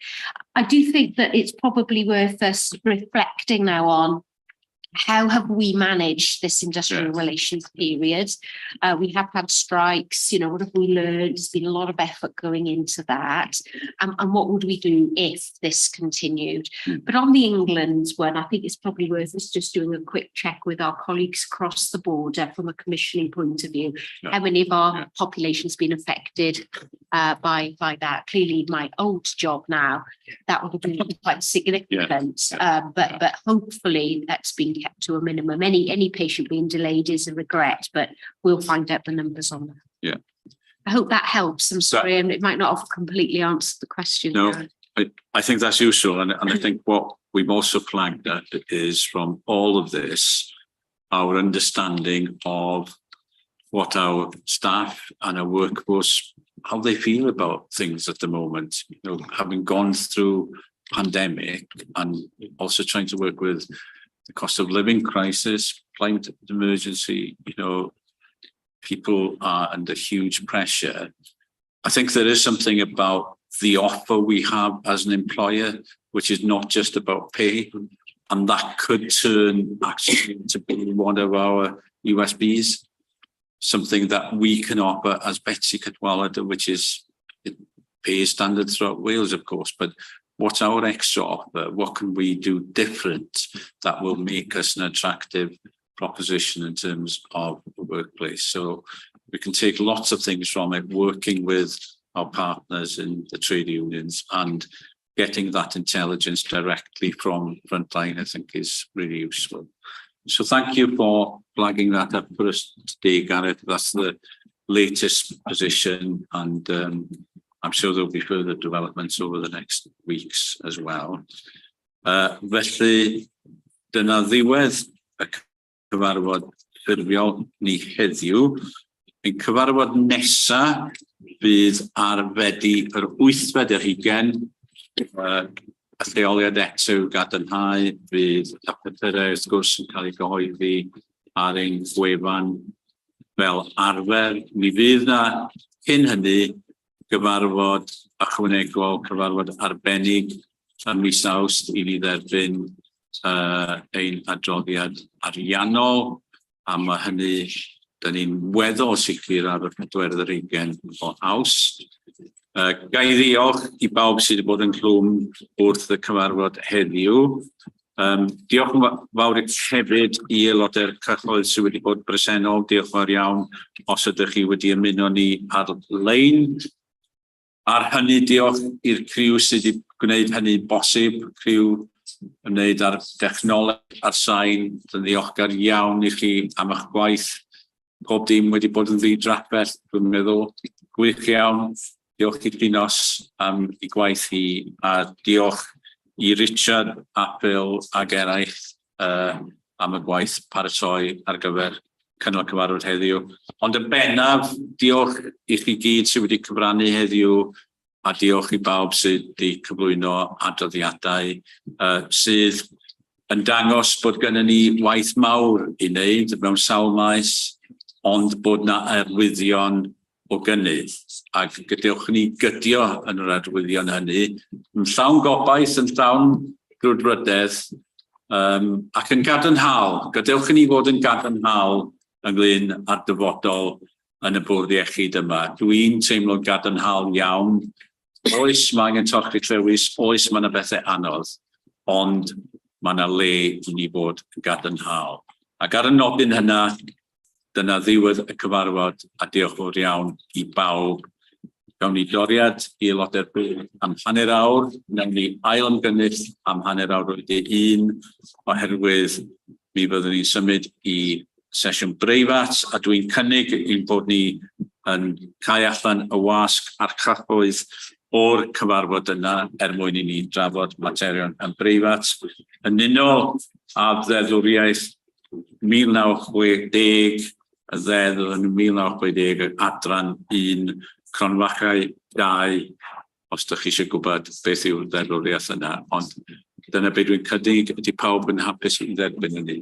I do think that it's probably worth us reflecting now on how have we managed this industrial relations period? We have had strikes, you know, what have we learned? There's been a lot of effort going into that. And what would we do if this continued? But on the England one, I think it's probably worth us just doing a quick check with our colleagues across the border from a commissioning point of view. How many of our population's been affected by that? Clearly, my old job now, that would have been quite significant. But hopefully that's been kept to a minimum. Any patient being delayed is a regret, but we'll find out the numbers on that. I hope that helps. I'm sorry, and it might not have completely answered the question. No, I think that's useful, and I think what we've also flagged that is from all of this, our understanding of what our staff and our workforce, how they feel about things at the moment. You know, having gone through pandemic and also trying to work with the cost of living crisis, climate emergency, you know, people are under huge pressure. I think there is something about the offer we have as an employer, which is not just about pay, and that could turn actually to be one of our USBs, something that we can offer as Betsy Cadwallader, which is pay standard throughout Wales, of course, but what's our extra offer? What can we do different that will make us an attractive proposition in terms of the workplace? So we can take lots of things from it, working with our partners in the trade unions and getting that intelligence directly from frontline, I think is really useful. So thank you for flagging that up for us today, Gareth. That's the latest position, and I'm sure there'll be further developments over the next weeks as well. Felly, dyna ddiwedd y cyfarfod ffurfiol ni heddiw. Ein cyfarfod nesa fydd ar Fedi yr 8th ar 20. Y lleoliad eto yw gadarnhau, fydd y papurau wrth gwrs yn cael ei gyhoeddi ar ein gwefan fel arfer. Mi fydd na cyn hynny gyfarfod ychwanegol, cyfarfod arbennig yn mis Awst i ni dderbyn ein adroddiad ariannol, a mae hynny, dyn ni'n weddol sicr ar y 24 o Awst. Gai ddiolch i bawb sydd wedi bod yn clwm wrth y cyfarfod heddiw. Diolch yn fawr hefyd i aelodau'r cyhoedd sydd wedi bod bresennol. Diolch yn fawr iawn os ydych chi wedi ymuno ni ar-lein. Ar hynny, diolch i'r criw sydd wedi gwneud hynny bosib, criw ymwneud ar dechnoleg ar sain. Dwi'n ddiolchgar iawn i chi am eich gwaith. Pob dim wedi bod yn ddidrafferth, dwi'n meddwl, gwych iawn. Diolch i Dinos am ei gwaith hi, a diolch i Richard, Apple ac eraill am y gwaith paratoi ar gyfer cynnal cyfarfod heddiw. Ond yn bennaf, diolch i chi gyd sydd wedi cyfrannu heddiw, a diolch i bawb sydd wedi cyflwyno adroddiadau sydd yn dangos bod gennym ni waith mawr i wneud mewn sawl maes, ond bod na arwyddion o gynnydd. Ac gadewch ni gydio yn yr arwyddion hynny, yn llawn gobaith, yn llawn grwdfrydedd, ac yn gadarnhaol. Gadewch ni fod yn gadarnhaol ynglyn â'r dyfodol yn y bwrdd iechyd yma. Dwi'n teimlo'n gadarnhaol iawn. Oes mae angen torchi clywys, oes mae yna bethau anodd, ond mae yna le i ni bod yn gadarnhaol. Ac ar y nodyn hynna, dyna ddiwedd y cyfarfod a diolch fawr iawn i bawb. Gawn ni doriad i aelodau'r bwrdd am hanner awr, nawn ni ail ymgynnull am hanner awr wedi un, oherwydd mi fyddwn ni'n symud i sesiwn breifat, a dwi'n cynnig ein bod ni yn cael allan y wasg a'r craffoedd o'r cyfarfod yna mwyn i ni drafod materion yn breifat. Yn unol a ddeddfwriaeth 1960, y ddeddf yn 1960, adran 1, cronfachau 2, os ydych chi eisiau gwybod beth yw'r ddeddfwriaeth yna, ond dyna beth dwi'n cynnig, ydy pawb yn hapus i dderbyn hynny.